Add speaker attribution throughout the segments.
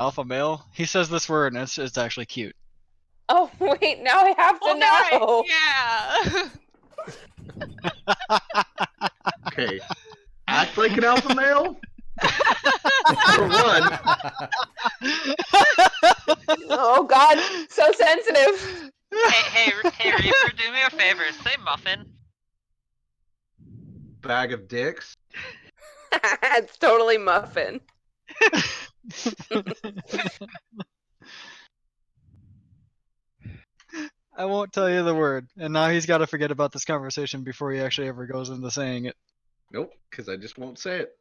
Speaker 1: Alpha male. He says this word and it's actually cute.
Speaker 2: Oh wait, now I have to know.
Speaker 3: Okay. Act like an alpha male? For one.
Speaker 2: Oh god, so sensitive.
Speaker 4: Hey, Reaper, do me a favor. Say muffin.
Speaker 3: Bag of dicks?
Speaker 2: It's totally muffin.
Speaker 1: I won't tell you the word, and now he's got to forget about this conversation before he actually ever goes into saying it.
Speaker 3: Nope, because I just won't say it.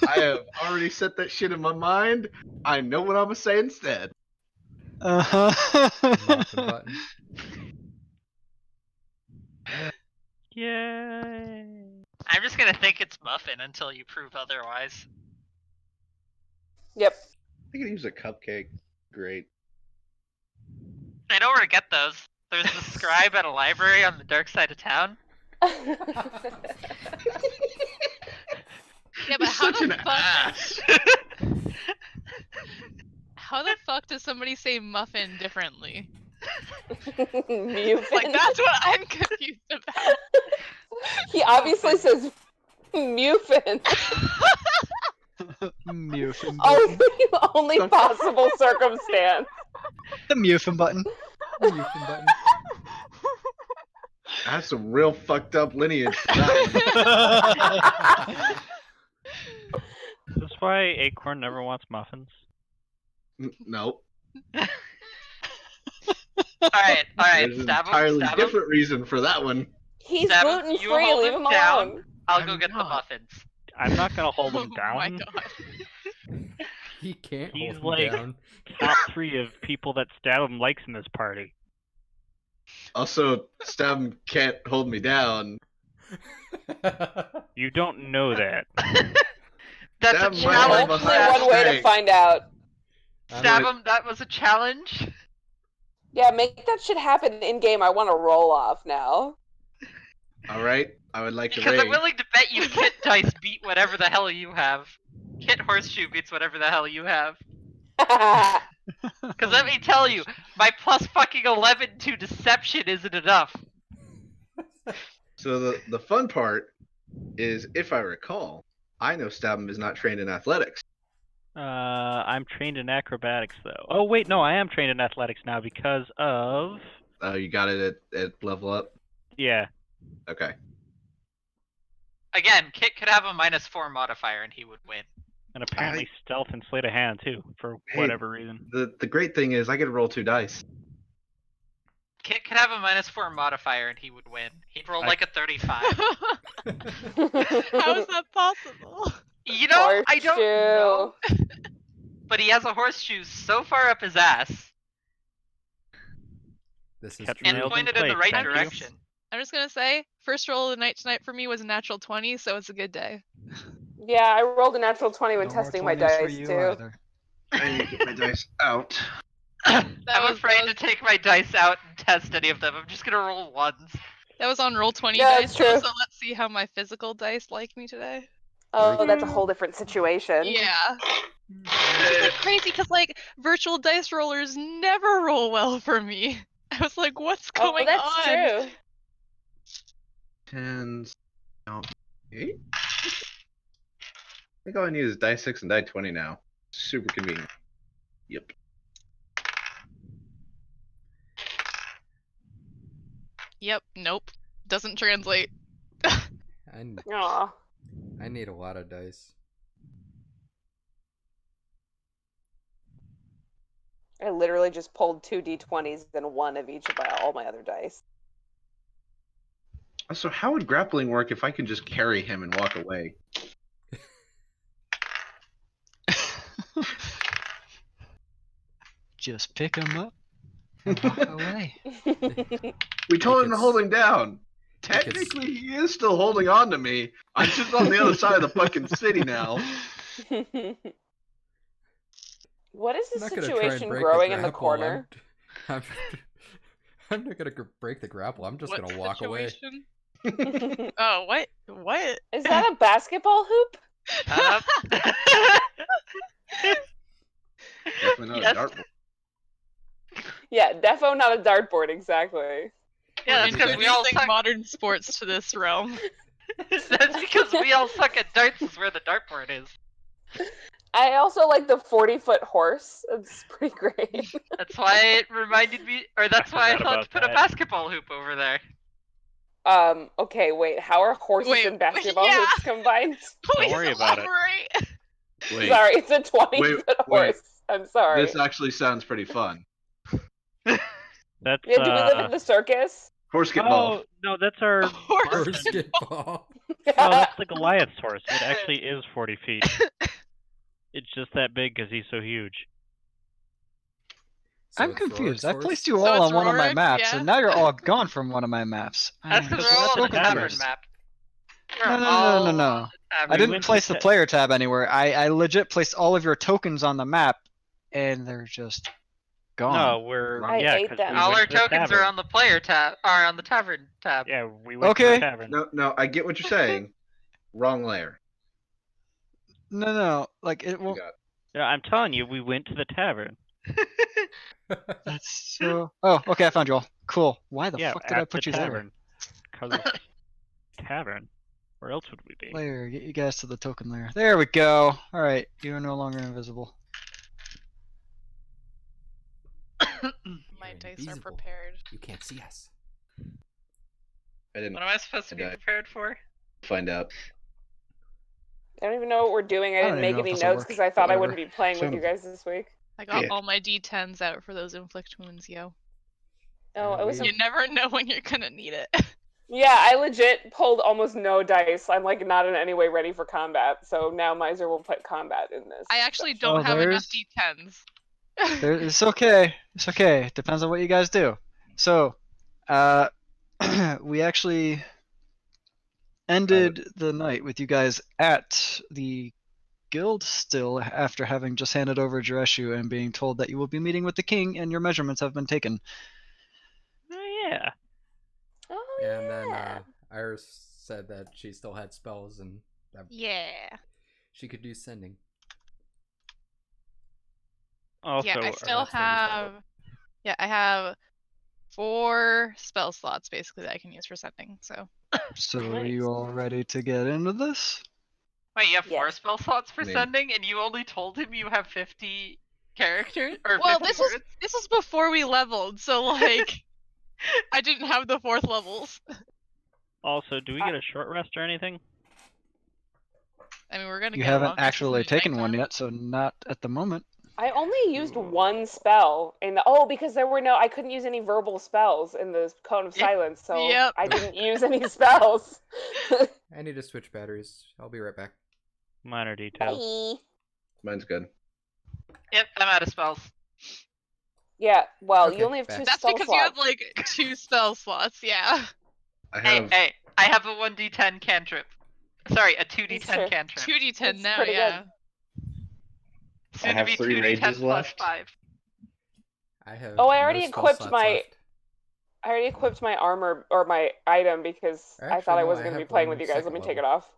Speaker 3: I have already set that shit in my mind. I know what I'm gonna say instead.
Speaker 5: Muffin button.
Speaker 6: Yay!
Speaker 4: I'm just gonna think it's muffin until you prove otherwise.
Speaker 2: Yep.
Speaker 3: I could use a cupcake. Great.
Speaker 4: I know where to get those. There's the scribe at a library on the dark side of town.
Speaker 7: Yeah, but how
Speaker 3: Such
Speaker 7: the
Speaker 3: an
Speaker 7: fuck?
Speaker 3: ass.
Speaker 7: How the fuck does somebody say muffin differently?
Speaker 2: Muffin.
Speaker 7: Like that's what I'm confused about.
Speaker 2: He obviously says muffin.
Speaker 1: Muffin
Speaker 2: Oh,
Speaker 1: button.
Speaker 2: only possible circumstance.
Speaker 1: The muffin button.
Speaker 5: Muffin button.
Speaker 3: I have some real fucked up lineage for that one.
Speaker 6: Is this why Acorn never wants muffins?
Speaker 3: Nope.
Speaker 4: Alright,
Speaker 3: There's an
Speaker 4: stab him,
Speaker 3: entirely
Speaker 4: stab him.
Speaker 3: different reason for that one.
Speaker 2: He's
Speaker 4: Stab him.
Speaker 2: gluten
Speaker 4: You
Speaker 2: free.
Speaker 4: hold
Speaker 2: Leave
Speaker 4: him
Speaker 2: him
Speaker 4: down.
Speaker 2: alone.
Speaker 4: I'll go
Speaker 6: I'm
Speaker 4: get the
Speaker 6: not.
Speaker 4: muffins.
Speaker 6: I'm not gonna hold him
Speaker 7: Oh my
Speaker 6: down.
Speaker 7: god.
Speaker 5: He can't
Speaker 6: He's
Speaker 5: hold him
Speaker 6: like-
Speaker 5: down.
Speaker 6: Top 3 of people that stab him likes in this party.
Speaker 3: Also, Stab can't hold me down.
Speaker 6: You don't know that.
Speaker 4: That's
Speaker 3: Stab
Speaker 4: a
Speaker 3: him
Speaker 2: There's
Speaker 3: right
Speaker 4: challenge.
Speaker 3: on
Speaker 2: only
Speaker 3: my
Speaker 4: Stab
Speaker 2: one way to
Speaker 3: strength.
Speaker 2: find out.
Speaker 4: Stab him, that was a challenge.
Speaker 2: Yeah, make that shit happen in game. I want to roll off now.
Speaker 3: Alright, I would like to
Speaker 4: Because I'm
Speaker 3: raise.
Speaker 4: willing to bet you Kit Dice beat whatever the hell you have. Kit Horseshoe beats whatever the hell you have. Because let me tell you, my plus fucking 11 to deception isn't enough.
Speaker 3: So the fun part is, if I recall, I know Stabham is not trained in athletics.
Speaker 6: I'm trained in acrobatics though. Oh wait, no, I am trained in athletics now because of
Speaker 3: You got it at level up?
Speaker 6: yeah.
Speaker 3: Okay.
Speaker 4: Again, Kit could have a -4 modifier and he would win.
Speaker 6: And apparently stealth and sleight of hand too, for
Speaker 3: Hey,
Speaker 6: whatever reason.
Speaker 3: The great thing is I get to roll 2 dice.
Speaker 4: Kit could have a -4 modifier and he would win. He'd roll like a 35.
Speaker 7: How is that possible?
Speaker 4: You know, I don't know.
Speaker 2: Horseshoe.
Speaker 4: But he has a horseshoe so far up his ass
Speaker 5: This is
Speaker 6: Catch
Speaker 5: true.
Speaker 4: and
Speaker 6: Nailed in
Speaker 4: pointed in the
Speaker 6: place,
Speaker 4: right
Speaker 6: thank you.
Speaker 4: direction.
Speaker 7: I'm just gonna say, first roll of the night tonight for me was a natural 20, so it's a good day.
Speaker 2: Yeah, I rolled a natural 20 when
Speaker 1: No more
Speaker 2: testing my
Speaker 1: 20s for
Speaker 2: dice
Speaker 1: you
Speaker 2: too.
Speaker 1: either.
Speaker 3: I need to get my dice out.
Speaker 4: I'm afraid to take my dice out and test any of them. I'm just gonna roll ones.
Speaker 7: That was on roll 20
Speaker 2: Yeah,
Speaker 7: dice,
Speaker 2: that's
Speaker 7: though,
Speaker 2: true.
Speaker 7: so let's see how my physical dice like me today.
Speaker 2: Oh, that's a whole different situation.
Speaker 7: Yeah. It's like crazy because like virtual dice rollers never roll well for me. I was like, what's
Speaker 2: Oh,
Speaker 7: going
Speaker 2: that's
Speaker 7: on?
Speaker 2: true.
Speaker 3: 10s. No. 8? I think all I need is die 6 and die 20 now. Super convenient. Yep.
Speaker 7: Yep, nope. Doesn't translate.
Speaker 2: Aw.
Speaker 5: I need a lot of dice.
Speaker 2: I literally just pulled 2 d20s and one of each of all my other dice.
Speaker 3: So how would grappling work if I could just carry him and walk away?
Speaker 1: Just pick him up and walk away.
Speaker 3: We told him to
Speaker 5: It's-
Speaker 3: hold him down. Technically, he is still holding on to me. I'm just on the other side of the fucking city now.
Speaker 2: What is
Speaker 5: I'm
Speaker 2: the
Speaker 5: not gonna try and
Speaker 2: situation
Speaker 5: break
Speaker 2: growing
Speaker 5: the
Speaker 2: in the
Speaker 5: grapple.
Speaker 2: corner?
Speaker 5: I'm not gonna break the grapple. I'm just
Speaker 7: What
Speaker 5: gonna walk away.
Speaker 7: situation? Oh, what? What?
Speaker 2: Is that a basketball hoop?
Speaker 3: Definitely not
Speaker 4: Yes.
Speaker 3: a dartboard.
Speaker 2: Yeah, defo not a dartboard, exactly.
Speaker 4: Yeah, that's because we all
Speaker 7: Introducing
Speaker 4: suck.
Speaker 7: modern sports to this realm.
Speaker 4: That's because we all suck at darts. Is where the dartboard is.
Speaker 2: I also like the 40-foot horse. It's pretty great.
Speaker 4: That's why it reminded me, or that's why I
Speaker 6: forgot
Speaker 4: thought to
Speaker 6: about
Speaker 4: put a
Speaker 6: that.
Speaker 4: basketball hoop over there.
Speaker 2: Okay, wait. How are horses
Speaker 7: Wait,
Speaker 2: and basketball
Speaker 7: yeah.
Speaker 2: hoops combined?
Speaker 6: Don't worry about it.
Speaker 7: Elaborate.
Speaker 3: Wait,
Speaker 2: Sorry, it's a 20-foot
Speaker 3: wait.
Speaker 2: horse. I'm sorry.
Speaker 3: this actually sounds pretty fun.
Speaker 6: That's
Speaker 2: Yeah, do we live at the circus?
Speaker 3: Horse get ball.
Speaker 6: Oh no, that's our.
Speaker 7: Horse.
Speaker 5: Basketball.
Speaker 6: No, that's the Goliath's horse. It actually is 40 feet. It's just that big because he's so huge.
Speaker 5: So
Speaker 1: I'm
Speaker 5: it's
Speaker 1: confused.
Speaker 5: Rorik's
Speaker 1: I
Speaker 5: horse?
Speaker 1: placed you
Speaker 7: So
Speaker 1: all
Speaker 7: it's
Speaker 1: on one of my
Speaker 7: Rorik,
Speaker 1: maps,
Speaker 7: yeah.
Speaker 1: and now you're all gone from one of my maps.
Speaker 4: That's
Speaker 1: I
Speaker 4: because
Speaker 1: am
Speaker 4: we're all
Speaker 1: so
Speaker 4: on the tavern
Speaker 1: confused.
Speaker 4: map.
Speaker 1: No, no, no, no, no.
Speaker 4: on the tavern.
Speaker 1: I
Speaker 6: We
Speaker 1: didn't
Speaker 6: went to
Speaker 1: place the
Speaker 6: ta-
Speaker 1: player tab anywhere. I legit placed all of your tokens on the map, and they're just gone.
Speaker 6: No, we're
Speaker 2: I
Speaker 6: yeah,
Speaker 2: ate
Speaker 6: 'cause
Speaker 2: them.
Speaker 6: we
Speaker 4: All
Speaker 6: went
Speaker 4: our
Speaker 6: to the
Speaker 4: tokens
Speaker 6: tavern.
Speaker 4: are on the player tab, are on the tavern tab.
Speaker 6: Yeah, we went to
Speaker 1: Okay.
Speaker 6: the tavern.
Speaker 3: No, I get what you're saying. Wrong layer.
Speaker 1: No. Like it
Speaker 3: You
Speaker 1: won't.
Speaker 3: got
Speaker 6: Yeah, I'm telling you, we went to the tavern.
Speaker 1: That's so. Oh, okay. I found you all. Cool. Why the
Speaker 6: Yeah,
Speaker 1: fuck did I
Speaker 6: at
Speaker 1: put
Speaker 6: the
Speaker 1: you there?
Speaker 6: tavern. Because tavern. Where else would we be?
Speaker 1: Player, get you guys to the token layer. There we go. All right, you are no longer invisible.
Speaker 7: My
Speaker 5: You're
Speaker 7: dice are
Speaker 5: invisible.
Speaker 7: prepared.
Speaker 5: You can't see us.
Speaker 3: I didn't
Speaker 4: What am I supposed to be
Speaker 3: Okay.
Speaker 4: prepared for?
Speaker 3: find out.
Speaker 2: I don't even know what we're doing. I
Speaker 1: I don't
Speaker 2: didn't
Speaker 1: even
Speaker 2: make
Speaker 1: know if
Speaker 2: any
Speaker 1: this'll
Speaker 2: notes
Speaker 1: work,
Speaker 2: because I thought I
Speaker 1: whatever.
Speaker 2: wouldn't be playing with
Speaker 3: Son
Speaker 2: you
Speaker 3: of-
Speaker 2: guys this week.
Speaker 7: I got
Speaker 3: Yeah.
Speaker 7: all my D10s out for those inflict wounds, yo.
Speaker 2: Oh,
Speaker 5: Yeah,
Speaker 2: it was.
Speaker 5: we-
Speaker 7: You never know when you're gonna need it.
Speaker 2: Yeah, I legit pulled almost no dice. I'm like not in any way ready for combat. So now Miser will put combat in this.
Speaker 7: I actually
Speaker 2: session.
Speaker 7: don't
Speaker 1: Oh,
Speaker 7: have enough
Speaker 1: there's-
Speaker 7: D10s.
Speaker 1: It's okay. It's okay. It depends on what you guys do. So, we actually ended the night with you guys at the guild still after having just handed over Jureshu and being told that you will be meeting with the king and your measurements have been taken.
Speaker 6: Oh yeah.
Speaker 2: Oh,
Speaker 5: And then
Speaker 2: yeah.
Speaker 5: Iris said that she still had spells and that
Speaker 7: Yeah.
Speaker 5: she could do sending.
Speaker 6: Also,
Speaker 7: Yeah, I
Speaker 6: or
Speaker 7: still
Speaker 5: that's where we started.
Speaker 7: have. Yeah, I have 4 spell slots basically that I can use for sending. So
Speaker 1: So are
Speaker 2: Nice.
Speaker 1: you all ready to get into this?
Speaker 4: Wait, you have 4
Speaker 2: Yes.
Speaker 4: spell slots for
Speaker 3: I mean-
Speaker 4: sending, and you only told him you have 50 characters or
Speaker 7: well,
Speaker 4: 50
Speaker 7: this
Speaker 4: words?
Speaker 7: is before we leveled, so like I didn't have the 4th levels.
Speaker 6: also, do we get a short rest or anything?
Speaker 7: I mean, we're gonna.
Speaker 1: You
Speaker 7: get
Speaker 1: haven't
Speaker 7: along
Speaker 1: actually
Speaker 7: until
Speaker 1: taken one
Speaker 7: nighttime.
Speaker 1: yet, so not at the moment.
Speaker 2: I only used one spell in the because there were I couldn't use any verbal spells in the Cone of
Speaker 4: Yep.
Speaker 2: Silence, so
Speaker 7: Yep.
Speaker 2: I didn't use any spells.
Speaker 5: I need to switch batteries. I'll be right back.
Speaker 6: Minor details.
Speaker 2: Bye.
Speaker 3: Mine's good.
Speaker 4: Yep, I'm out of spells.
Speaker 2: Yeah, well,
Speaker 5: Okay,
Speaker 2: you only have
Speaker 5: back.
Speaker 2: 2
Speaker 7: That's
Speaker 2: spell
Speaker 7: because
Speaker 2: slots.
Speaker 7: you have like 2 spell slots. Yeah.
Speaker 3: I
Speaker 4: Hey,
Speaker 3: have
Speaker 4: hey, I have a 1d10 cantrip. Sorry, a 2d10
Speaker 2: true.
Speaker 4: cantrip.
Speaker 7: 2d10
Speaker 2: That's
Speaker 7: now.
Speaker 2: pretty
Speaker 7: Yeah.
Speaker 4: Soon
Speaker 3: have
Speaker 4: to be
Speaker 3: 3
Speaker 4: 2d10
Speaker 3: rages
Speaker 4: plus
Speaker 3: left.
Speaker 4: 5.
Speaker 5: I have.
Speaker 2: Oh, I
Speaker 5: no
Speaker 2: already
Speaker 5: spell
Speaker 2: equipped
Speaker 5: slots
Speaker 2: my-
Speaker 5: left.
Speaker 2: I already equipped my armor or my item because I
Speaker 5: Actually,
Speaker 2: thought I
Speaker 5: no,
Speaker 2: wasn't
Speaker 5: I
Speaker 2: going to be
Speaker 5: have
Speaker 2: playing
Speaker 5: one
Speaker 2: with you guys. Let
Speaker 5: second
Speaker 2: me take it
Speaker 5: level.
Speaker 2: off.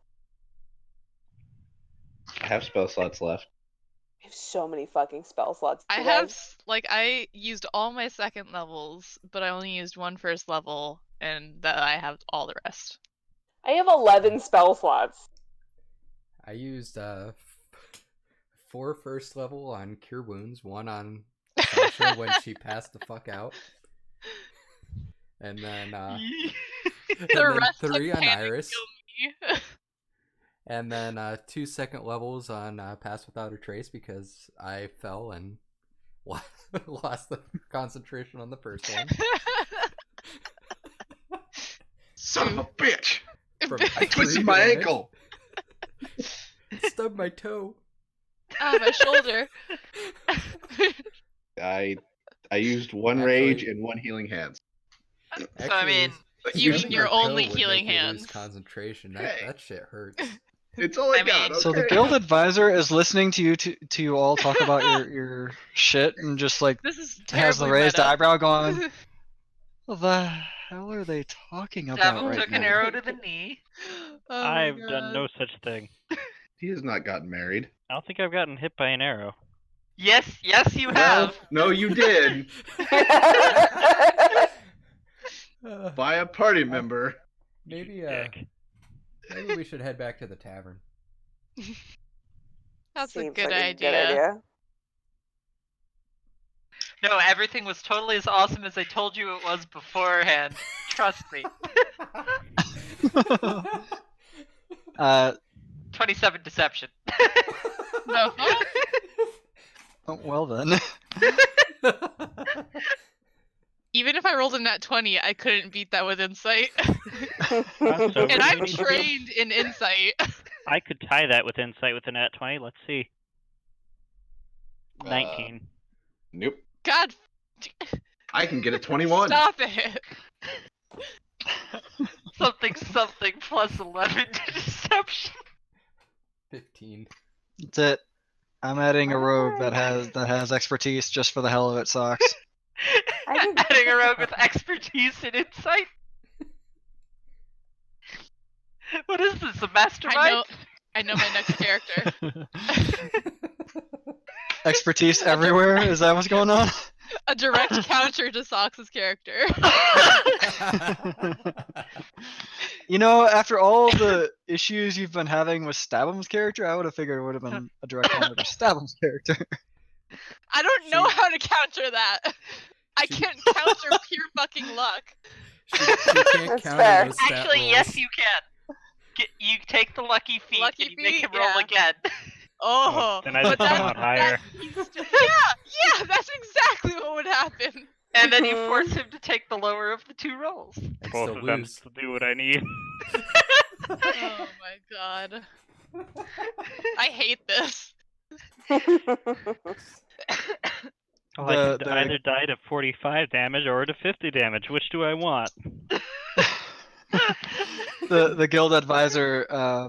Speaker 3: I have spell slots left.
Speaker 2: I have so many fucking spell slots.
Speaker 7: I
Speaker 2: you
Speaker 7: have
Speaker 2: guys.
Speaker 7: I used all my 2nd levels, but I only used 1 1st level, and that I have all the rest.
Speaker 2: I have 11 spell slots.
Speaker 5: I used 4 first level on Cure Wounds, 1 on Sasha when she passed the fuck out, and then
Speaker 7: The rest took
Speaker 5: 3 on
Speaker 7: panic
Speaker 5: Iris,
Speaker 7: kill me.
Speaker 5: and then 2 second levels on Pass Without a Trace because I fell and lost the concentration on the first one.
Speaker 3: Son of a bitch!
Speaker 5: From
Speaker 3: I twisted
Speaker 5: 3
Speaker 3: my
Speaker 5: damage.
Speaker 3: ankle.
Speaker 5: Stubbed my toe.
Speaker 7: Ah, my shoulder.
Speaker 3: I used 1
Speaker 5: Actually-
Speaker 3: rage and 1 healing hands.
Speaker 4: So, I mean,
Speaker 7: You
Speaker 5: stubbing
Speaker 7: mean your
Speaker 5: toe
Speaker 7: only
Speaker 5: would
Speaker 7: healing
Speaker 5: make you lose
Speaker 7: hands.
Speaker 5: concentration.
Speaker 3: Hey.
Speaker 5: That shit hurts.
Speaker 3: It's all I,
Speaker 4: I
Speaker 3: got.
Speaker 4: mean-
Speaker 1: So the
Speaker 3: okay?
Speaker 1: guild advisor is listening to you all talk about your shit and just like
Speaker 7: This is
Speaker 1: has the
Speaker 7: terribly
Speaker 1: raised
Speaker 7: meta.
Speaker 1: eyebrow going, what the hell are they talking about
Speaker 4: Davin
Speaker 1: right
Speaker 4: took an
Speaker 1: now?
Speaker 4: arrow to the knee.
Speaker 7: Oh my
Speaker 6: I've done
Speaker 7: God.
Speaker 6: no such thing.
Speaker 3: He has not gotten married.
Speaker 6: I don't think I've gotten hit by an arrow.
Speaker 4: Yes, you have.
Speaker 3: No, you did.
Speaker 5: Uh,
Speaker 3: By a party member.
Speaker 5: maybe
Speaker 6: Dick.
Speaker 5: maybe we should head back to the tavern.
Speaker 7: That's a
Speaker 2: Seems
Speaker 7: good
Speaker 2: like
Speaker 7: idea.
Speaker 2: A good idea.
Speaker 4: No, everything was totally as awesome as I told you it was beforehand. Trust me. 27 deception.
Speaker 7: No.
Speaker 1: Oh, well then.
Speaker 7: Even if I rolled a nat 20, I couldn't beat that with insight.
Speaker 6: That's so
Speaker 7: And I'm
Speaker 6: rude.
Speaker 7: trained in insight.
Speaker 6: I could tie that with insight with a nat 20. Let's see. 19.
Speaker 3: Nope.
Speaker 7: God,
Speaker 3: I can get a 21.
Speaker 7: stop it.
Speaker 4: something plus 11 to deception.
Speaker 5: 15.
Speaker 1: That's it. I'm adding a rogue that has expertise just for the hell of it, Socks.
Speaker 2: I think-
Speaker 4: Adding a rogue with expertise and insight. What is this? A mastermind?
Speaker 7: I know my next character.
Speaker 1: Expertise everywhere? Is that what's going on?
Speaker 7: A direct counter to Sox's character.
Speaker 1: You know, after all the issues you've been having with Stabum's character, I would have figured it would have been a direct counter to Stabum's character.
Speaker 7: I don't know
Speaker 5: She-
Speaker 7: how to counter that. I
Speaker 5: She-
Speaker 7: can't counter pure fucking luck.
Speaker 5: She can't
Speaker 2: That's
Speaker 5: counter
Speaker 2: fair.
Speaker 5: those stat
Speaker 4: Actually,
Speaker 5: rolls.
Speaker 4: yes, you can. You take the lucky feat
Speaker 7: Lucky
Speaker 4: and you make
Speaker 7: feat?
Speaker 4: him roll
Speaker 7: Yeah.
Speaker 4: again.
Speaker 7: Oh,
Speaker 6: Then I
Speaker 7: but
Speaker 6: just come out higher.
Speaker 7: yeah, that's exactly what would happen.
Speaker 4: And then you
Speaker 2: Mhm.
Speaker 4: force him to take the lower of the two rolls.
Speaker 5: And
Speaker 6: Both
Speaker 5: still
Speaker 6: of them
Speaker 5: lose.
Speaker 6: still do what I need.
Speaker 7: Oh my god. I hate this.
Speaker 6: Oh, I could
Speaker 1: The-
Speaker 6: either die to 45 damage or to 50 damage. Which do I want?
Speaker 1: The guild advisor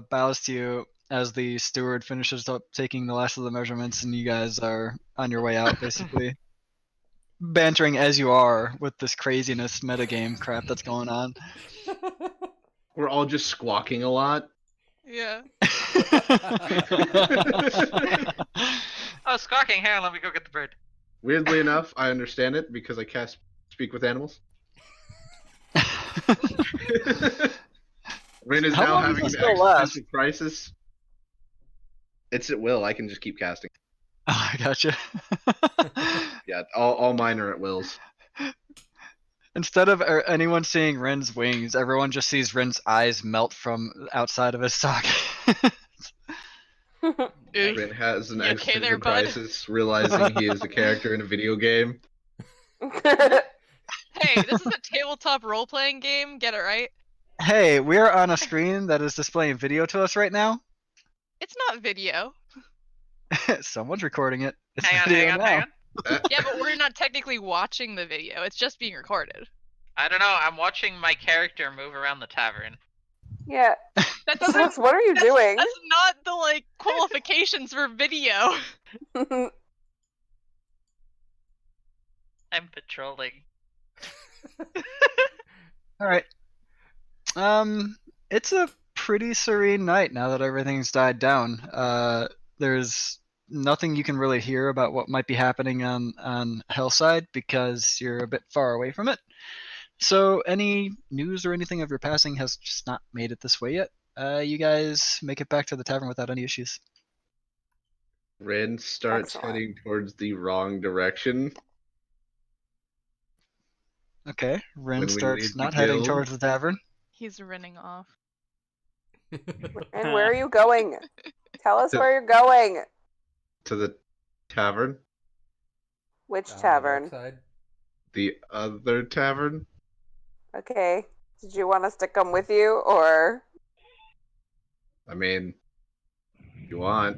Speaker 1: bows to you as the steward finishes up taking the last of the measurements, and you guys are on your way out, basically. Bantering as you are with this craziness metagame crap that's going on.
Speaker 3: We're all just squawking a lot.
Speaker 7: Yeah.
Speaker 4: Oh, squawking. Hang on, let me go get the bird.
Speaker 3: Weirdly enough, I understand it because I cast Speak with Animals. Rin is
Speaker 1: How
Speaker 3: now
Speaker 1: long
Speaker 3: having
Speaker 1: does
Speaker 3: an
Speaker 1: this still last?
Speaker 3: existential crisis. It's at will. I can just keep casting.
Speaker 1: Oh, I gotcha.
Speaker 3: Yeah, all mine are at wills.
Speaker 1: Instead of anyone seeing Ren's wings, everyone just sees Ren's eyes melt from outside of his socket.
Speaker 7: Oof.
Speaker 3: Rin has an
Speaker 7: You okay
Speaker 3: existential
Speaker 7: there, bud?
Speaker 3: crisis, realizing he is a character in a video game.
Speaker 7: Hey, this is a tabletop role-playing game. Get it right?
Speaker 1: Hey, we're on a screen that is displaying video to us right now.
Speaker 7: It's not video.
Speaker 1: Someone's recording it. It's
Speaker 4: Hang on,
Speaker 1: video
Speaker 4: hang on,
Speaker 1: now.
Speaker 4: hang on.
Speaker 7: Yeah, but we're not technically watching the video. It's just being recorded.
Speaker 4: I don't know. I'm watching my character move around the tavern.
Speaker 2: Yeah.
Speaker 7: That doesn't.
Speaker 2: Alex, what are you doing?
Speaker 7: That's not the like qualifications for video.
Speaker 4: I'm patrolling.
Speaker 1: All right. It's a pretty serene night now that everything's died down. There's nothing you can really hear about what might be happening on Hellside because you're a bit far away from it. So any news or anything of your passing has just not made it this way yet. You guys make it back to the tavern without any issues.
Speaker 3: Rin starts
Speaker 2: Excellent.
Speaker 3: heading towards the wrong direction.
Speaker 1: Okay, Ren
Speaker 3: When we
Speaker 1: starts
Speaker 3: leave the
Speaker 1: not heading
Speaker 3: guild.
Speaker 1: towards the tavern.
Speaker 7: He's running off.
Speaker 2: And where are you going? Tell us
Speaker 3: To-
Speaker 2: where you're going.
Speaker 3: To the tavern.
Speaker 2: Which
Speaker 5: Down the
Speaker 2: tavern?
Speaker 5: dark side.
Speaker 3: The other tavern.
Speaker 2: Okay. Did you want us to come with you, or
Speaker 3: I mean, if you want.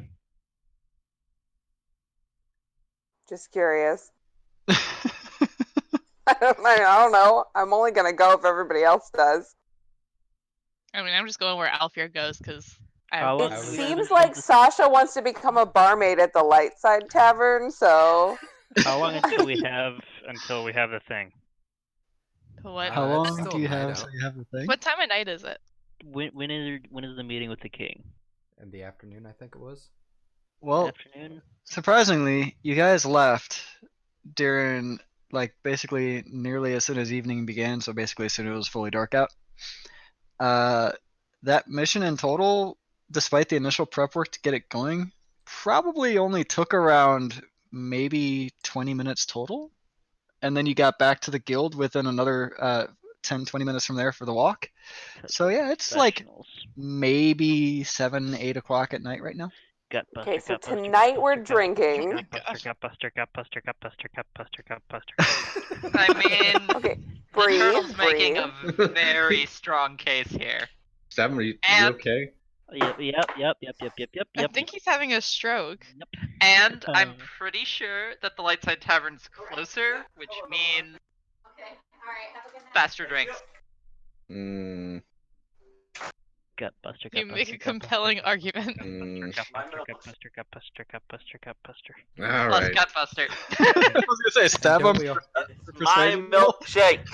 Speaker 2: just curious? I don't know. I'm only gonna go if everybody else does.
Speaker 7: I mean, I'm just going where Alfir goes because I
Speaker 6: How
Speaker 7: have
Speaker 6: long
Speaker 2: It
Speaker 5: I was-
Speaker 2: seems like Sasha wants to become a barmaid at the Lightside Tavern, so
Speaker 6: How long until we have the thing?
Speaker 7: what?
Speaker 1: How
Speaker 5: it's
Speaker 1: long
Speaker 5: still
Speaker 1: do you
Speaker 5: night
Speaker 1: have
Speaker 5: out.
Speaker 1: so you have the thing?
Speaker 7: What time of night is it?
Speaker 6: When is the meeting with the king?
Speaker 5: In the afternoon, I think it was.
Speaker 1: Well,
Speaker 6: Afternoon.
Speaker 1: surprisingly, you guys left during like basically nearly as soon as evening began, so basically as soon as it was fully dark out. That mission in total, despite the initial prep work to get it going, probably only took around maybe 20 minutes total. And then you got back to the guild within another 10, 20 minutes from there for the walk. So yeah, it's like
Speaker 6: Professionals.
Speaker 1: maybe 7, 8 o'clock at night right now.
Speaker 6: Gutbuster,
Speaker 2: Okay, so
Speaker 6: Gutbuster,
Speaker 2: tonight
Speaker 6: Gutbuster,
Speaker 2: we're
Speaker 6: Gutbuster,
Speaker 2: drinking.
Speaker 6: Gutbuster, Gutbuster, Gutbuster, Gutbuster, Gutbuster, Gutbuster.
Speaker 4: I mean,
Speaker 2: Okay,
Speaker 4: the
Speaker 2: breathe,
Speaker 4: turtle's making
Speaker 2: breathe.
Speaker 4: a very strong case here.
Speaker 3: Sam, are you
Speaker 4: And-
Speaker 3: okay?
Speaker 6: Yep.
Speaker 7: I think he's having a stroke.
Speaker 4: And I'm pretty sure that the Lightside Tavern's closer, which means faster drinks.
Speaker 3: Mm,
Speaker 6: Gutbuster,
Speaker 7: You make a
Speaker 6: Gutbuster,
Speaker 7: compelling argument.
Speaker 6: Gutbuster, Gutbuster, Gutbuster, Gutbuster, Gutbuster.
Speaker 3: all
Speaker 4: Plus
Speaker 3: right.
Speaker 4: Gutbuster.
Speaker 1: I was gonna say stab
Speaker 5: Don't
Speaker 1: him.
Speaker 5: we al-
Speaker 8: My milkshake.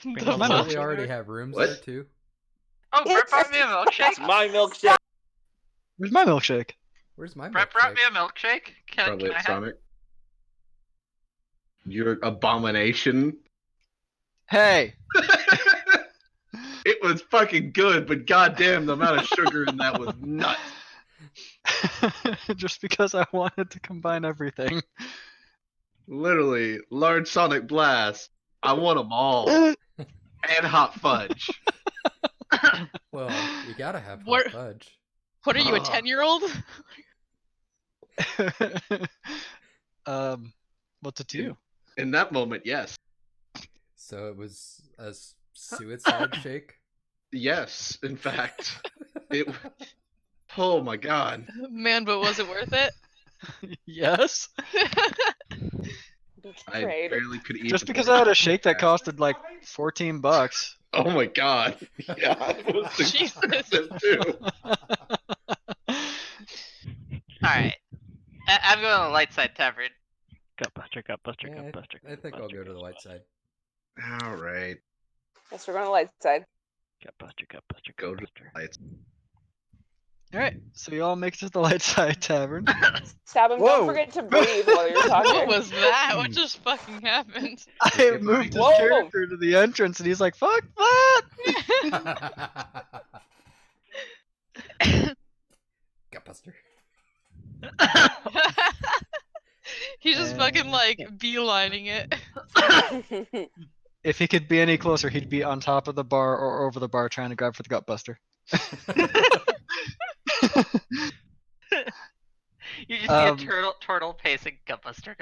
Speaker 7: The
Speaker 5: don't
Speaker 1: Mine
Speaker 7: fuck?
Speaker 5: we already have rooms
Speaker 3: What?
Speaker 5: there too?
Speaker 4: Oh, Brett brought me a
Speaker 8: It's
Speaker 4: milkshake.
Speaker 8: my milkshake.
Speaker 1: Where's my milkshake?
Speaker 5: Where's my
Speaker 4: Brett brought
Speaker 5: milkshake?
Speaker 4: me a milkshake. Can
Speaker 3: Probably
Speaker 4: I
Speaker 3: at
Speaker 4: have?
Speaker 3: Sonic. You're abomination.
Speaker 1: Hey!
Speaker 3: It was fucking good, but goddamn, the amount of sugar in that was nuts.
Speaker 1: Just because I wanted to combine everything.
Speaker 3: Literally, large Sonic Blast. I want them all. And hot fudge.
Speaker 5: Well, you gotta have hot
Speaker 7: What-
Speaker 5: fudge.
Speaker 7: What are you, a
Speaker 3: Ugh.
Speaker 7: 10-year-old?
Speaker 1: What's it to you?
Speaker 3: In that moment, yes.
Speaker 5: So it was a suicide shake.
Speaker 3: Yes, in fact. It. Oh my god.
Speaker 7: Man, but was it worth it?
Speaker 1: Yes.
Speaker 3: I
Speaker 2: Betrayed.
Speaker 3: barely could eat.
Speaker 1: Just
Speaker 3: the
Speaker 1: because
Speaker 3: pork
Speaker 1: I had a
Speaker 3: chop.
Speaker 1: shake that costed like $14.
Speaker 3: Oh my god. Yeah, it was
Speaker 7: Jesus.
Speaker 3: expensive too.
Speaker 4: Alright. I'm going to the Lightside Tavern.
Speaker 6: Gutbuster, Gutbuster,
Speaker 5: Yeah,
Speaker 6: Gutbuster.
Speaker 5: I think I'll
Speaker 6: Gutbuster,
Speaker 5: go to the light side.
Speaker 3: All right.
Speaker 2: Yes, we're going to light side.
Speaker 6: Gutbuster, Gutbuster,
Speaker 3: Go to
Speaker 6: Gutbuster.
Speaker 3: lights.
Speaker 1: Alright, so you all make it to the Lightside Tavern.
Speaker 2: Stab him.
Speaker 1: Whoa.
Speaker 2: Don't forget to breathe while you're talking.
Speaker 7: What was that? What just fucking happened?
Speaker 1: I moved his
Speaker 2: Whoa.
Speaker 1: character to the entrance and he's like, fuck that!
Speaker 5: Gutbuster.
Speaker 7: He's just fucking like beelining it.
Speaker 1: If he could be any closer, he'd be on top of the bar or over the bar trying to grab for the Gutbuster.
Speaker 4: You just see a turtle pacing Gutbuster.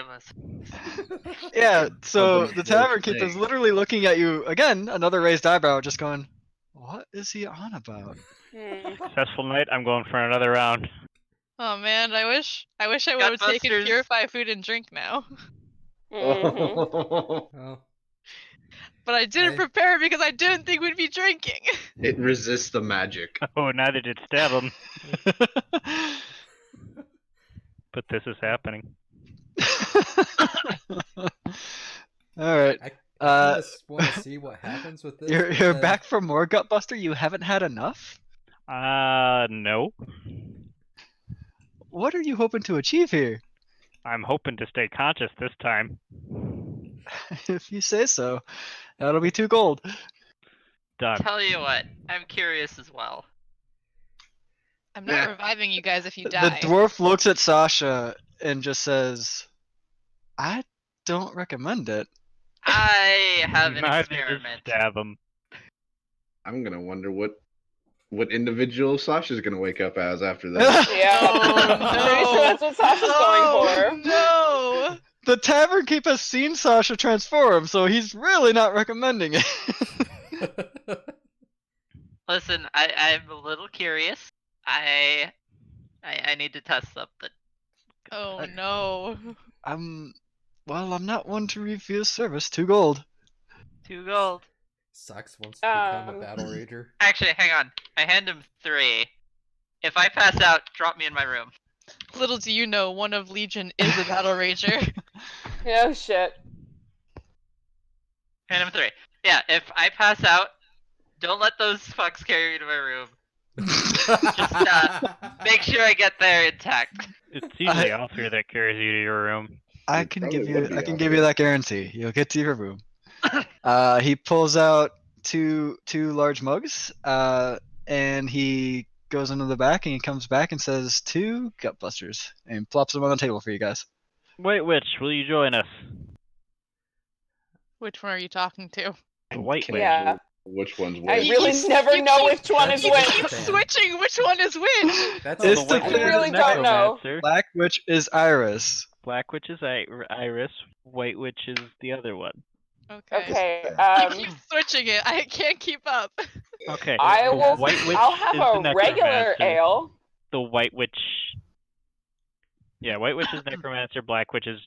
Speaker 1: Yeah, so
Speaker 3: Welcome
Speaker 1: the
Speaker 3: to the
Speaker 1: tavern keeper is
Speaker 3: snake.
Speaker 1: literally looking at you again, another raised eyebrow, just going, "What is he on about?"
Speaker 6: Successful night. I'm going for another round.
Speaker 7: Oh man, I wish I would have taken
Speaker 4: Gutbusters.
Speaker 7: Purify Food and Drink now.
Speaker 2: Mhm.
Speaker 5: Oh,
Speaker 7: But I didn't
Speaker 5: Hey.
Speaker 7: prepare because I didn't think we'd be drinking.
Speaker 3: It resists the magic.
Speaker 6: Oh, neither did stab him. But this is happening.
Speaker 1: All right,
Speaker 5: I just want to see what happens with this.
Speaker 1: you're
Speaker 5: but
Speaker 1: you're
Speaker 5: then-
Speaker 1: back for more Gutbuster. You haven't had enough.
Speaker 6: No.
Speaker 1: What are you hoping to achieve here?
Speaker 6: I'm hoping to stay conscious this time.
Speaker 1: If you say so, that'll be 2 gold.
Speaker 6: Done.
Speaker 4: Tell you what, I'm curious as well.
Speaker 7: I'm not
Speaker 3: Yeah.
Speaker 7: reviving you guys if you
Speaker 1: The
Speaker 7: die.
Speaker 1: dwarf looks at Sasha and just says, "I don't recommend it."
Speaker 4: I have an
Speaker 6: Neither did
Speaker 4: experiment.
Speaker 6: stab him.
Speaker 3: I'm gonna wonder what individual Sasha's gonna wake up as after this.
Speaker 2: Yeah. I'm pretty sure that's what Sasha's going for.
Speaker 7: No.
Speaker 1: The tavern keeper has seen Sasha transform, so he's really not recommending it.
Speaker 4: Listen, I'm a little curious. I need to test something.
Speaker 7: Oh no.
Speaker 1: I'm not one to refuse service. 2 gold.
Speaker 4: 2 gold.
Speaker 5: Sucks wants to become a
Speaker 2: Um,
Speaker 5: battle rager.
Speaker 4: Actually, hang on. I hand him 3. If I pass out, drop me in my room.
Speaker 7: Little do you know, one of Legion is a battle rager.
Speaker 2: Oh shit.
Speaker 4: Hand him 3. Yeah, if I pass out, don't let those fucks carry me to my room. Make sure I get there intact.
Speaker 6: It's usually Alfir that carries you to your room.
Speaker 1: I
Speaker 3: It
Speaker 1: can
Speaker 3: probably
Speaker 1: give
Speaker 3: would
Speaker 1: you
Speaker 3: be
Speaker 1: I can
Speaker 3: out
Speaker 1: give you
Speaker 3: there.
Speaker 1: that guarantee. You'll get to your room. He pulls out two large mugs, and he goes into the back and he comes back and says 2 Gutbusters and plops them on the table for you guys.
Speaker 6: White Witch, will you join us?
Speaker 7: Which one are you talking to?
Speaker 6: The White
Speaker 3: Can't
Speaker 6: Witch.
Speaker 2: Yeah.
Speaker 3: Which one's
Speaker 2: I
Speaker 3: which?
Speaker 2: really never know which one is
Speaker 5: You
Speaker 2: which.
Speaker 5: keep
Speaker 7: Switching which one is which.
Speaker 5: That's
Speaker 1: It's
Speaker 6: the
Speaker 1: the
Speaker 6: White
Speaker 1: thing.
Speaker 6: Witch
Speaker 2: I
Speaker 6: is
Speaker 2: really don't know.
Speaker 6: Necromancer.
Speaker 1: Black Witch is Iris.
Speaker 6: Black Witch is Iris. White Witch is the other one.
Speaker 2: Okay.
Speaker 7: You keep switching it. I can't keep up.
Speaker 6: Okay.
Speaker 2: I
Speaker 6: the
Speaker 2: will.
Speaker 6: White Witch
Speaker 2: I'll have
Speaker 6: is the
Speaker 2: a regular
Speaker 6: Necromancer.
Speaker 2: ale.
Speaker 6: The White Witch. Yeah, White Witch is Necromancer. Black Witch is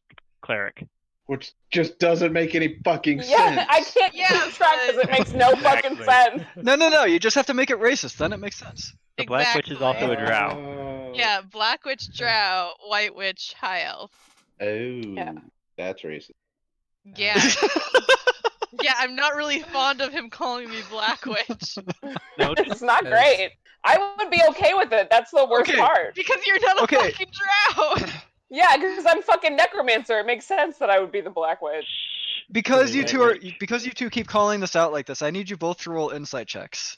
Speaker 6: Cleric.
Speaker 3: Which just doesn't make any fucking
Speaker 2: Yeah,
Speaker 3: sense.
Speaker 2: I can't
Speaker 7: Yeah,
Speaker 2: keep track because it
Speaker 7: but-
Speaker 2: makes no fucking
Speaker 6: Exactly.
Speaker 2: sense.
Speaker 1: No. You just have to make it racist. Then it makes sense.
Speaker 6: The Black Witch is also a
Speaker 7: Exactly.
Speaker 6: drow.
Speaker 7: Yeah, Black Witch Drow, White Witch High Elf.
Speaker 3: Oh, that's racist.
Speaker 7: Yeah. Yeah, I'm not really fond of him calling me Black Witch.
Speaker 6: No,
Speaker 2: It's not
Speaker 5: Yes.
Speaker 2: great. I would be okay with it. That's the worst
Speaker 1: Okay.
Speaker 2: part.
Speaker 7: Because you're not a
Speaker 1: Okay.
Speaker 7: fucking drow.
Speaker 2: Yeah, because I'm fucking necromancer. It makes sense that I would be the Black Witch.
Speaker 1: Because
Speaker 6: The
Speaker 1: you
Speaker 6: White
Speaker 1: two are
Speaker 6: Witch.
Speaker 1: because you two keep calling this out like this, I need you both to roll insight checks.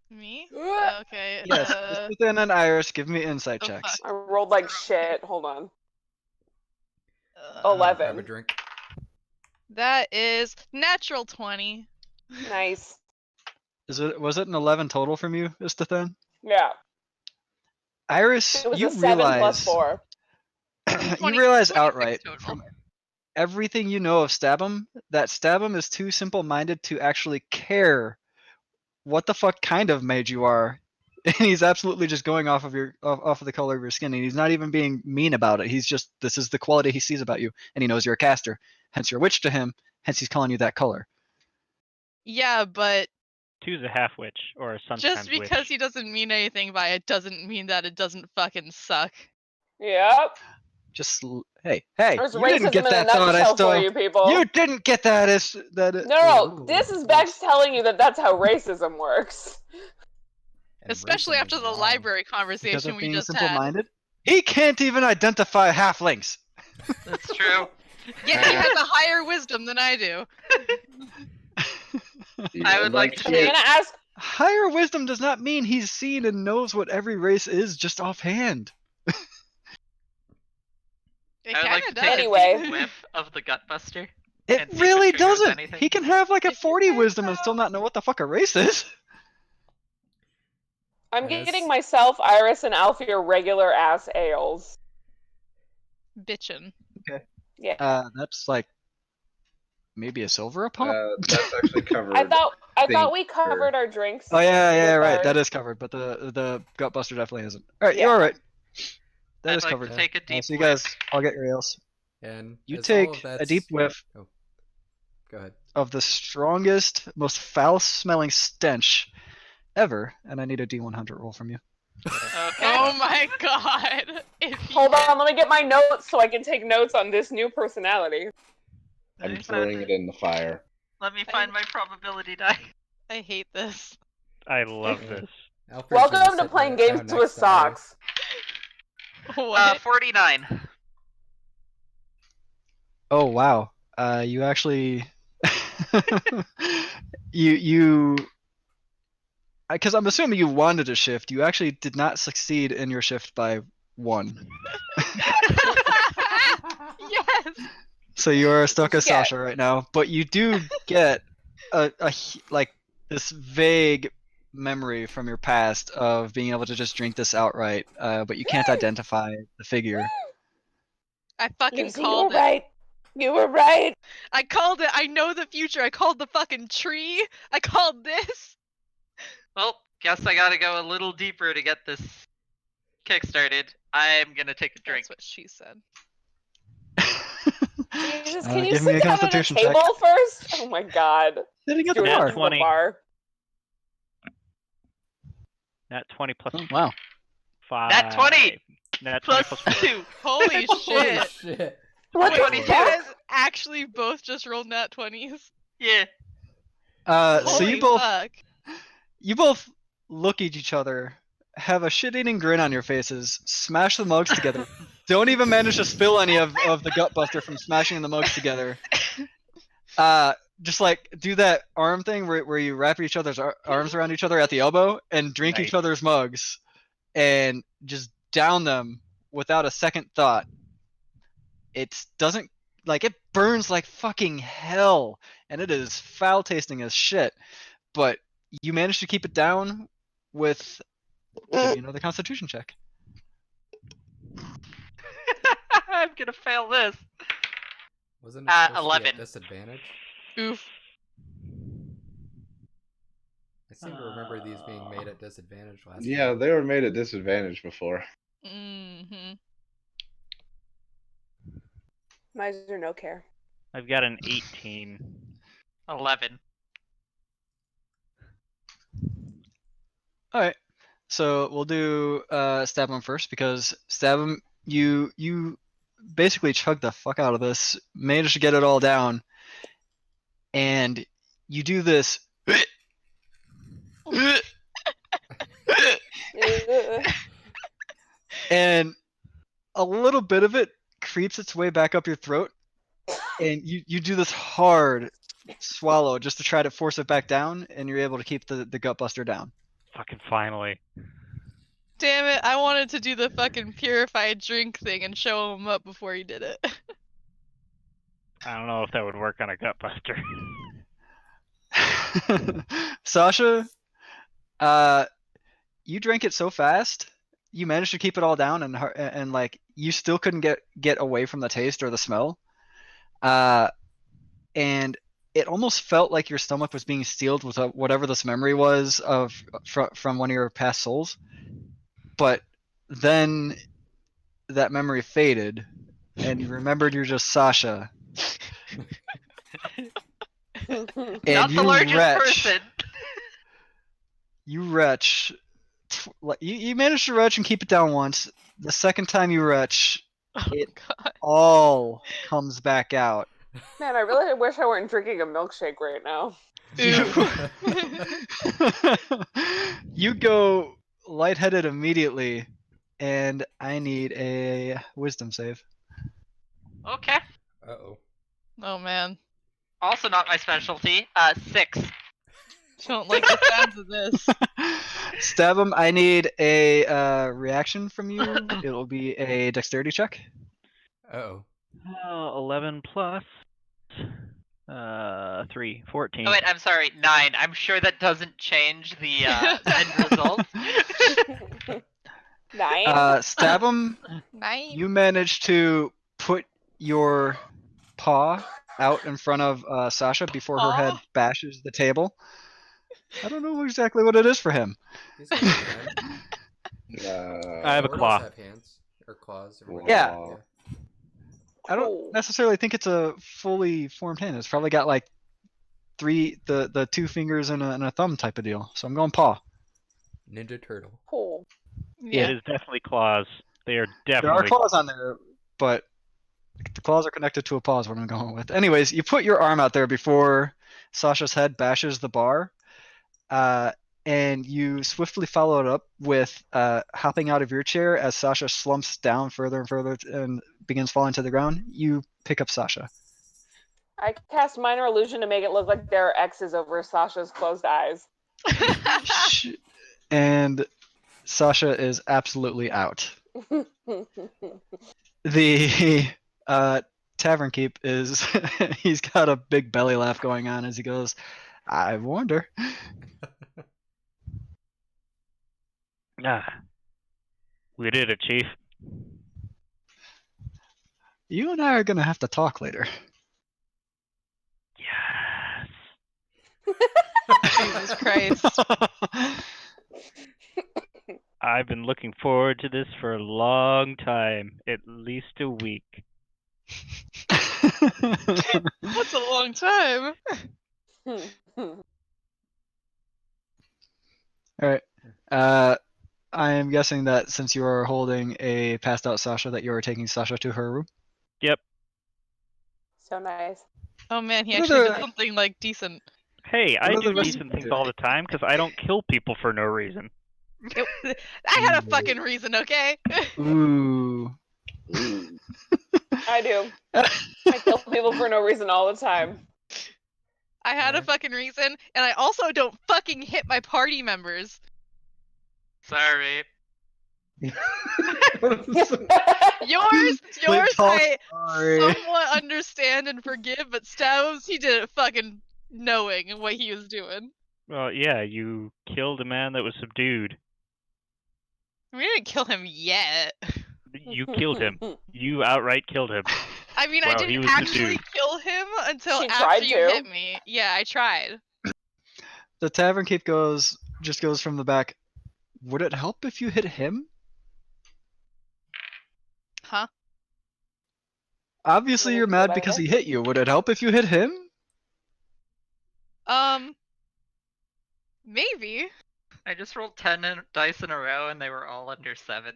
Speaker 7: Me?
Speaker 2: Ugh.
Speaker 7: Okay.
Speaker 1: Yes, Ethan and Iris, give me insight
Speaker 7: Oh,
Speaker 1: checks.
Speaker 2: I rolled like shit. Hold on.
Speaker 7: uh,
Speaker 2: 11.
Speaker 5: Have a drink.
Speaker 7: that is natural 20.
Speaker 2: Nice.
Speaker 1: Was it an 11 total from you, Istathan?
Speaker 2: Yeah.
Speaker 1: Iris,
Speaker 2: It was
Speaker 1: you
Speaker 2: a 7 plus
Speaker 1: realize
Speaker 2: 4.
Speaker 1: you
Speaker 7: 20
Speaker 1: realize
Speaker 7: 26
Speaker 1: outright
Speaker 7: total.
Speaker 1: from everything you know of Stabum that Stabum is too simple-minded to actually care what the fuck kind of mage you are. And he's absolutely just going off of the color of your skin, and he's not even being mean about it. He's just, this is the quality he sees about you, and he knows you're a caster. Hence you're a witch to him, hence he's calling you that color.
Speaker 7: Yeah, but
Speaker 6: 2's a half witch or a sometimes
Speaker 7: just because
Speaker 6: witch.
Speaker 7: he doesn't mean anything by it doesn't mean that it doesn't fucking suck.
Speaker 2: Yep.
Speaker 1: Just hey,
Speaker 2: There's
Speaker 1: you didn't
Speaker 2: racism
Speaker 1: get
Speaker 2: in a
Speaker 1: that thought I
Speaker 2: nutshell
Speaker 1: stole.
Speaker 2: for you people.
Speaker 1: You didn't get that
Speaker 2: No, this is Bex telling you that that's how racism works.
Speaker 5: And
Speaker 7: Especially
Speaker 5: racing
Speaker 7: after
Speaker 5: is
Speaker 7: the
Speaker 5: wrong.
Speaker 7: library
Speaker 1: because
Speaker 7: conversation
Speaker 1: of
Speaker 7: we
Speaker 1: being
Speaker 7: just had.
Speaker 1: simple-minded. He can't even identify halflings.
Speaker 4: That's true.
Speaker 7: Yeah, he has a higher wisdom than I do.
Speaker 4: I would like to
Speaker 2: I'm
Speaker 4: take-
Speaker 2: gonna ask.
Speaker 1: Higher wisdom does not mean he's seen and knows what every race is just offhand.
Speaker 7: It
Speaker 4: I would
Speaker 7: kind
Speaker 4: like to
Speaker 7: of
Speaker 4: take
Speaker 7: does.
Speaker 2: Anyway.
Speaker 4: a deep whiff of the Gutbuster.
Speaker 1: It
Speaker 4: And see if
Speaker 1: really
Speaker 4: it triggers
Speaker 1: doesn't.
Speaker 4: anything.
Speaker 1: He can have like a
Speaker 7: If you
Speaker 1: 40
Speaker 7: say
Speaker 1: wisdom and still
Speaker 7: so.
Speaker 1: not know what the fuck a race is.
Speaker 2: I'm
Speaker 5: Yes.
Speaker 2: getting myself, Iris, and Alfie regular ass ales.
Speaker 7: Bitchin'.
Speaker 1: That's like maybe a silver a pop.
Speaker 3: That's actually covered.
Speaker 2: I thought
Speaker 3: think
Speaker 2: we covered our drinks.
Speaker 1: Oh yeah,
Speaker 2: with
Speaker 1: right.
Speaker 2: our-
Speaker 1: That is covered, but the Gutbuster definitely isn't. All right,
Speaker 2: Yeah.
Speaker 1: you're all right. That
Speaker 4: I'd
Speaker 1: is
Speaker 4: like
Speaker 1: covered.
Speaker 4: to take a deep
Speaker 1: So you
Speaker 4: whiff.
Speaker 1: guys, I'll get your ales.
Speaker 5: And
Speaker 1: You
Speaker 5: as all
Speaker 1: take
Speaker 5: of
Speaker 1: a
Speaker 5: that's-
Speaker 1: deep whiff
Speaker 5: Oh, go ahead.
Speaker 1: of the strongest, most foul-smelling stench ever, and I need a D100 roll from you.
Speaker 4: Okay.
Speaker 7: Oh my god. If he
Speaker 2: Hold
Speaker 7: gets-
Speaker 2: on, let me get my notes so I can take notes on this new personality.
Speaker 3: I'm
Speaker 4: Let
Speaker 3: throwing
Speaker 4: me
Speaker 3: it in the fire.
Speaker 4: find my probability die.
Speaker 7: I hate this.
Speaker 6: I love this.
Speaker 5: Alfred's gonna
Speaker 2: Welcome to
Speaker 5: sit
Speaker 2: playing
Speaker 5: down
Speaker 2: games
Speaker 5: next
Speaker 2: with
Speaker 5: to Iris.
Speaker 2: socks.
Speaker 7: What?
Speaker 4: 49.
Speaker 1: Oh wow. You actually you because I'm assuming you wanted to shift. You actually did not succeed in your shift by 1.
Speaker 7: Yes.
Speaker 1: So you are stuck as
Speaker 2: Yeah.
Speaker 1: Sasha right now, but you do get like this vague memory from your past of being able to just drink this outright, but you can't identify the figure.
Speaker 7: I fucking
Speaker 2: Lucy, you were
Speaker 7: called it.
Speaker 2: right. You were right.
Speaker 7: I called it. I know the future. I called the fucking tree. I called this.
Speaker 4: Well, guess I gotta go a little deeper to get this kick-started. I'm gonna take a drink.
Speaker 7: That's what she said.
Speaker 2: Jesus, can you
Speaker 1: give me a
Speaker 2: sit down at a
Speaker 1: constitution check.
Speaker 2: table first? Oh my god.
Speaker 1: Sitting at
Speaker 2: Do
Speaker 1: the
Speaker 2: it
Speaker 6: Nat
Speaker 1: bar.
Speaker 2: at the
Speaker 6: 20.
Speaker 2: bar.
Speaker 6: Nat 20 plus
Speaker 1: Oh, wow.
Speaker 6: 5.
Speaker 4: Nat 20
Speaker 6: Nat 20
Speaker 4: plus
Speaker 6: plus 4.
Speaker 4: 2.
Speaker 7: Holy
Speaker 5: Holy
Speaker 7: shit.
Speaker 5: shit.
Speaker 2: What
Speaker 7: Wait,
Speaker 2: the
Speaker 4: 22.
Speaker 7: you
Speaker 2: fuck?
Speaker 7: guys actually both just rolled nat 20s?
Speaker 4: Yeah.
Speaker 1: So
Speaker 7: Holy
Speaker 1: you both
Speaker 7: fuck.
Speaker 1: you both look at each other, have a shit-eating grin on your faces, smash the mugs together. Don't even manage to spill any of the Gutbuster from smashing the mugs together. Just like do that arm thing where you wrap each other's arms around each other at the elbow and drink each
Speaker 6: Nice.
Speaker 1: other's mugs and just down them without a second thought. It doesn't like it burns like fucking hell and it is foul tasting as shit. But you manage to keep it down with give me another constitution check.
Speaker 4: I'm gonna fail this.
Speaker 5: Wasn't it supposed to be
Speaker 4: 11.
Speaker 5: at disadvantage?
Speaker 7: Oof.
Speaker 5: I seem to remember these being made at disadvantage last
Speaker 3: Yeah,
Speaker 5: time.
Speaker 3: they were made at disadvantage before.
Speaker 7: Mm-hmm.
Speaker 2: Miser no care.
Speaker 6: I've got an 18.
Speaker 4: 11.
Speaker 1: All right. So we'll do Stabum first because Stabum, you basically chugged the fuck out of this, managed to get it all down, and you do this. And a little bit of it creeps its way back up your throat, and you do this hard swallow just to try to force it back down, and you're able to keep the Gutbuster down.
Speaker 6: Fucking finally.
Speaker 7: Damn it! I wanted to do the fucking purified drink thing and show him up before he did it.
Speaker 6: I don't know if that would work on a Gutbuster.
Speaker 1: Sasha, you drank it so fast, you managed to keep it all down, and like you still couldn't get away from the taste or the smell, and it almost felt like your stomach was being sealed with whatever this memory was from one of your past souls. But then that memory faded, and you remembered you're just Sasha. And
Speaker 4: Not the largest person.
Speaker 1: You retch. You managed to retch and keep it down once. The second time you retch, it
Speaker 7: God.
Speaker 1: all comes back out.
Speaker 2: Man, I really wish I weren't drinking a milkshake right now.
Speaker 1: You go lightheaded immediately, and I need a wisdom save.
Speaker 4: Okay.
Speaker 5: Uh-oh.
Speaker 7: Oh man,
Speaker 4: Also not my specialty. 6.
Speaker 7: don't like the sounds of this.
Speaker 1: Stab him. I need a reaction from you. It'll be a dexterity check.
Speaker 5: Uh-oh.
Speaker 6: 11 plus 3, 14.
Speaker 4: Oh wait, I'm sorry, 9. I'm sure that doesn't change the end result.
Speaker 2: 9?
Speaker 1: Stab him.
Speaker 7: Nice.
Speaker 1: You manage to put your paw out in front of Sasha before her head
Speaker 7: Aw.
Speaker 1: bashes the table. I don't know exactly what it is for him.
Speaker 5: He's got a hand.
Speaker 6: I have a
Speaker 5: Lordos
Speaker 6: claw.
Speaker 5: have hands. Or claws. Or
Speaker 1: Yeah.
Speaker 5: whatever.
Speaker 1: I don't
Speaker 2: Cool.
Speaker 1: necessarily think it's a fully formed hand. It's probably got like the 2 fingers and a thumb type of deal. So I'm going paw.
Speaker 5: Ninja Turtle.
Speaker 2: Cool.
Speaker 1: Yeah.
Speaker 6: It is definitely claws. They are definitely.
Speaker 1: There are claws on there, but the claws are connected to a paw is what I'm going with. Anyways, you put your arm out there before Sasha's head bashes the bar, and you swiftly follow it up with hopping out of your chair as Sasha slumps down further and further and begins falling to the ground. You pick up Sasha.
Speaker 2: I cast Minor Illusion to make it look like there are X's over Sasha's closed eyes.
Speaker 1: And Sasha is absolutely out. The Tavern Keep is he's got a big belly laugh going on as he goes, I wonder.
Speaker 6: We did it, Chief.
Speaker 1: You and I are gonna have to talk later.
Speaker 6: Yes.
Speaker 7: Jesus Christ.
Speaker 6: I've been looking forward to this for a long time, at least a week.
Speaker 7: That's a long time.
Speaker 1: Alright. I am guessing that since you are holding a passed out Sasha that you are taking Sasha to her room.
Speaker 6: Yep.
Speaker 2: So nice.
Speaker 7: Oh man, he
Speaker 1: What
Speaker 7: actually
Speaker 1: are
Speaker 7: did
Speaker 1: the-
Speaker 7: something like decent.
Speaker 6: Hey, I
Speaker 1: What are
Speaker 6: do
Speaker 1: the rest
Speaker 6: decent
Speaker 1: of you
Speaker 6: things all the time because I don't kill people for no reason.
Speaker 7: I had a fucking reason, okay?
Speaker 1: Ooh.
Speaker 2: I do. I kill people for no reason all the time.
Speaker 7: I had a
Speaker 5: Alright.
Speaker 7: fucking reason, and I also don't fucking hit my party members.
Speaker 4: Sorry.
Speaker 7: Yours,
Speaker 1: talk,
Speaker 7: I
Speaker 1: sorry.
Speaker 7: somewhat understand and forgive, but Stavs, he did it fucking knowing what he was doing.
Speaker 6: Well, yeah, you killed a man that was subdued.
Speaker 7: We didn't kill him yet.
Speaker 6: You killed him. You outright killed him.
Speaker 7: I mean, I
Speaker 6: Well, he
Speaker 7: didn't
Speaker 6: was
Speaker 7: actually
Speaker 6: subdued.
Speaker 7: kill him until
Speaker 2: She
Speaker 7: after
Speaker 2: tried
Speaker 7: you
Speaker 2: to.
Speaker 7: hit me. Yeah, I tried.
Speaker 1: The tavern keep just goes from the back. Would it help if you hit him?
Speaker 7: Huh?
Speaker 1: Obviously,
Speaker 2: Would it
Speaker 1: you're
Speaker 2: feel
Speaker 1: mad because
Speaker 2: better?
Speaker 1: he hit you. Would it help if you hit him?
Speaker 7: Maybe.
Speaker 4: I just rolled 10 dice in a row and they were all under 7.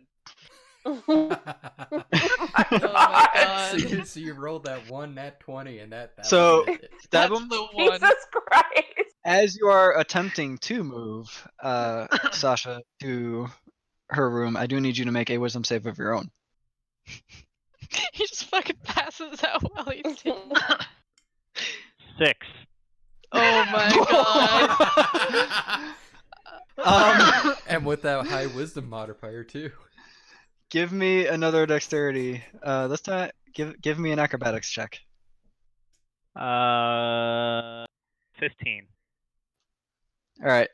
Speaker 7: Oh my god.
Speaker 5: So you rolled that one nat 20 and that
Speaker 1: So-
Speaker 5: was it.
Speaker 1: Stab
Speaker 7: That's
Speaker 1: him.
Speaker 7: the one.
Speaker 2: Jesus Christ.
Speaker 1: As you are attempting to move, Sasha, to her room, I do need you to make a wisdom save of your own.
Speaker 7: He just fucking passes out while he's doing
Speaker 6: 6.
Speaker 7: Oh my god.
Speaker 5: And with that high wisdom modifier too.
Speaker 1: Give me another dexterity. This time, give me an acrobatics check.
Speaker 6: 15.
Speaker 1: All right.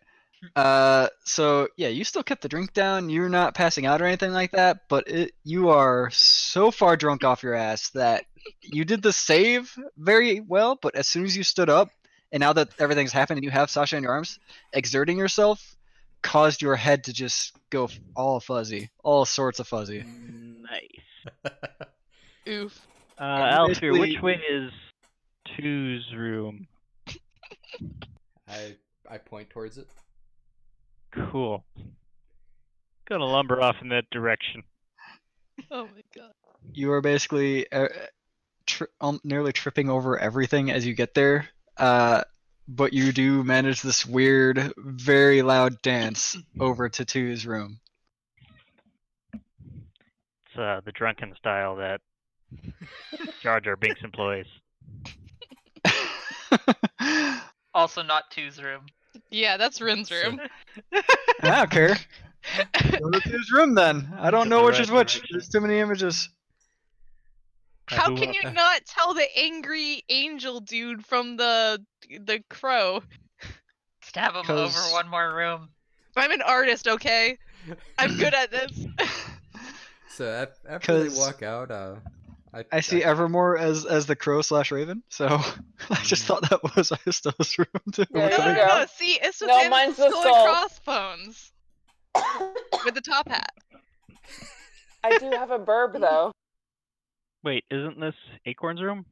Speaker 1: So yeah, you still kept the drink down. You're not passing out or anything like that, but you are so far drunk off your ass that you did the save very well. But as soon as you stood up, and now that everything's happened and you have Sasha in your arms, exerting yourself caused your head to just go all fuzzy, all sorts of fuzzy.
Speaker 6: Nice.
Speaker 7: Oof.
Speaker 6: Alfir, which
Speaker 1: basically-
Speaker 6: way is 2's room?
Speaker 5: I point towards it.
Speaker 6: Cool. Gonna lumber off in that direction.
Speaker 7: Oh my god.
Speaker 1: You are basically nearly tripping over everything as you get there. But you do manage this weird, very loud dance over to Two's room.
Speaker 6: It's the drunken style that Jar Jar Binks employs.
Speaker 4: Also not 2's room.
Speaker 7: Yeah, that's Rin's room.
Speaker 1: I don't care. Go to Two's room then. I don't
Speaker 6: Go
Speaker 1: know
Speaker 6: the
Speaker 1: which
Speaker 6: right
Speaker 1: is which.
Speaker 6: direction.
Speaker 1: There's too many images.
Speaker 7: How
Speaker 6: Who
Speaker 7: can
Speaker 6: wa-
Speaker 7: you not tell the angry angel dude from the crow?
Speaker 4: Stab him
Speaker 1: 'Cause-
Speaker 4: over one more room.
Speaker 7: I'm an artist, okay? I'm good at this.
Speaker 5: So after they
Speaker 1: 'Cause-
Speaker 5: walk out,
Speaker 1: I see Evermore as the crow / Raven, so I just thought that was Aristo's room too.
Speaker 2: There
Speaker 7: No,
Speaker 2: you
Speaker 7: no,
Speaker 2: go.
Speaker 7: no. See, it's just
Speaker 2: No, mine's the
Speaker 7: skull
Speaker 2: skull.
Speaker 7: and crossbones with the top hat.
Speaker 2: I do have a burb though.
Speaker 6: Wait, isn't this Acorn's room?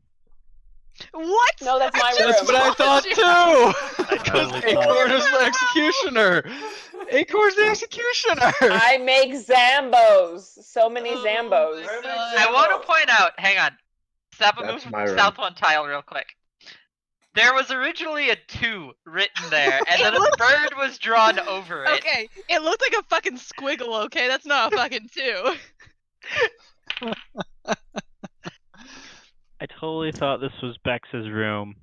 Speaker 7: What?
Speaker 2: No, that's my
Speaker 7: just
Speaker 2: room.
Speaker 1: That's what I
Speaker 7: told
Speaker 1: thought
Speaker 7: you.
Speaker 1: too.
Speaker 6: I
Speaker 1: Because
Speaker 6: totally
Speaker 1: Acorn is the executioner. Acorn's the executioner.
Speaker 2: I make Zambos. So many
Speaker 7: Oh
Speaker 2: Zambos.
Speaker 7: my God.
Speaker 4: I want to point out, hang on. Step a
Speaker 3: That's
Speaker 4: move
Speaker 3: my room.
Speaker 4: south one tile real quick. There was originally a 2 written there, and then a bird was drawn over it.
Speaker 7: Okay, it looked like a fucking squiggle, okay? That's not a fucking 2.
Speaker 6: I totally thought this was Bex's room,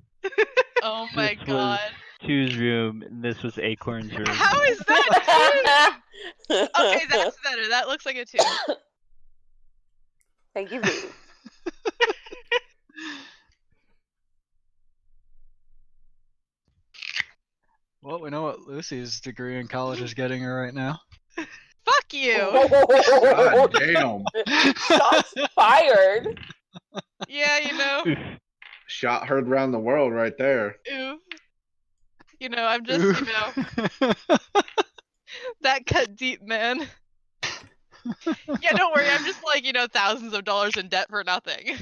Speaker 7: Oh my
Speaker 6: This was-
Speaker 7: god.
Speaker 6: 2's room, and this was Acorn's room.
Speaker 7: How is that 2? Okay, that's better. That looks like a 2.
Speaker 2: Thank you, V.
Speaker 1: Well, we know what Lucy's degree in college is getting her right now.
Speaker 7: Fuck you.
Speaker 3: God damn.
Speaker 2: Shots fired.
Speaker 7: Yeah, you know.
Speaker 6: Oof.
Speaker 3: Shot heard around the world right there.
Speaker 7: Ooh. You know, I'm just, you know, that cut deep, man. Yeah, don't worry. I'm just like, you know, thousands of dollars in debt for nothing.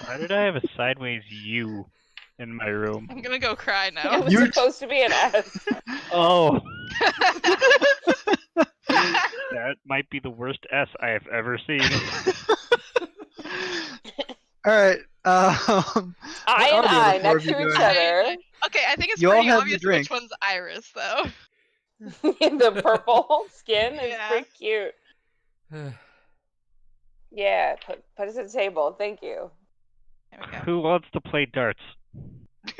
Speaker 6: Why did I have a sideways U in my room?
Speaker 7: I'm gonna go cry
Speaker 2: It
Speaker 7: now.
Speaker 2: was supposed to be an S.
Speaker 6: Oh, that might be the worst S I have ever seen.
Speaker 1: All right.
Speaker 2: I
Speaker 1: What
Speaker 2: and
Speaker 1: are the
Speaker 2: I
Speaker 1: other four
Speaker 2: next
Speaker 1: of you
Speaker 2: to each
Speaker 1: doing?
Speaker 2: other.
Speaker 7: Okay, I think it's
Speaker 1: You all
Speaker 7: pretty
Speaker 1: have your
Speaker 7: obvious
Speaker 1: drink.
Speaker 7: which one's Iris, though.
Speaker 2: The purple skin is
Speaker 7: Yeah.
Speaker 2: pretty cute. Yeah, put us at the table. Thank you.
Speaker 7: There we go.
Speaker 6: Who wants to play darts?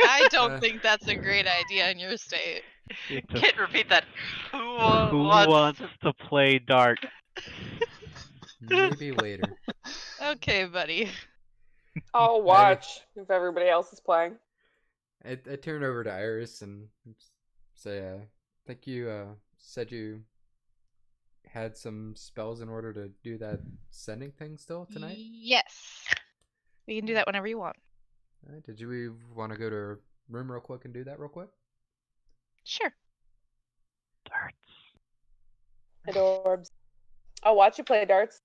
Speaker 7: I don't think that's a great idea in your state.
Speaker 6: It's a-
Speaker 4: Can't repeat that. Who
Speaker 6: Who
Speaker 4: wants
Speaker 6: wants
Speaker 4: to-
Speaker 6: to play dart?
Speaker 5: Maybe later.
Speaker 7: Okay, buddy.
Speaker 2: I'll watch if everybody else is playing.
Speaker 5: I turn over to Iris and say, I think you said you had some spells in order to do that sending thing still tonight?
Speaker 7: Yes. We can do that whenever you want.
Speaker 5: Alright, did you want to go to a room real quick and do that real quick?
Speaker 7: Sure.
Speaker 6: Darts.
Speaker 2: Adorbs. I'll watch you play darts.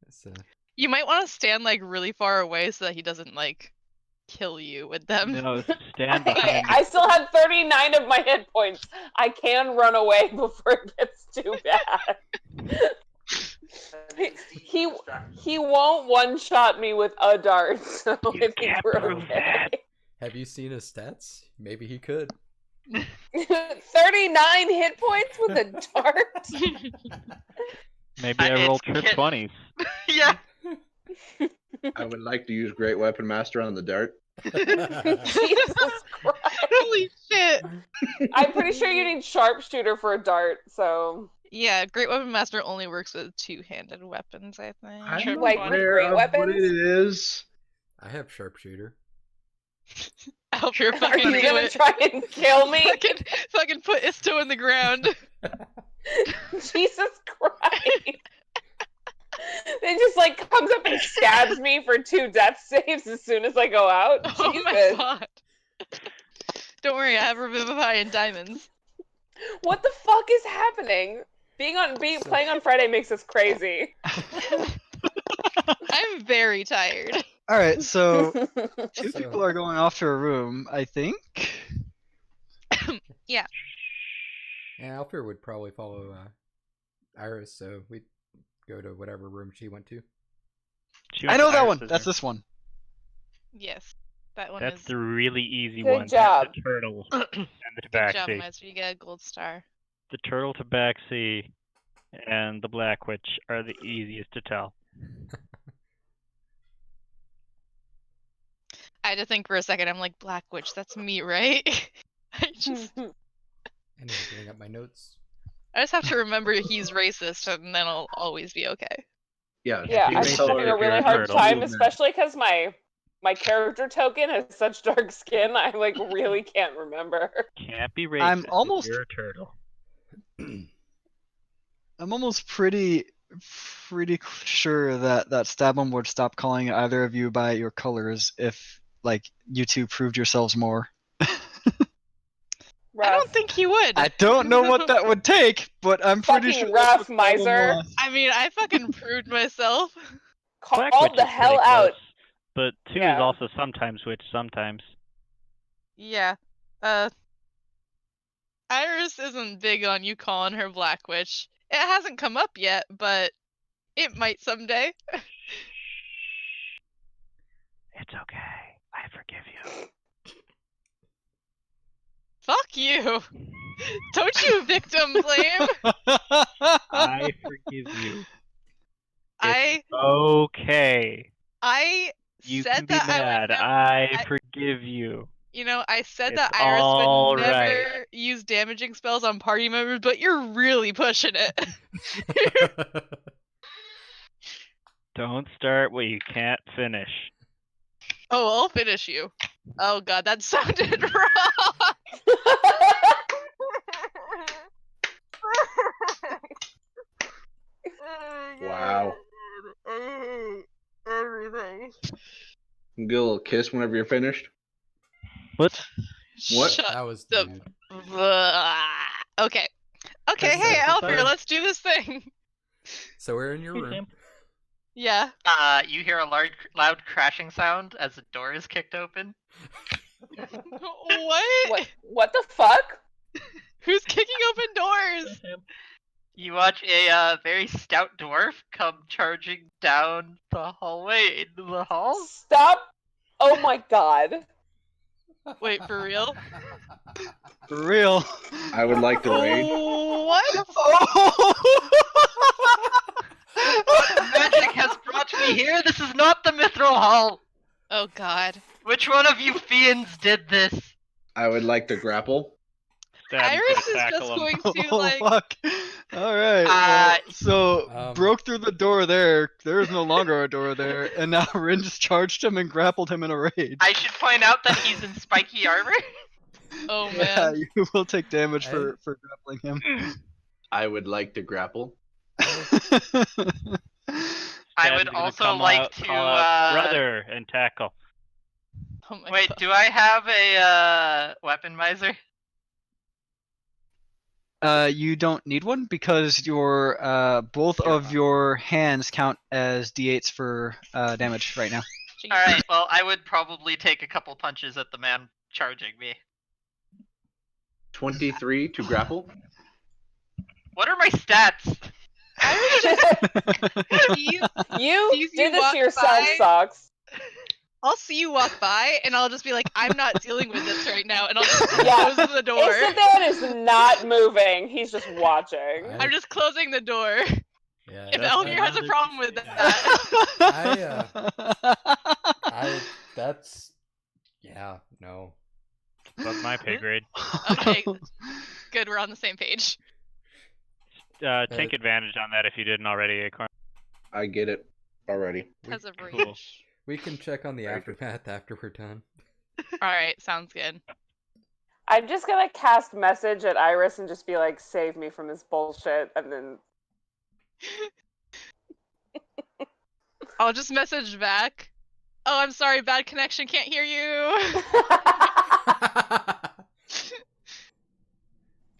Speaker 5: That's,
Speaker 7: You might want to stand like really far away so that he doesn't like kill you with them.
Speaker 6: No, stand
Speaker 2: I,
Speaker 6: behind.
Speaker 2: I still have 39 of my hit points. I can run away before it gets too bad. He won't one-shot me with a dart, so I think
Speaker 6: can't
Speaker 2: we're
Speaker 6: prove
Speaker 2: okay.
Speaker 6: that.
Speaker 5: have you seen his stats? Maybe he could.
Speaker 2: 39 hit points with a dart?
Speaker 6: Maybe I roll
Speaker 4: It's
Speaker 6: trip
Speaker 4: kid-
Speaker 6: 20s.
Speaker 4: Yeah.
Speaker 3: I would like to use Great Weapon Master on the dart.
Speaker 2: Jesus Christ.
Speaker 7: Holy shit!
Speaker 2: I'm pretty sure you need sharpshooter for a dart, so...
Speaker 7: Yeah, Great Weapon Master only works with two-handed weapons, I think.
Speaker 3: I'm
Speaker 2: Like, with
Speaker 3: aware
Speaker 2: great
Speaker 3: of what
Speaker 2: weapons?
Speaker 3: it is.
Speaker 5: I have sharpshooter.
Speaker 7: I hope you're
Speaker 2: Are
Speaker 7: fucking
Speaker 2: you
Speaker 7: do
Speaker 2: gonna
Speaker 7: it.
Speaker 2: try and kill me?
Speaker 7: Fucking put Isto in the ground.
Speaker 2: Jesus Christ. It just like comes up and stabs me for 2 death saves as soon as I go out.
Speaker 7: Oh
Speaker 2: Jesus.
Speaker 7: my god. Don't worry, I have Revivify and diamonds.
Speaker 2: What the fuck is happening? Playing on Friday makes us crazy.
Speaker 7: I'm very tired.
Speaker 1: All right, so two
Speaker 5: So-
Speaker 1: people are going off to a room, I think.
Speaker 5: And Alfred would probably follow Iris, so we'd go to whatever room she went to.
Speaker 6: She
Speaker 1: I
Speaker 6: went
Speaker 1: know
Speaker 6: to
Speaker 1: that one.
Speaker 6: Iris's
Speaker 1: That's
Speaker 6: room.
Speaker 1: this one.
Speaker 7: Yes. That one
Speaker 6: That's
Speaker 7: is
Speaker 6: the really easy
Speaker 2: Good
Speaker 6: one.
Speaker 2: job.
Speaker 6: The turtle and the
Speaker 7: good job,
Speaker 6: tabaxi.
Speaker 7: Miser. You get a gold star.
Speaker 6: The turtle tabaxi and the black witch are the easiest to tell.
Speaker 7: I had to think for a second. I'm like, Black Witch, that's me, right? I just
Speaker 5: I need to bring up my notes.
Speaker 7: have to remember he's racist, and then I'll always be okay.
Speaker 3: Yeah,
Speaker 2: Yeah,
Speaker 3: she
Speaker 2: I'm
Speaker 3: was
Speaker 2: just having a
Speaker 3: totally
Speaker 2: really
Speaker 6: a
Speaker 2: hard
Speaker 6: turtle.
Speaker 2: time, especially because my character token has such dark skin. I like really can't remember.
Speaker 6: Can't be racist.
Speaker 1: I'm
Speaker 6: if
Speaker 1: almost-
Speaker 6: You're a turtle.
Speaker 1: I'm almost pretty sure that Stabum would stop calling either of you by your colors if like you two proved yourselves more.
Speaker 7: I don't think he would.
Speaker 1: I don't know what that would take, but I'm pretty
Speaker 2: Fucking
Speaker 1: sure.
Speaker 2: rough,
Speaker 1: that's what Stabum
Speaker 2: miser.
Speaker 1: wants.
Speaker 7: I mean, I fucking proved myself.
Speaker 6: Black witch
Speaker 2: Called the
Speaker 6: is
Speaker 2: hell
Speaker 6: pretty
Speaker 2: out.
Speaker 6: close, but two
Speaker 2: Yeah.
Speaker 6: is also sometimes witch, sometimes.
Speaker 7: Yeah. Iris isn't big on you calling her Black Witch. It hasn't come up yet, but it might someday.
Speaker 6: It's okay. I forgive you.
Speaker 7: Fuck you. Don't you victim blame.
Speaker 6: I forgive you.
Speaker 7: I
Speaker 6: Okay. You
Speaker 7: said
Speaker 6: can be
Speaker 7: that
Speaker 6: mad. I forgive you.
Speaker 7: I said
Speaker 6: It's
Speaker 7: that Iris
Speaker 6: all
Speaker 7: would never
Speaker 6: right.
Speaker 7: use damaging spells on party members, but you're really pushing it.
Speaker 6: Don't start what you can't finish.
Speaker 7: Oh, I'll finish you. Oh god, that sounded wrong.
Speaker 3: Wow.
Speaker 7: Everything.
Speaker 3: Give a little kiss whenever you're finished.
Speaker 6: What?
Speaker 3: What?
Speaker 7: Shut
Speaker 5: That was
Speaker 7: the-
Speaker 5: dude.
Speaker 7: Okay. Okay,
Speaker 5: That's
Speaker 7: hey,
Speaker 5: so
Speaker 7: Alfred,
Speaker 5: fun.
Speaker 7: let's do this thing.
Speaker 5: So we're in your room.
Speaker 7: Yeah.
Speaker 4: You hear a loud crashing sound as a door is kicked open.
Speaker 7: What?
Speaker 2: What the fuck?
Speaker 7: Who's kicking open doors?
Speaker 4: You watch a very stout dwarf come charging down the hallway into the hall.
Speaker 2: Stop. Oh my god.
Speaker 7: Wait, for real?
Speaker 1: For real.
Speaker 3: I would like to raid.
Speaker 7: What?
Speaker 4: What magic has brought me here? This is not the Mithril Hall.
Speaker 7: Oh god.
Speaker 4: Which one of you fiends did this?
Speaker 3: I would like to grapple.
Speaker 6: Stab him,
Speaker 7: Iris is
Speaker 6: tackle
Speaker 7: just
Speaker 6: him.
Speaker 7: going to
Speaker 1: Oh
Speaker 7: like.
Speaker 1: fuck! All right. So
Speaker 5: broke
Speaker 1: broke through the door there. There is no longer a door there, and now Rin just charged him and grappled him in a rage.
Speaker 4: I should point out that he's in spiky armor.
Speaker 7: Oh
Speaker 1: Yeah,
Speaker 7: man.
Speaker 1: you will take damage for grappling him.
Speaker 3: I would like to grapple.
Speaker 4: I
Speaker 6: Stab's
Speaker 4: would
Speaker 6: gonna
Speaker 4: also
Speaker 6: come
Speaker 4: like
Speaker 6: out,
Speaker 4: to.
Speaker 6: call out, brother, and tackle.
Speaker 7: Oh my
Speaker 4: Wait,
Speaker 7: god.
Speaker 4: do I have a weapon miser?
Speaker 1: You don't need one because your both of your hands count as d8s for damage right now.
Speaker 7: Jeez.
Speaker 4: All right. Well, I would probably take a couple punches at the man charging me.
Speaker 3: 23 to grapple.
Speaker 4: What are my stats?
Speaker 7: You,
Speaker 2: You
Speaker 7: Sees
Speaker 2: do
Speaker 7: you
Speaker 2: this
Speaker 7: walk
Speaker 2: to yourself,
Speaker 7: by.
Speaker 2: Socks.
Speaker 7: I'll see you walk by, and I'll just be like, I'm not dealing with this right now, and I'll just
Speaker 2: Yeah.
Speaker 7: close the door.
Speaker 2: Esteban is not moving. He's just watching.
Speaker 7: I'm just closing the door.
Speaker 5: Yeah,
Speaker 7: If
Speaker 5: that's-
Speaker 7: Elgir has a
Speaker 6: another-
Speaker 7: problem with that.
Speaker 5: that's yeah, no.
Speaker 6: Above my pay grade.
Speaker 7: Okay. Good, we're on the same page.
Speaker 6: Take advantage on that if you didn't already, Acorn.
Speaker 3: I get it already.
Speaker 7: Because of rage.
Speaker 6: Cool.
Speaker 5: We can check on the
Speaker 3: Very good.
Speaker 5: aftermath after we're done.
Speaker 7: Alright, sounds good.
Speaker 2: I'm just gonna cast message at Iris and just be like, save me from this bullshit, and then
Speaker 7: I'll just message back. Oh, I'm sorry, bad connection, can't hear you.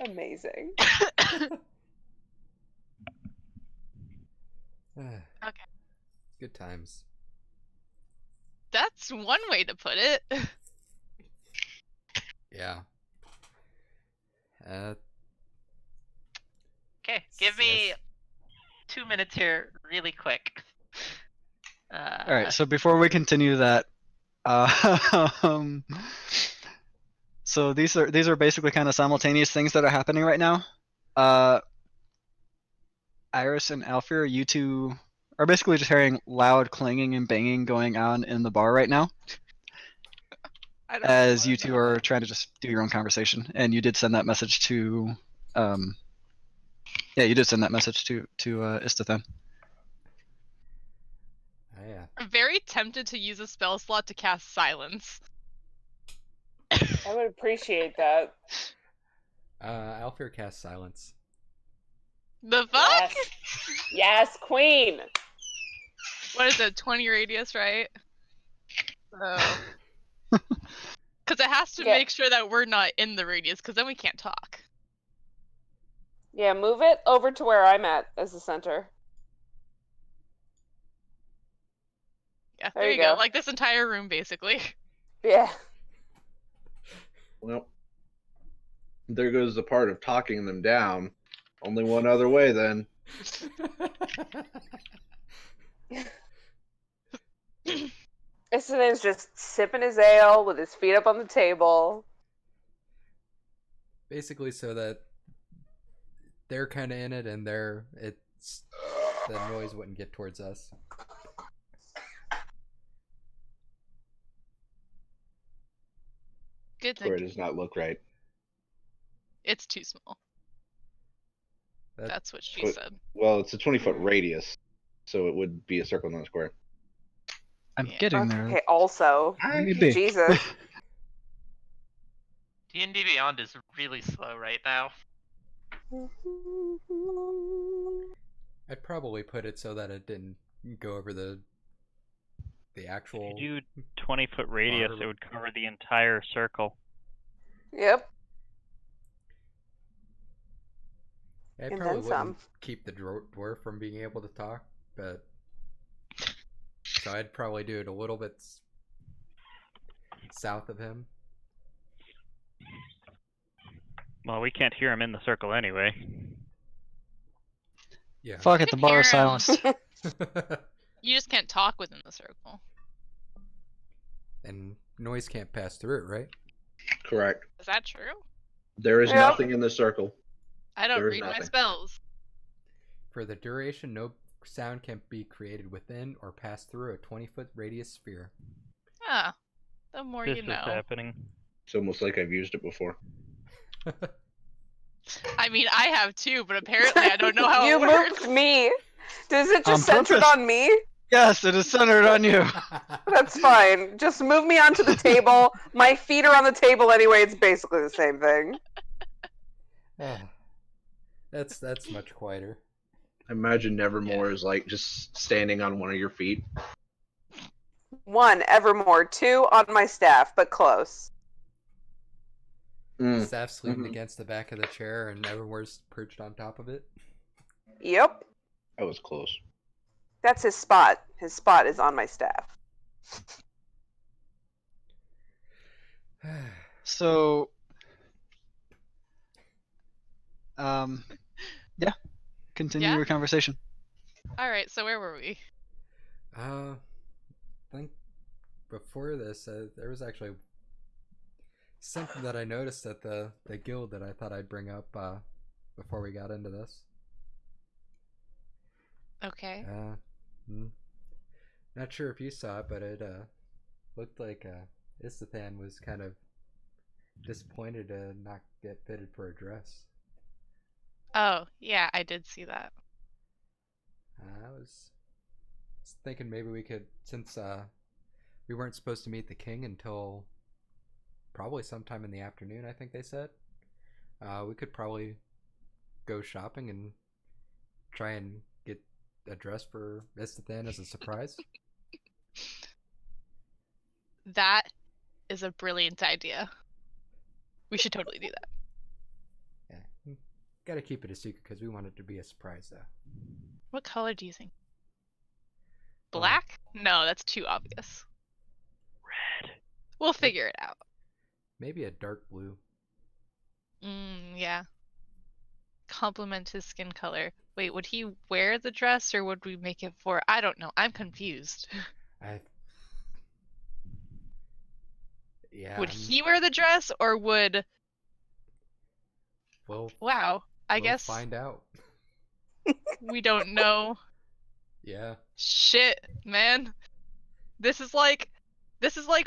Speaker 2: amazing.
Speaker 7: Okay.
Speaker 5: Good times.
Speaker 7: That's one way to put it.
Speaker 5: Yeah.
Speaker 4: Okay, give me
Speaker 5: Yes.
Speaker 4: 2 minutes here, really quick.
Speaker 1: All right. So before we continue that, so these are basically kind of simultaneous things that are happening right now. Iris and Alfir, you two are basically just hearing loud clanging and banging going on in the bar right now,
Speaker 7: I don't
Speaker 1: as
Speaker 7: know.
Speaker 1: you two are trying to just do your own conversation. And you did send that message to, yeah, you did send that message to Istathan.
Speaker 5: Oh, yeah.
Speaker 7: I'm very tempted to use a spell slot to cast silence.
Speaker 2: I would appreciate that.
Speaker 5: Alfir casts silence.
Speaker 7: The fuck?
Speaker 2: Yes. Yes, queen.
Speaker 7: What is it, 20 radius, right? Oh. Because it has to
Speaker 2: Yeah.
Speaker 7: make sure that we're not in the radius, because then we can't talk.
Speaker 2: Yeah, move it over to where I'm at as the center.
Speaker 7: Yeah,
Speaker 2: There
Speaker 7: there
Speaker 2: you
Speaker 7: you go.
Speaker 2: go.
Speaker 7: Like this entire room, basically.
Speaker 2: Yeah.
Speaker 3: Well, there goes the part of talking them down. Only one other way then.
Speaker 2: Esteban's just sipping his ale with his feet up on the table.
Speaker 5: Basically, so that they're kind of in it, and it's the noise wouldn't get towards us.
Speaker 7: Good
Speaker 3: Square
Speaker 7: thing.
Speaker 3: does not look right.
Speaker 7: It's too small.
Speaker 5: That-
Speaker 7: That's what she
Speaker 3: But-
Speaker 7: said.
Speaker 3: Well, it's a 20-foot radius, so it would be a circle, not a square.
Speaker 1: I'm
Speaker 7: Yeah.
Speaker 1: getting there.
Speaker 2: Okay, also.
Speaker 1: Maybe.
Speaker 2: Jesus.
Speaker 4: D&D Beyond is really slow right now.
Speaker 5: I'd probably put it so that it didn't go over the actual.
Speaker 6: If you do 20-foot radius,
Speaker 5: Bar.
Speaker 6: it would cover the entire circle.
Speaker 2: Yep.
Speaker 5: I
Speaker 2: And
Speaker 5: probably
Speaker 2: then
Speaker 5: wouldn't
Speaker 2: some.
Speaker 5: keep the dwarf from being able to talk, but so I'd probably do it a little bit south of him.
Speaker 6: Well, we can't hear him in the circle anyway.
Speaker 5: Yeah.
Speaker 1: Fuck it, the
Speaker 7: can
Speaker 1: bar
Speaker 7: hear
Speaker 1: is
Speaker 7: him.
Speaker 1: silenced.
Speaker 7: You just can't talk within the circle.
Speaker 5: And noise can't pass through it, right?
Speaker 3: Correct.
Speaker 7: Is that true?
Speaker 3: There is
Speaker 2: Yep.
Speaker 3: nothing in the circle.
Speaker 7: I don't
Speaker 3: There is
Speaker 7: read my
Speaker 3: nothing.
Speaker 7: spells.
Speaker 5: For the duration, no sound can be created within or pass through a 20-foot radius sphere.
Speaker 7: Ah, the more
Speaker 6: This
Speaker 7: you
Speaker 6: is
Speaker 7: know.
Speaker 6: happening.
Speaker 3: It's almost like I've used it before.
Speaker 7: I mean, I have too, but apparently I don't know how
Speaker 2: You
Speaker 7: it works.
Speaker 2: moved me. Does it
Speaker 1: On
Speaker 2: just center
Speaker 1: purpose.
Speaker 2: on me?
Speaker 1: Yes, it is centered on you.
Speaker 2: That's fine. Just move me onto the table. My feet are on the table anyway. It's basically the same thing.
Speaker 5: Ah, that's much quieter.
Speaker 3: Imagine Nevermore is like just standing on one of your feet.
Speaker 2: 1, Evermore. 2, on my staff, but close.
Speaker 3: Mm.
Speaker 5: Staff's leaning
Speaker 3: Mhm.
Speaker 5: against the back of the chair, and Evermore's perched on top of it.
Speaker 2: Yep.
Speaker 3: That was close.
Speaker 2: That's his spot. His spot is on my staff.
Speaker 1: So, yeah. Continue
Speaker 7: Yeah?
Speaker 1: your conversation.
Speaker 7: All right, so where were we?
Speaker 5: I think before this, there was actually something that I noticed at the guild that I thought I'd bring up before we got into this.
Speaker 7: Okay.
Speaker 5: Not sure if you saw it, but it looked like Isthathan was kind of disappointed to not get fitted for a dress.
Speaker 7: Oh, yeah, I did see that.
Speaker 5: I was thinking maybe we could, since we weren't supposed to meet the king until probably sometime in the afternoon, I think they said, we could probably go shopping and try and get a dress for Isthathan as a surprise.
Speaker 7: That is a brilliant idea. We should totally do that.
Speaker 5: Yeah, gotta keep it a secret because we want it to be a surprise, though.
Speaker 7: What color do you think? Black? No, that's too obvious.
Speaker 6: Red.
Speaker 7: We'll figure it out.
Speaker 5: Maybe a dark blue.
Speaker 7: Yeah. Complement his skin color. Wait, would he wear the dress or would we make it for? I don't know. I'm confused.
Speaker 5: Yeah.
Speaker 7: Would he wear the dress or would?
Speaker 5: Well,
Speaker 7: Wow. I
Speaker 5: we'll
Speaker 7: guess
Speaker 5: find out.
Speaker 7: we don't know.
Speaker 5: Yeah.
Speaker 7: Shit, man. This is like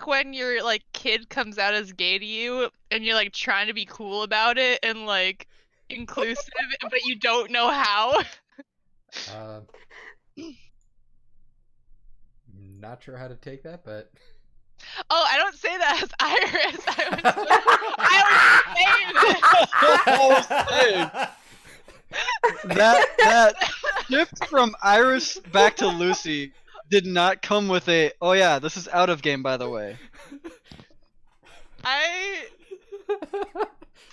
Speaker 7: when your like kid comes out as gay to you and you're like trying to be cool about it and like inclusive, but you don't know how.
Speaker 5: Not sure how to take that, but
Speaker 7: Oh, I don't say that as Iris. I
Speaker 1: That shift from Iris back to Lucy did not come with a, oh yeah, this is out of game, by the way.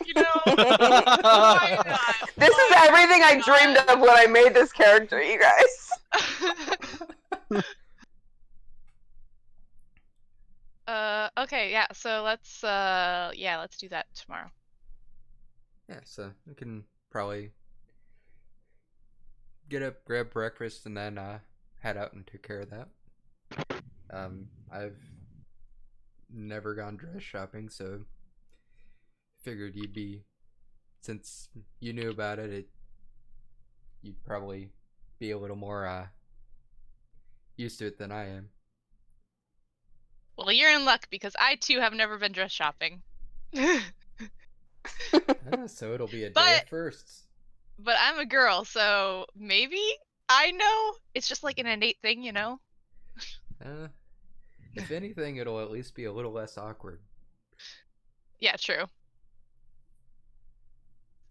Speaker 7: you know, why not?
Speaker 2: This is everything I dreamed of when I made this character, you guys.
Speaker 7: Okay, yeah, so let's do that tomorrow.
Speaker 5: yeah, so we can probably get up, grab breakfast, and then head out and take care of that. I've never gone dress shopping, so figured you'd be, since you knew about it, you'd probably be a little more used to it than I am.
Speaker 7: Well, you're in luck because I too have never been dress shopping.
Speaker 5: So it'll be a day
Speaker 7: But-
Speaker 5: of firsts.
Speaker 7: But I'm a girl, so maybe I know. It's just like an innate thing, you know?
Speaker 5: If anything, it'll at least be a little less awkward.
Speaker 7: Yeah, true.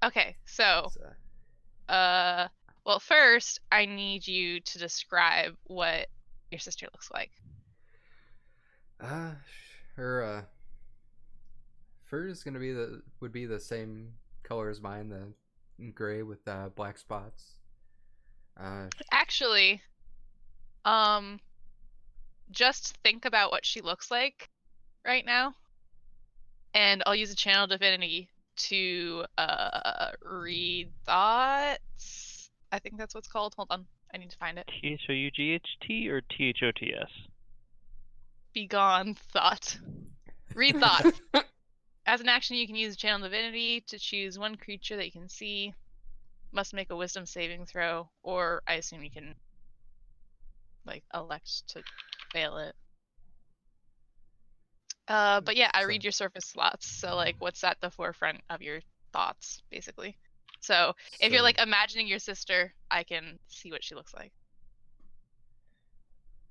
Speaker 7: Okay, so,
Speaker 5: So,
Speaker 7: well, first, I need you to describe what your sister looks like.
Speaker 5: her fur is gonna be would be the same color as mine, the gray with black spots.
Speaker 7: Actually, just think about what she looks like right now, and I'll use a channel divinity to read thoughts. I think that's what's called. Hold on, I need to find it.
Speaker 6: THOUGHT or THOTS?
Speaker 7: Begone thought. Read thoughts. As an action, you can use Channel Divinity to choose one creature that you can see. Must make a Wisdom saving throw, or I assume you can, like, elect to fail it. But yeah, I
Speaker 5: So-
Speaker 7: read your surface slots, so like, what's at the forefront of your thoughts, basically. So if you're
Speaker 5: So-
Speaker 7: like imagining your sister, I can see what she looks like.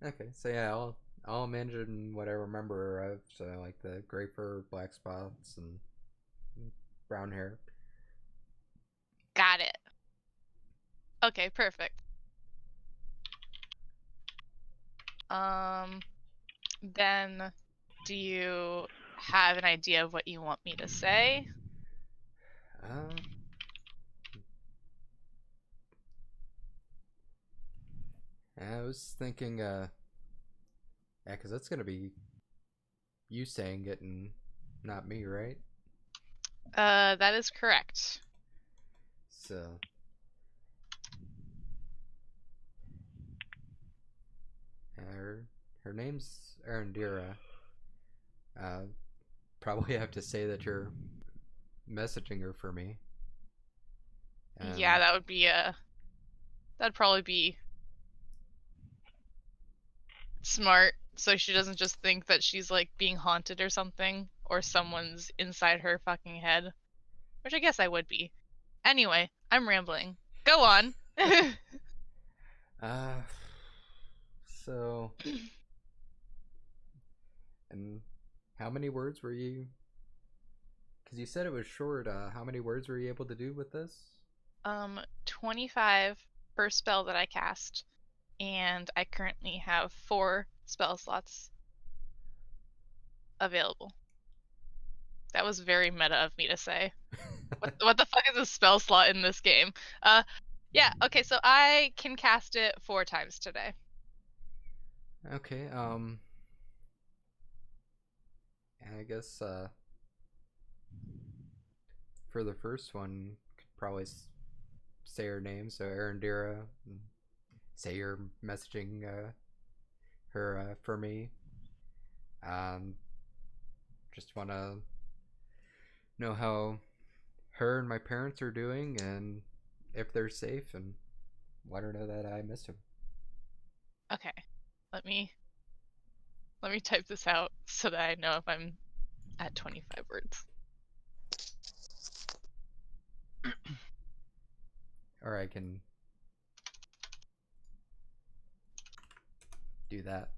Speaker 5: Okay, so yeah, I'll imagine what I remember her of. So like the gray fur, black spots, and brown hair.
Speaker 7: Got it. Okay, perfect. Then do you have an idea of what you want me to say?
Speaker 5: I was thinking, yeah, because that's gonna be you saying it and not me, right?
Speaker 7: That is correct.
Speaker 5: So. Her name's Arendira. Probably have to say that you're messaging her for me.
Speaker 7: Yeah, that would be that'd probably be smart, so she doesn't just think that she's like being haunted or something, or someone's inside her fucking head. Which I guess I would be. Anyway, I'm rambling. Go on.
Speaker 5: So. And how many words were you? Because you said it was short. How many words were you able to do with this?
Speaker 7: 25 per spell that I cast, and I currently have 4 spell slots available. That was very meta of me to say. What the fuck is a spell slot in this game? Yeah, okay, so I can cast it 4 times today.
Speaker 5: Okay, I guess, for the first one, could probably say her name, so Arendira, say you're messaging, her, for me. Just wanna know how her and my parents are doing, and if they're safe, and let her know that I miss them.
Speaker 7: Okay. Let me type this out so that I know if I'm at 25 words.
Speaker 5: Or I can do that.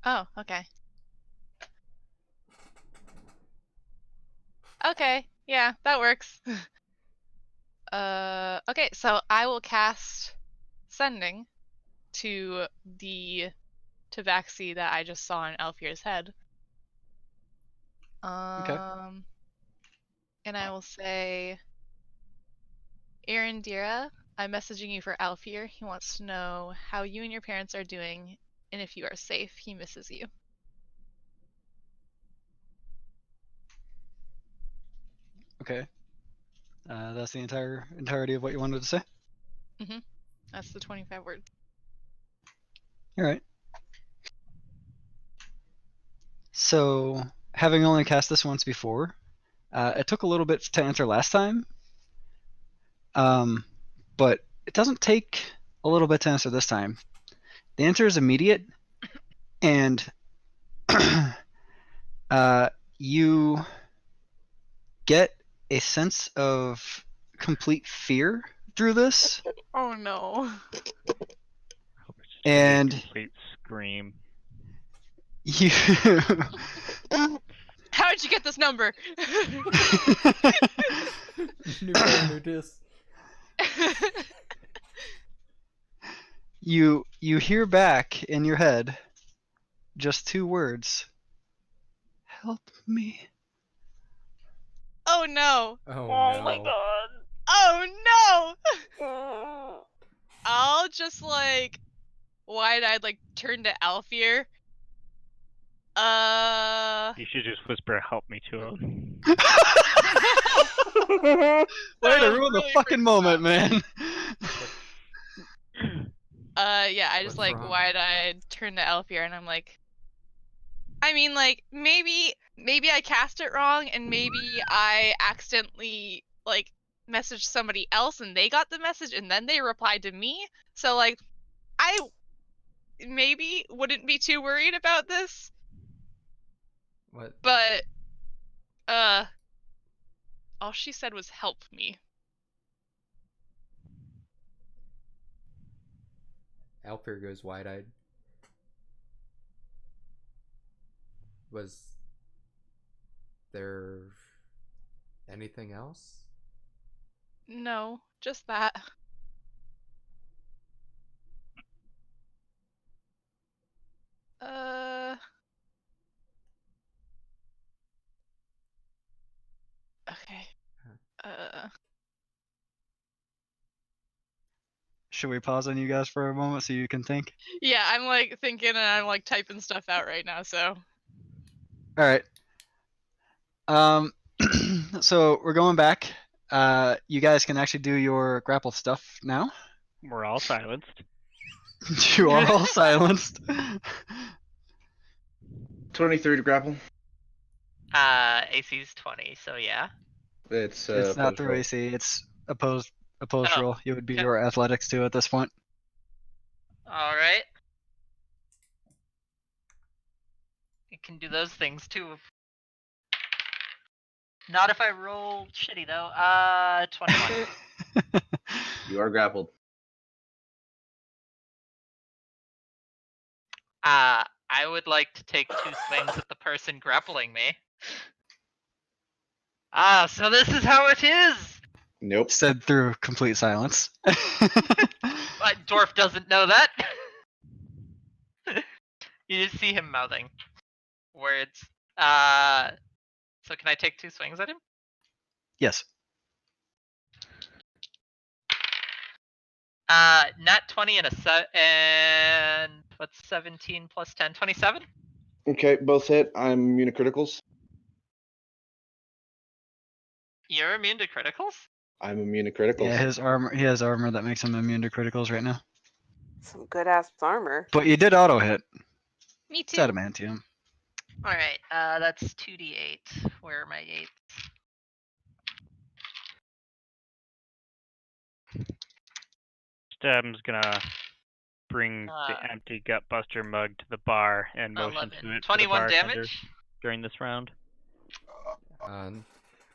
Speaker 7: Oh, okay. Okay, yeah, that works. Okay, so I will cast Sending to the Tabaxi that I just saw in Alfir's head. And I will say, Arendira, I'm messaging you for Alfir. He wants to know how you and your parents are doing, and if you are safe, he misses you.
Speaker 1: Okay. That's the entirety of what you wanted to say?
Speaker 7: That's the 25 words.
Speaker 1: Alright. So, having only cast this once before, it took a little bit to enter last time. But it doesn't take a little bit to answer this time. The answer is immediate, and you get a sense of complete fear through this.
Speaker 7: Oh no.
Speaker 1: And
Speaker 6: complete scream.
Speaker 1: you
Speaker 7: How'd you get this number?
Speaker 5: New phone, new disc.
Speaker 1: you hear back in your head just 2 words. Help me.
Speaker 7: Oh no.
Speaker 5: Oh,
Speaker 2: Oh
Speaker 5: no.
Speaker 2: my god.
Speaker 7: Oh no. I'll just like wide-eyed like turn to Alfir.
Speaker 6: You should just whisper "help me" to him.
Speaker 1: Way to
Speaker 7: was
Speaker 1: ruin the
Speaker 7: really
Speaker 1: fucking
Speaker 7: freaked
Speaker 1: moment,
Speaker 7: out.
Speaker 1: man.
Speaker 7: Yeah, I just
Speaker 5: What's
Speaker 7: like
Speaker 5: wrong?
Speaker 7: wide-eyed turn to Alfir and I'm like, I mean, like, maybe I cast it wrong, and maybe I accidentally, like, messaged somebody else, and they got the message, and then they replied to me. So, like, I maybe wouldn't be too worried about this,
Speaker 5: What?
Speaker 7: but, all she said was help me.
Speaker 5: Alfir goes wide-eyed. Was there anything else?
Speaker 7: No, just that. Okay.
Speaker 1: Should we pause on you guys for a moment so you can think?
Speaker 7: Yeah, I'm like thinking and I'm like typing stuff out right now, so.
Speaker 1: All right. So we're going back. You guys can actually do your grapple stuff now.
Speaker 6: We're all silenced.
Speaker 1: You are all silenced.
Speaker 3: 23 to grapple.
Speaker 4: AC's 20, so yeah.
Speaker 3: It's
Speaker 1: It's not
Speaker 3: opposed
Speaker 1: through
Speaker 3: roll.
Speaker 1: AC. It's opposed
Speaker 4: Oh,
Speaker 1: roll. You would be
Speaker 4: okay.
Speaker 1: your athletics too at this point.
Speaker 4: All right. You can do those things too. Not if I roll shitty though. 21.
Speaker 3: You are grappled.
Speaker 4: I would like to take 2 swings at the person grappling me. So this is how it is!
Speaker 3: Nope.
Speaker 1: Said through complete silence.
Speaker 4: But Dwarf doesn't know that. You just see him mouthing words. So can I take 2 swings at him?
Speaker 1: Yes.
Speaker 4: Nat 20 and what's 17 plus 10? 27?
Speaker 3: Okay, both hit. I'm immune to criticals.
Speaker 4: You're immune to criticals?
Speaker 3: I'm immune to criticals.
Speaker 1: Yeah, his armor. He has armor that makes him immune to criticals right now.
Speaker 2: Some good ass armor.
Speaker 1: But you did auto hit.
Speaker 7: Me
Speaker 1: It's
Speaker 7: too.
Speaker 1: adamantium.
Speaker 4: Alright, that's 2d8. Where are my 8s?
Speaker 6: Stem's gonna bring the empty Gutbuster mug to the bar and motion
Speaker 4: 11.
Speaker 6: to it
Speaker 4: 21
Speaker 6: to the bartender
Speaker 4: damage.
Speaker 6: during this round.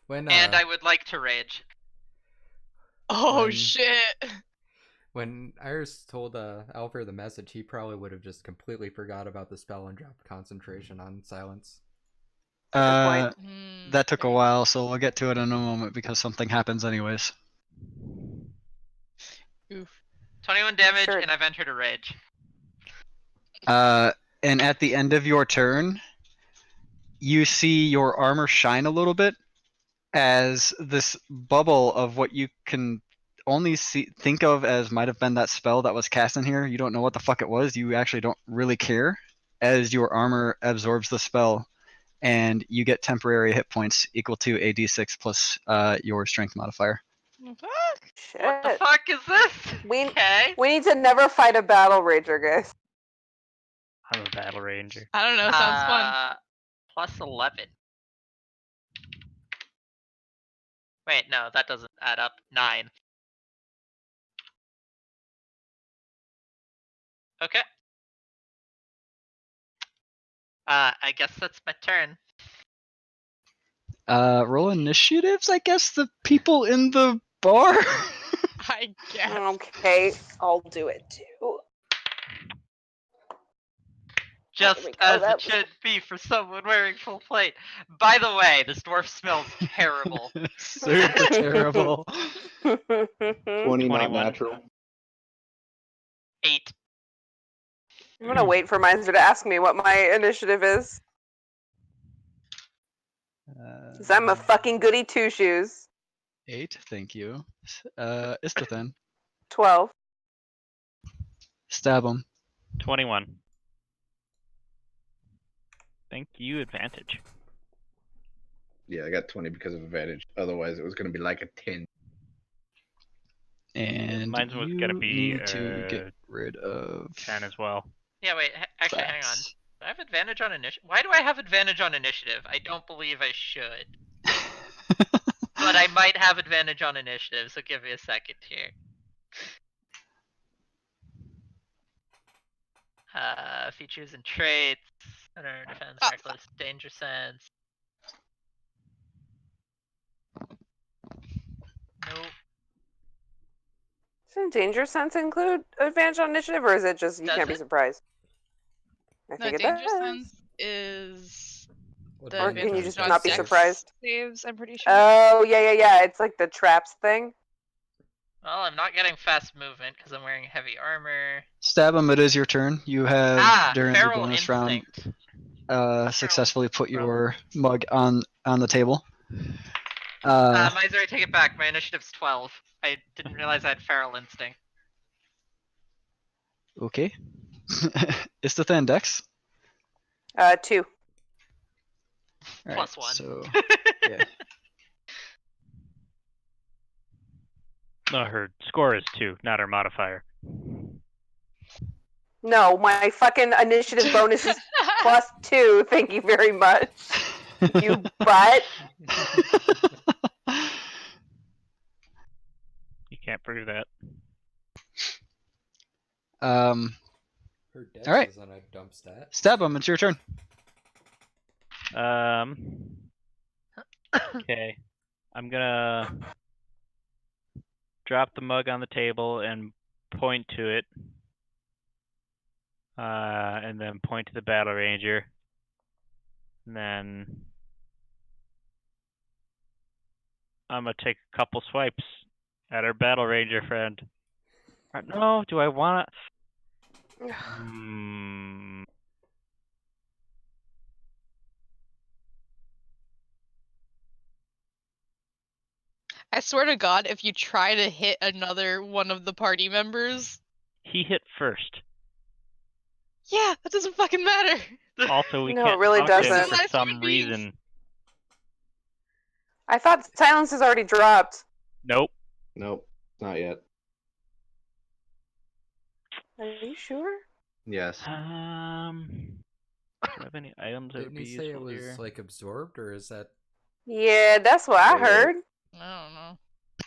Speaker 5: When
Speaker 4: And I would like to rage.
Speaker 7: Oh
Speaker 5: When-
Speaker 7: shit.
Speaker 5: when Iris told Alfir the message, he probably would have just completely forgot about the spell and dropped concentration on silence.
Speaker 2: point.
Speaker 1: That took a while, so we'll get to it in a moment because something happens anyways.
Speaker 7: Oof.
Speaker 4: 21 damage,
Speaker 2: Sure.
Speaker 4: and I've entered a rage.
Speaker 1: And at the end of your turn, you see your armor shine a little bit as this bubble of what you can only think of as might have been that spell that was cast in here. You don't know what the fuck it was. You actually don't really care as your armor absorbs the spell, and you get temporary hit points equal to a d6 plus your strength modifier.
Speaker 4: Fuck?
Speaker 2: Shit.
Speaker 4: What the fuck is this?
Speaker 2: We
Speaker 4: Okay.
Speaker 2: we need to never fight a battle rager, guys.
Speaker 6: I'm a battle ranger.
Speaker 7: I don't know, sounds fun.
Speaker 4: Plus 11. Wait, no, that doesn't add up. 9. Okay. I guess that's my turn.
Speaker 1: Roll initiatives, I guess the people in the bar.
Speaker 7: I guess.
Speaker 2: Okay, I'll do it too.
Speaker 4: Just
Speaker 2: we go,
Speaker 4: as
Speaker 2: that
Speaker 4: it
Speaker 2: was-
Speaker 4: should be for someone wearing full plate. By the way, this dwarf smells terrible.
Speaker 1: Super terrible.
Speaker 3: 20 not
Speaker 6: 21.
Speaker 3: natural.
Speaker 4: 8.
Speaker 2: I'm gonna wait for Miser to ask me what my initiative is. Cause I'm a fucking goody two shoes.
Speaker 1: 8, thank you. Istothan,
Speaker 2: 12.
Speaker 1: stab him.
Speaker 6: 21. Thank you, advantage.
Speaker 3: Yeah, I got 20 because of advantage. Otherwise, it was going to be like a 10.
Speaker 1: And
Speaker 6: Mine was
Speaker 1: you
Speaker 6: gonna be
Speaker 1: need to get rid of
Speaker 6: 10 as well.
Speaker 4: Yeah, wait, actually, hang on.
Speaker 1: Facts.
Speaker 4: I have advantage on initiative? Why do I have advantage on initiative? I don't believe I should. But I might have advantage on initiative, so give me a second here. Features and traits. Center, defense,
Speaker 7: Oh,
Speaker 4: reckless, danger sense. Nope.
Speaker 2: Doesn't danger sense include advantage on initiative, or is it just you
Speaker 4: Does
Speaker 2: can't be
Speaker 4: it?
Speaker 2: surprised? I
Speaker 7: No,
Speaker 2: think it
Speaker 7: danger
Speaker 2: does.
Speaker 7: sense is
Speaker 5: What
Speaker 7: the
Speaker 2: Or
Speaker 5: advantage
Speaker 2: can you
Speaker 5: on
Speaker 2: just
Speaker 7: advantage on
Speaker 2: not be
Speaker 5: dex
Speaker 7: dex
Speaker 2: surprised?
Speaker 7: saves, I'm pretty sure.
Speaker 2: Oh yeah. It's like the traps thing.
Speaker 4: Well, I'm not getting fast movement because I'm wearing heavy armor.
Speaker 1: Stab him. It is your turn. You have during the
Speaker 4: Feral
Speaker 1: bonus round
Speaker 4: instinct.
Speaker 1: successfully put your mug on the table.
Speaker 4: Misery, take it back. My initiative's 12. I didn't realize I had feral instinct.
Speaker 1: Okay. Isthathan Dex.
Speaker 2: 2.
Speaker 1: All
Speaker 4: Plus
Speaker 1: right,
Speaker 4: 1.
Speaker 1: So yeah.
Speaker 6: No, her score is 2, not her modifier.
Speaker 2: No, my fucking initiative bonus is +2. Thank you very much. You butt.
Speaker 6: You can't prove that.
Speaker 5: Her dex
Speaker 1: Alright.
Speaker 5: is on a dump stat.
Speaker 1: Stab him. It's your turn.
Speaker 6: Okay. I'm gonna drop the mug on the table and point to it. And then point to the battle ranger. And then I'm gonna take a couple swipes at our battle ranger friend. No, do I wanna?
Speaker 7: I swear to God, if you try to hit another one of the party members,
Speaker 6: He hit first.
Speaker 7: yeah, that doesn't fucking matter.
Speaker 6: Also, we
Speaker 2: No, it
Speaker 6: can't
Speaker 2: really
Speaker 6: talk to him
Speaker 2: doesn't.
Speaker 6: for
Speaker 7: Nice
Speaker 6: some
Speaker 7: human beings.
Speaker 6: reason.
Speaker 2: I thought silence has already dropped.
Speaker 6: Nope.
Speaker 3: Nope, not yet.
Speaker 2: Are you sure?
Speaker 3: Yes.
Speaker 6: Do I have any items that would
Speaker 5: Didn't
Speaker 6: be
Speaker 5: he say it
Speaker 6: useful
Speaker 5: was
Speaker 6: here?
Speaker 5: like absorbed, or is that?
Speaker 2: Yeah, that's what I
Speaker 3: Oh, yeah.
Speaker 2: heard.
Speaker 7: I don't know.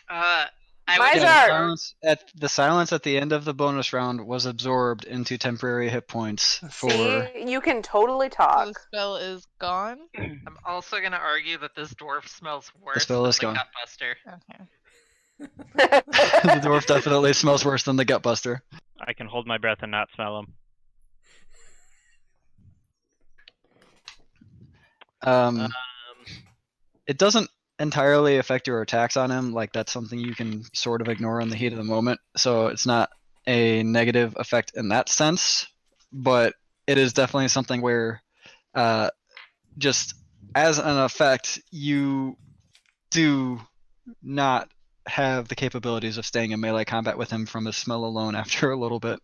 Speaker 4: I
Speaker 2: Miser!
Speaker 4: would
Speaker 1: Yeah, the silence at the end of the bonus round was absorbed into temporary hit points for.
Speaker 2: See, you can totally
Speaker 7: So
Speaker 2: talk.
Speaker 7: the spell is gone.
Speaker 4: I'm also gonna argue that this dwarf smells worse
Speaker 1: spell
Speaker 4: than
Speaker 1: is
Speaker 4: the
Speaker 1: gone.
Speaker 4: Gutbuster.
Speaker 7: Okay.
Speaker 1: The dwarf definitely smells worse than the Gutbuster.
Speaker 6: I can hold my breath and not smell them.
Speaker 1: It doesn't entirely affect your attacks on him. Like that's something you can sort of ignore in the heat of the moment. So it's not a negative effect in that sense, but it is definitely something where, just as an effect, you do not have the capabilities of staying in melee combat with him from his smell alone after a little bit.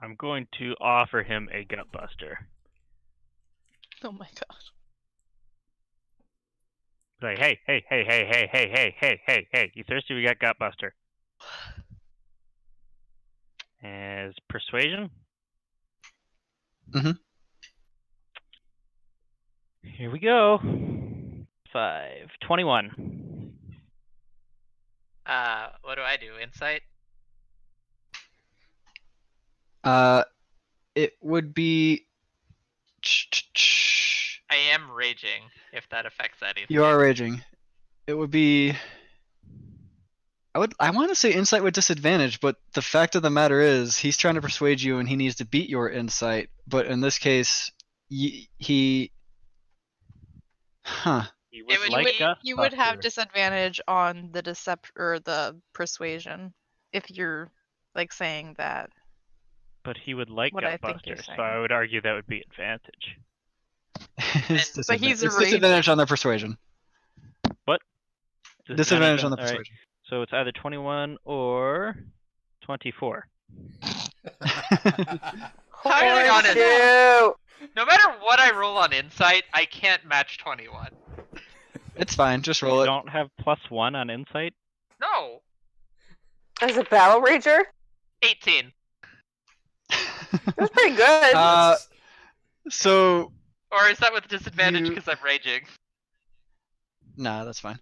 Speaker 6: I'm going to offer him a Gutbuster.
Speaker 7: Oh my God.
Speaker 6: Like, hey, you thirsty? We got Gutbuster. As persuasion?
Speaker 1: Mhm.
Speaker 6: Here we go. 5, 21.
Speaker 4: What do I do? Insight?
Speaker 1: It would be.
Speaker 4: I am raging, if that affects anything.
Speaker 1: You are raging. It would be. I want to say insight with disadvantage, but the fact of the matter is he's trying to persuade you and he needs to beat your insight. But in this case, he. Huh.
Speaker 6: He
Speaker 4: It
Speaker 6: would
Speaker 4: would
Speaker 6: like
Speaker 4: be-
Speaker 7: You would have
Speaker 6: Gutbuster.
Speaker 7: disadvantage on the or the persuasion if you're like saying that.
Speaker 6: But he would like
Speaker 7: What I think
Speaker 6: Gutbuster,
Speaker 7: you're
Speaker 6: so
Speaker 7: saying.
Speaker 6: I would argue that would be advantage.
Speaker 1: It's
Speaker 7: But he's
Speaker 1: it's disadvantage
Speaker 7: raging.
Speaker 1: on the persuasion. Disadvantage on the
Speaker 6: Alright,
Speaker 1: persuasion.
Speaker 6: so it's either 21 or 24.
Speaker 4: How do I honest?
Speaker 2: Horseshoe!
Speaker 4: No matter what I roll on insight, I can't match 21.
Speaker 1: It's fine. Just roll
Speaker 6: You
Speaker 1: it.
Speaker 6: don't have +1 on insight?
Speaker 4: No.
Speaker 2: As a battle rager,
Speaker 4: 18.
Speaker 2: that's pretty good.
Speaker 1: So
Speaker 4: Or is that with disadvantage
Speaker 1: You-
Speaker 4: because I'm raging?
Speaker 1: nah, that's fine.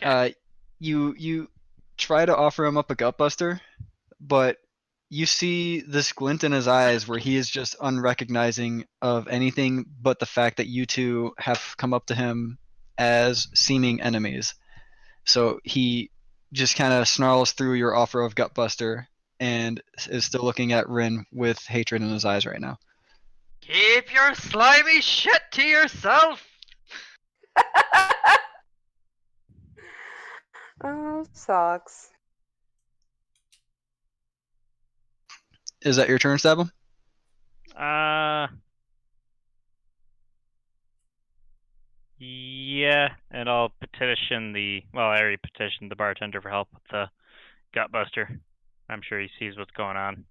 Speaker 4: Okay.
Speaker 1: You try to offer him up a gutbuster, but you see this glint in his eyes where he is just unrecognizing of anything but the fact that you two have come up to him as seeming enemies. So he just kind of snarls through your offer of gutbuster and is still looking at Rin with hatred in his eyes right now.
Speaker 4: Keep your slimy shit to yourself!
Speaker 2: Oh, sucks.
Speaker 1: Is that your turn, Stabum?
Speaker 6: Yeah, and I'll petition I already petitioned the bartender for help with the gutbuster. I'm sure he sees what's going on.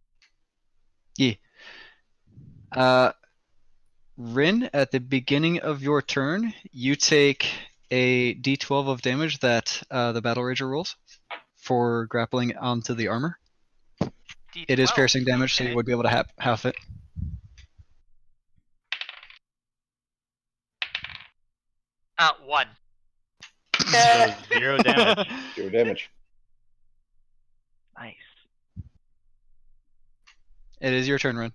Speaker 1: Rin, at the beginning of your turn, you take a d12 of damage that the Battle Rager rolls for grappling onto the armor. It is
Speaker 4: D12.
Speaker 1: piercing damage, so
Speaker 4: Okay.
Speaker 1: you would be able to half it.
Speaker 4: One.
Speaker 6: So 0 damage.
Speaker 3: 0 damage.
Speaker 6: Nice.
Speaker 1: It is your turn, Rin.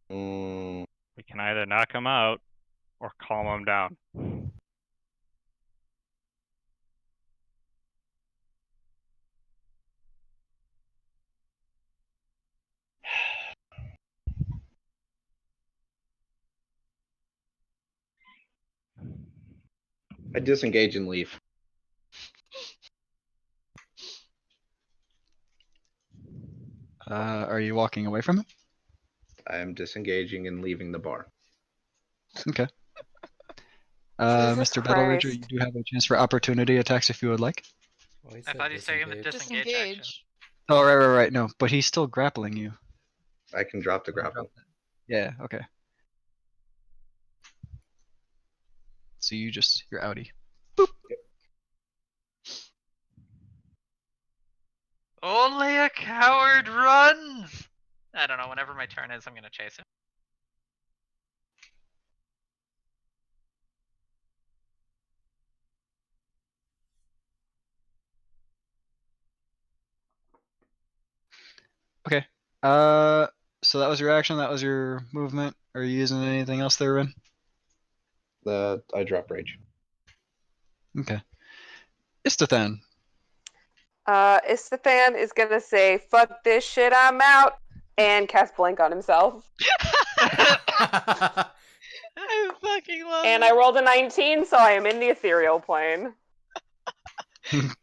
Speaker 6: We can either knock him out or calm him down.
Speaker 3: I disengage and leave.
Speaker 1: Are you walking away from him?
Speaker 3: I am disengaging and leaving the bar.
Speaker 1: Okay.
Speaker 2: Jesus
Speaker 1: Mr. Battle Rager,
Speaker 2: Christ.
Speaker 1: you do have a chance for opportunity attacks if you would like.
Speaker 5: Well, he
Speaker 4: I
Speaker 5: said
Speaker 4: thought he was taking the
Speaker 5: disengage.
Speaker 4: disengage action.
Speaker 7: Disengage.
Speaker 1: Oh, right. No, but he's still grappling you.
Speaker 3: I can drop the grapple.
Speaker 1: Yeah, okay. So you're outie.
Speaker 4: Only a coward runs! I don't know, whenever my turn is, I'm gonna chase him.
Speaker 1: Okay. So that was your action, that was your movement. Are you using anything else there, Rin?
Speaker 3: I drop rage.
Speaker 1: Okay. Istothan.
Speaker 2: Istothan is gonna say, "Fuck this shit, I'm out," and cast blink on himself.
Speaker 7: I fucking love
Speaker 2: And
Speaker 7: it.
Speaker 2: I rolled a 19, so I am in the ethereal plane.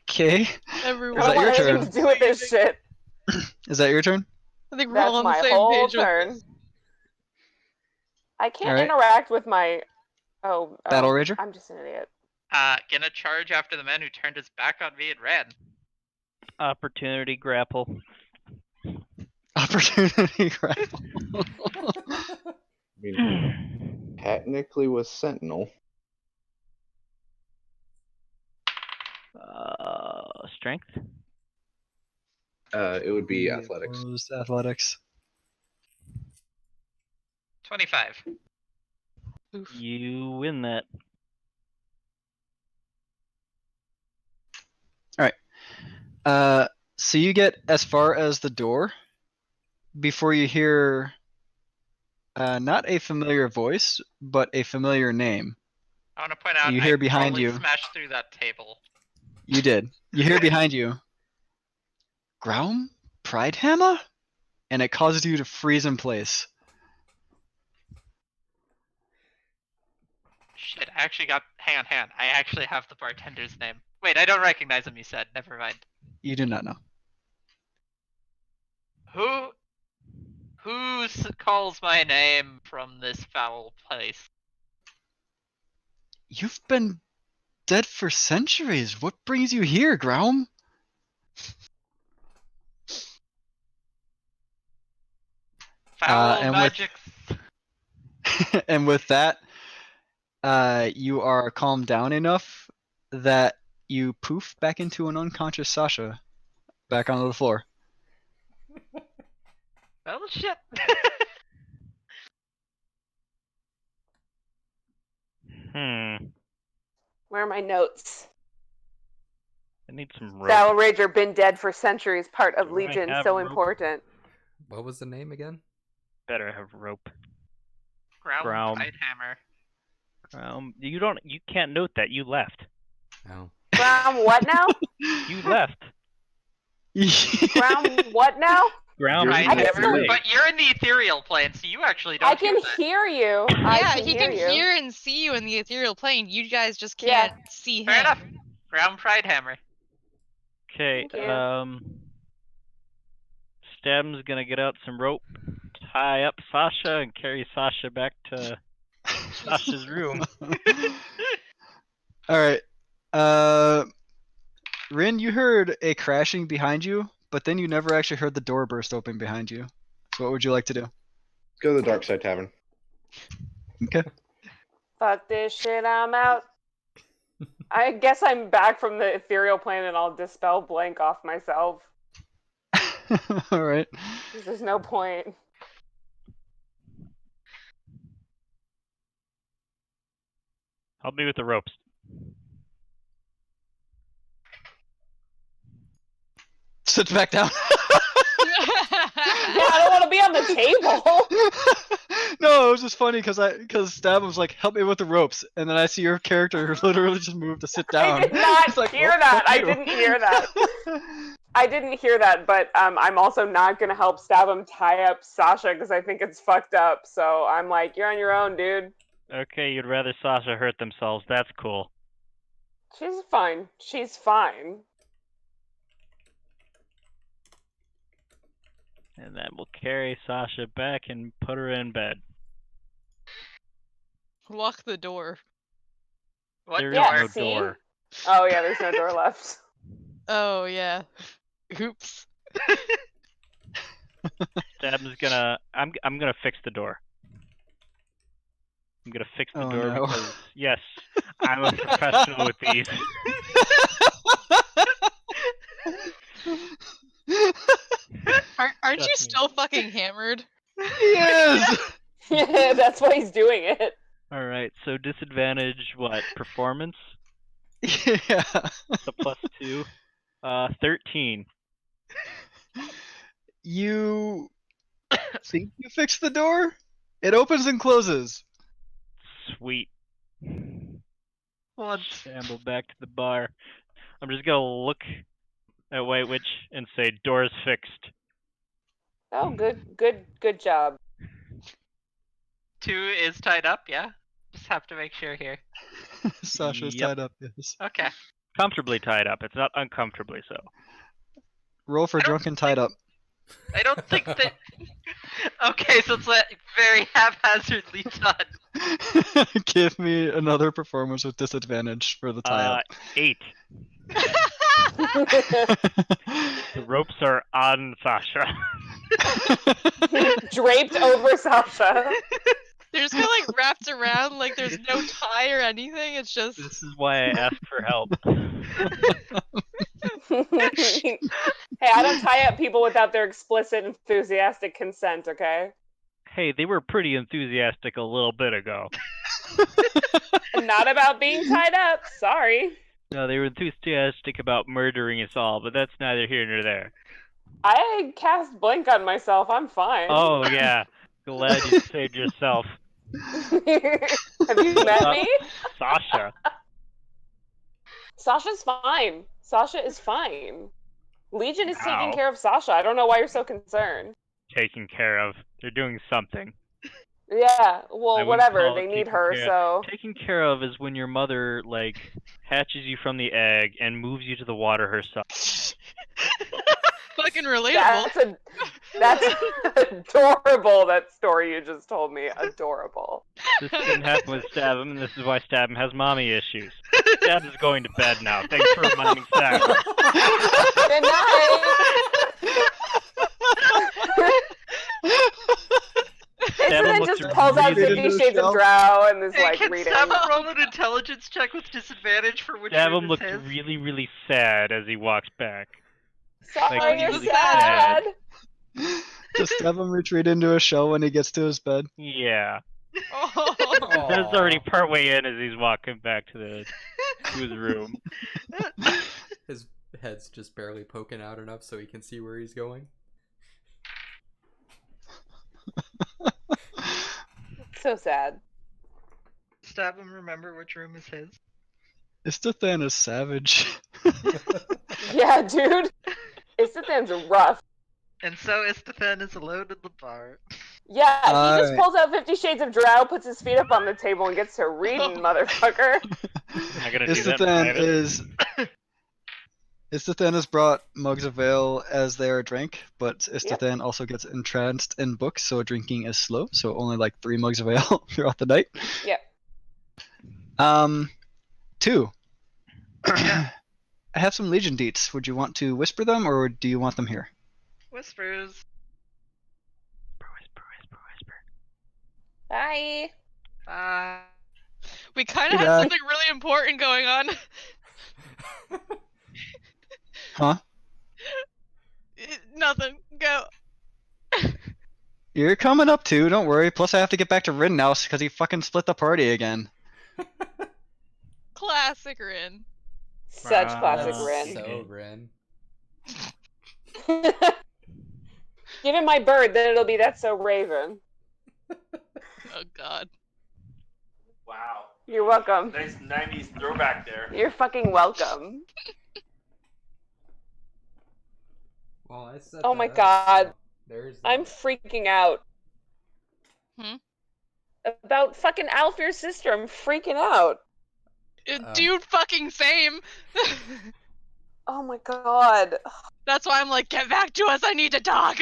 Speaker 1: Okay.
Speaker 7: Everyone.
Speaker 2: I don't
Speaker 1: that your
Speaker 2: want anything
Speaker 1: turn?
Speaker 2: to do with this shit.
Speaker 1: Is that your turn?
Speaker 7: I think we're all
Speaker 2: That's
Speaker 7: on the
Speaker 2: my
Speaker 7: same
Speaker 2: whole
Speaker 7: page with
Speaker 2: turn.
Speaker 7: this.
Speaker 2: I can't
Speaker 1: Alright.
Speaker 2: interact with my. Oh,
Speaker 1: Battle Rager?
Speaker 2: I'm just an idiot.
Speaker 4: Gonna charge after the man who turned his back on me and ran.
Speaker 6: Opportunity grapple.
Speaker 1: Opportunity grapple.
Speaker 3: I mean, technically with Sentinel.
Speaker 6: Strength.
Speaker 3: It would be athletics.
Speaker 1: Opposed athletics.
Speaker 4: 25.
Speaker 6: You win that.
Speaker 1: So you get as far as the door before you hear not a familiar voice, but a familiar name.
Speaker 4: I want to point out
Speaker 1: You hear
Speaker 4: I
Speaker 1: behind
Speaker 4: probably
Speaker 1: you.
Speaker 4: smashed through that table.
Speaker 1: You did. You hear behind you, Graum? Pridehammer? And it causes you to freeze in place.
Speaker 4: Shit, I actually got. Hang on. I actually have the bartender's name. Wait, I don't recognize him, you said. Never mind.
Speaker 1: You do not know.
Speaker 4: Who calls my name from this foul place?
Speaker 1: You've been dead for centuries. What brings you here, Graum?
Speaker 4: Foul
Speaker 1: and
Speaker 4: magic
Speaker 1: And with that, you are calmed down enough that you poof back into an unconscious Sasha, back onto the floor.
Speaker 4: Well, shit.
Speaker 2: Where are my notes?
Speaker 6: I need some rope.
Speaker 2: Battle Rager, been dead for centuries, part of
Speaker 6: Do I
Speaker 2: Legion,
Speaker 6: have
Speaker 2: so
Speaker 6: rope?
Speaker 2: important.
Speaker 5: What was the name again?
Speaker 6: Better have rope.
Speaker 4: Ground
Speaker 6: Ground.
Speaker 4: Pride Hammer.
Speaker 6: You can't note that you left.
Speaker 5: Oh.
Speaker 2: What now?
Speaker 6: You left.
Speaker 2: Ground what now?
Speaker 6: Ground.
Speaker 4: Pride
Speaker 2: I can
Speaker 4: Hammer,
Speaker 2: still-
Speaker 4: but you're in the ethereal plane, so you actually don't
Speaker 2: I can
Speaker 4: hear that.
Speaker 2: hear you.
Speaker 7: Yeah,
Speaker 2: I
Speaker 7: he
Speaker 2: can
Speaker 7: can
Speaker 2: hear you.
Speaker 7: hear and see you in the ethereal plane. You guys just
Speaker 2: Yeah.
Speaker 7: can't see
Speaker 4: Fair
Speaker 7: him.
Speaker 4: enough. Ground Pride Hammer.
Speaker 6: Okay.
Speaker 2: Thank you.
Speaker 6: Stab's gonna get out some rope, tie up Sasha, and carry Sasha back to Sasha's room.
Speaker 1: Alright. Rin, you heard a crashing behind you, but then you never actually heard the door burst open behind you. So what would you like to do?
Speaker 3: Let's go to the Dark Side Tavern.
Speaker 1: Okay.
Speaker 2: Fuck this shit, I'm out. I guess I'm back from the ethereal plane and I'll dispel blank off myself.
Speaker 1: Alright.
Speaker 2: 'Cause there's no point.
Speaker 6: Help me with the ropes.
Speaker 1: Sit back down.
Speaker 2: Yeah, I don't want to be on the table.
Speaker 1: No, it was just funny because Stab was like, "Help me with the ropes," and then I see your character literally just move to sit down.
Speaker 2: I did not
Speaker 1: It's like,
Speaker 2: hear
Speaker 1: "Well,
Speaker 2: that.
Speaker 1: fuck
Speaker 2: I
Speaker 1: you."
Speaker 2: didn't hear that. I didn't hear that, but I'm also not gonna help Stab him tie up Sasha because I think it's fucked up. So I'm like, you're on your own, dude.
Speaker 6: Okay, you'd rather Sasha hurt themselves. That's cool.
Speaker 2: She's fine. She's fine.
Speaker 6: And then we'll carry Sasha back and put her in bed.
Speaker 7: Lock the door.
Speaker 4: What
Speaker 6: There is
Speaker 2: Yeah,
Speaker 6: no
Speaker 2: see?
Speaker 6: door.
Speaker 2: Oh yeah, there's no door left.
Speaker 7: Oh yeah. Oops.
Speaker 6: Stab's gonna. I'm gonna fix the door. I'm gonna fix the
Speaker 1: Oh,
Speaker 6: door
Speaker 1: no.
Speaker 6: because yes, I'm a professional with these.
Speaker 7: Aren't you
Speaker 6: Trust me.
Speaker 7: still fucking hammered?
Speaker 1: Yes.
Speaker 2: Yeah, that's why he's doing it.
Speaker 6: All right, so disadvantage what? Performance.
Speaker 1: Yeah.
Speaker 6: So +2. 13.
Speaker 1: You think you fixed the door? It opens and closes.
Speaker 6: Sweet.
Speaker 4: What?
Speaker 6: Shamble back to the bar. I'm just gonna look at White Witch and say, "Door's fixed."
Speaker 2: Oh, good job.
Speaker 4: 2 is tied up, yeah? Just have to make sure here.
Speaker 1: Sasha's
Speaker 6: Yep.
Speaker 1: tied up. Yes.
Speaker 4: Okay.
Speaker 6: Comfortably tied up. It's not uncomfortably so.
Speaker 1: Roll for
Speaker 4: I don't
Speaker 1: drunken tied up.
Speaker 4: I don't think that. Okay, so it's like very haphazardly done.
Speaker 1: Give me another performance with disadvantage for the tie
Speaker 6: 8. The ropes are on Sasha.
Speaker 1: up.
Speaker 2: Draped over Sasha.
Speaker 7: They're just kind of like wrapped around, like there's no tie or anything. It's just.
Speaker 6: This is why I asked for help.
Speaker 2: Hey, I don't tie up people without their explicit, enthusiastic consent, okay?
Speaker 6: Hey, they were pretty enthusiastic a little bit ago.
Speaker 2: Not about being tied up. Sorry.
Speaker 6: No, they were enthusiastic about murdering us all, but that's neither here nor there.
Speaker 2: I cast blank on myself. I'm fine.
Speaker 6: Oh, yeah. Glad you saved yourself.
Speaker 2: Have you met me?
Speaker 6: Sasha.
Speaker 2: Sasha's fine. Sasha is fine. Legion is taking
Speaker 6: Ow.
Speaker 2: care of Sasha. I don't know why you're so concerned.
Speaker 6: Taken care of. They're doing something.
Speaker 2: Yeah,
Speaker 6: I
Speaker 2: well,
Speaker 6: wouldn't
Speaker 2: whatever.
Speaker 6: call it
Speaker 2: They need
Speaker 6: taking
Speaker 2: her,
Speaker 6: care
Speaker 2: so.
Speaker 6: Taken care of is when your mother, like, hatches you from the egg and moves you to the water herself.
Speaker 7: Fucking relatable.
Speaker 2: That's adorable, that story you just told me. Adorable.
Speaker 6: This didn't happen with Stabham, and this is why Stabham has mommy issues. Stab is going to bed now. Thanks for reminding Stabham.
Speaker 2: Good night. Isn't
Speaker 6: Stabham
Speaker 2: Stan
Speaker 6: looks
Speaker 2: just pulls out
Speaker 6: really-
Speaker 2: 50 Shades of Drow and is
Speaker 4: Hey,
Speaker 2: like
Speaker 4: can
Speaker 2: reading.
Speaker 4: Stab roll an intelligence check with disadvantage for which room
Speaker 6: Davin
Speaker 4: is
Speaker 6: looks
Speaker 4: his?
Speaker 6: really, really sad as he walks back.
Speaker 2: Sorry,
Speaker 6: like,
Speaker 2: you're
Speaker 7: really
Speaker 2: sad.
Speaker 1: Just have him retreat into a shell when he gets to his bed.
Speaker 6: Yeah.
Speaker 7: Oh.
Speaker 6: That's already partway in as he's walking back to his room.
Speaker 5: His head's just barely poking out enough so he can see where he's going.
Speaker 2: So sad.
Speaker 4: Stab him, remember which room is his?
Speaker 1: Istothan is savage.
Speaker 2: Yeah, dude. Istothan's rough.
Speaker 4: And so Istothan is alone in the bar.
Speaker 2: Yeah, he just
Speaker 1: Alright.
Speaker 2: pulls out 50 Shades of Drow, puts his feet up on the table, and gets to reading, motherfucker.
Speaker 6: Am I gonna do that in
Speaker 1: Istothan
Speaker 6: private?
Speaker 1: is. Istothan has brought mugs of ale as their drink, but Istothan also gets entranced in books, so drinking is slow, so only like 3 mugs of ale throughout the night.
Speaker 2: Yep.
Speaker 1: 2. I have some Legion deets. Would you want to whisper them, or do you want them here?
Speaker 4: Whispers.
Speaker 2: Bye.
Speaker 7: We kind
Speaker 1: Hey,
Speaker 7: of had
Speaker 1: Dad.
Speaker 7: something really important going on.
Speaker 1: Huh?
Speaker 7: Nothing. Go.
Speaker 1: You're coming up too, don't worry. Plus I have to get back to Rittenhouse because he fucking split the party again.
Speaker 7: Classic Rin.
Speaker 2: Such
Speaker 6: Wow.
Speaker 2: classic
Speaker 5: That's
Speaker 2: Rin.
Speaker 5: so Ren.
Speaker 2: Give him my bird, then it'll be That's So Raven.
Speaker 7: Oh God.
Speaker 8: Wow.
Speaker 2: You're welcome.
Speaker 8: Nice 90s throwback there.
Speaker 2: You're fucking welcome.
Speaker 5: Well, I said
Speaker 2: Oh my
Speaker 5: that,
Speaker 2: God.
Speaker 5: so there's
Speaker 2: I'm
Speaker 5: that.
Speaker 2: freaking out.
Speaker 7: Hmm?
Speaker 2: About fucking Alfier's sister. I'm freaking out.
Speaker 7: Dude, fucking same.
Speaker 2: Oh my God.
Speaker 7: That's why I'm like, get back to us. I need to talk.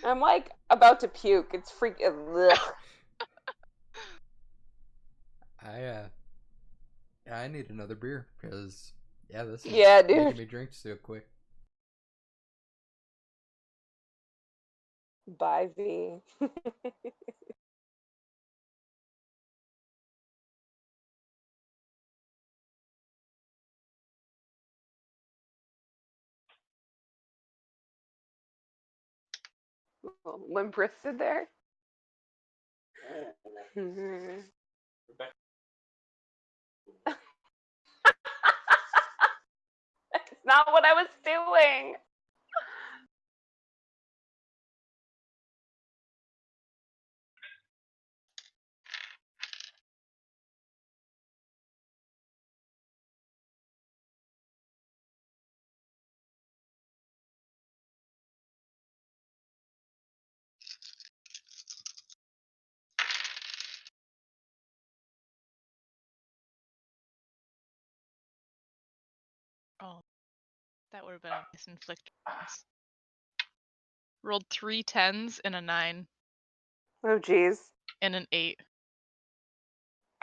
Speaker 2: I'm like about to puke. It's freaking.
Speaker 5: I need another beer because this is
Speaker 2: Yeah, dude.
Speaker 5: making me drink so quick.
Speaker 2: Bye, V. Limp-wristed there? That's not what I was doing.
Speaker 7: Oh, that would have been a nice inflict. Rolled 3 10s and a 9
Speaker 2: Oh, jeez.
Speaker 7: and an 8.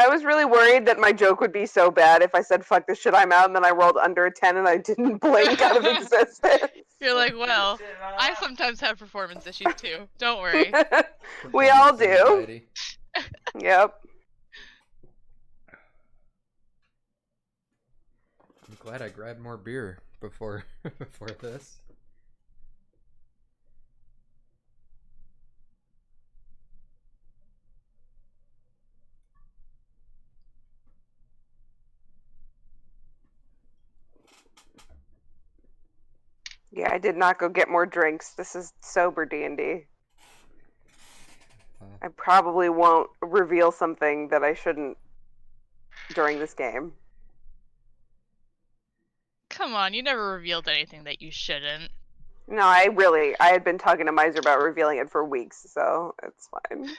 Speaker 2: I was really worried that my joke would be so bad if I said, fuck this shit, I'm out, and then I rolled under a 10 and I didn't blink out of existence.
Speaker 7: You're like, well, I sometimes have performance issues too. Don't worry.
Speaker 2: We all
Speaker 5: Performance
Speaker 2: do.
Speaker 5: anxiety.
Speaker 2: Yep.
Speaker 5: I'm glad I grabbed more beer before before this.
Speaker 2: Yeah, I did not go get more drinks. This is sober D&D. I probably won't reveal something that I shouldn't during this game.
Speaker 7: Come on, you never revealed anything that you shouldn't.
Speaker 2: No, I had been talking to Miser about revealing it for weeks, so it's fine.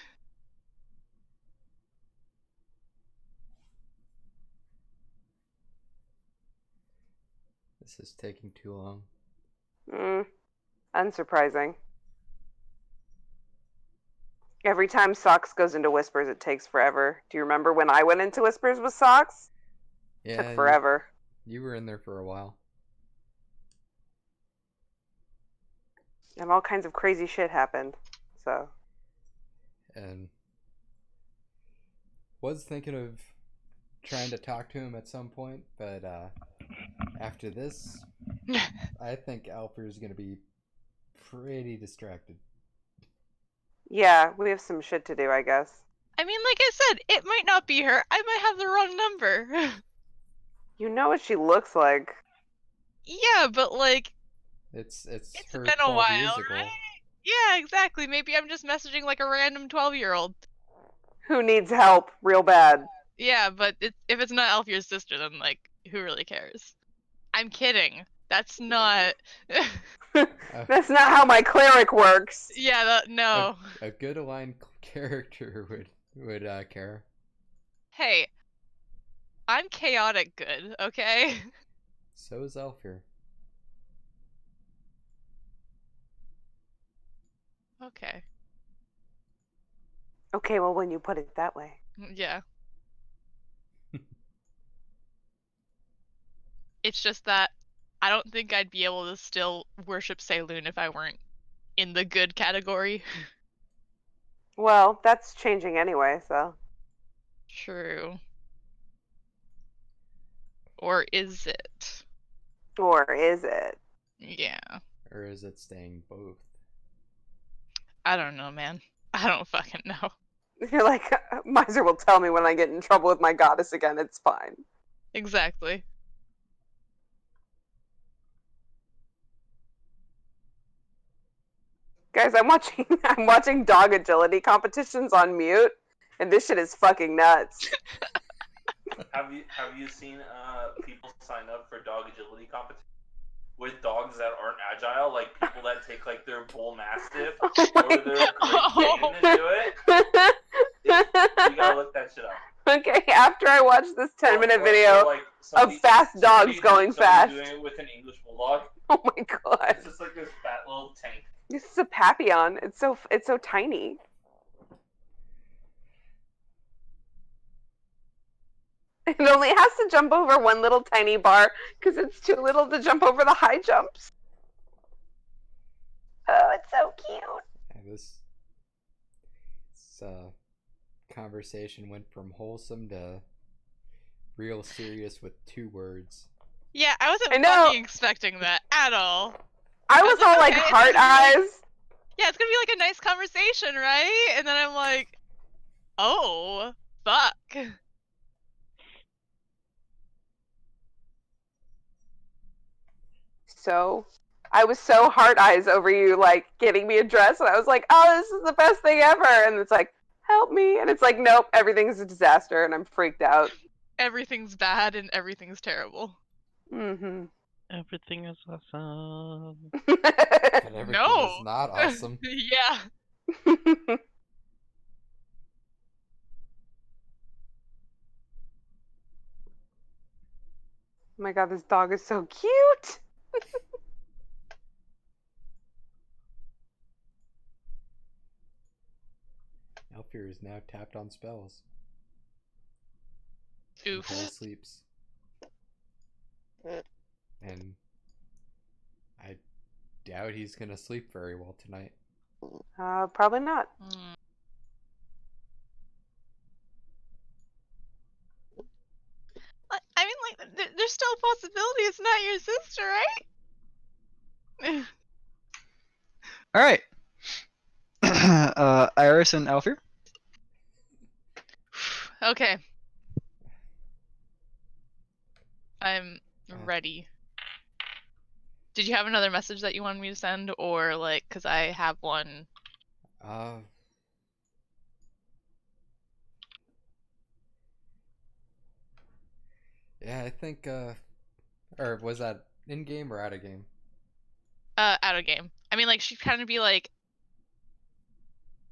Speaker 5: This is taking too long.
Speaker 2: Unsurprising. Every time Socks goes into Whispers, it takes forever. Do you remember when I went into Whispers with Socks?
Speaker 5: Yeah,
Speaker 2: Took forever.
Speaker 5: You were in there for a while.
Speaker 2: And all kinds of crazy shit happened. So.
Speaker 5: and was thinking of trying to talk to him at some point, but after this, I think Alfred is gonna be pretty distracted.
Speaker 2: Yeah, we have some shit to do, I guess.
Speaker 7: I mean, like I said, it might not be her. I might have the wrong number.
Speaker 2: You know what she looks like.
Speaker 7: Yeah, but like,
Speaker 5: It's
Speaker 7: it's
Speaker 5: her
Speaker 7: been a
Speaker 5: 12
Speaker 7: while,
Speaker 5: years ago.
Speaker 7: right? Yeah, exactly. Maybe I'm just messaging like a random 12-year-old.
Speaker 2: Who needs help real bad?
Speaker 7: Yeah, but if it's not Alfier's sister, then like, who really cares? I'm kidding. That's not.
Speaker 2: That's not how my cleric works.
Speaker 7: Yeah, no.
Speaker 5: A good aligned character would care.
Speaker 7: Hey, I'm chaotic good, okay?
Speaker 5: So is Alfir.
Speaker 7: Okay.
Speaker 2: Okay, well, when you put it that way.
Speaker 7: Yeah. It's just that I don't think I'd be able to still worship Saloon if I weren't in the good category.
Speaker 2: Well, that's changing anyway, so.
Speaker 7: True. Or is it?
Speaker 2: Or is it?
Speaker 7: Yeah.
Speaker 5: Or is it staying both?
Speaker 7: I don't know, man. I don't fucking know.
Speaker 2: You're like, Miser will tell me when I get in trouble with my goddess again, it's fine.
Speaker 7: Exactly.
Speaker 2: Guys, I'm watching dog agility competitions on mute, and this shit is fucking nuts.
Speaker 8: Have you seen people sign up for dog agility competition with dogs that aren't agile, like people that take like their bull mastiff or their Great Dane and do it? You gotta look that shit up.
Speaker 2: Okay, after I watch this 10-minute
Speaker 8: Or,
Speaker 2: video
Speaker 8: like,
Speaker 2: of fast dogs going fast.
Speaker 8: Doing it with an English bulldog.
Speaker 2: Oh my god.
Speaker 8: It's just like this fat little tank.
Speaker 2: This is a Papillon. It's so tiny. It only has to jump over one little tiny bar because it's too little to jump over the high jumps. Oh, it's so cute.
Speaker 5: Yeah, this conversation went from wholesome to real serious with 2 words.
Speaker 7: Yeah, I wasn't
Speaker 2: I know.
Speaker 7: fucking expecting that at all.
Speaker 2: I was all like
Speaker 7: okay,
Speaker 2: heart eyes.
Speaker 7: Yeah, it's gonna be like a nice conversation, right? And then I'm like, oh, fuck.
Speaker 2: So I was so heart eyes over you, like getting me a dress, and I was like, oh, this is the best thing ever. And it's like, help me. And it's like, nope, everything's a disaster, and I'm freaked out.
Speaker 7: Everything's bad and everything's terrible.
Speaker 2: Mm-hmm.
Speaker 6: Everything is awesome.
Speaker 5: But everything
Speaker 7: No.
Speaker 5: is not awesome.
Speaker 7: Yeah.
Speaker 2: Oh my god, this dog is so cute.
Speaker 5: Alfir is now tapped on spells.
Speaker 7: Oof.
Speaker 5: Until he sleeps. And I doubt he's gonna sleep very well tonight.
Speaker 2: Probably not.
Speaker 7: Mm. I mean, like, there's still a possibility it's not your sister, right?
Speaker 1: All right. Iris and Alfir.
Speaker 7: Okay. I'm ready. Did you have another message that you wanted me to send, or like, cause I have one?
Speaker 5: Yeah, I think or was that in game or out of game?
Speaker 7: Out of game. I mean, like, she'd kind of be like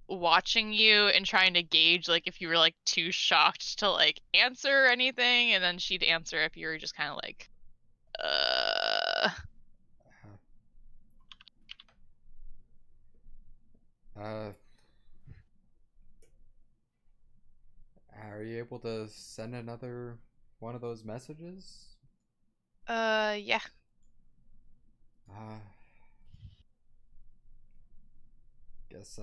Speaker 7: watching you and trying to gauge like if you were like too shocked to like answer anything, and then she'd answer if you were just kind of like,
Speaker 5: Are you able to send another one of those messages?
Speaker 7: Yeah.
Speaker 5: Guess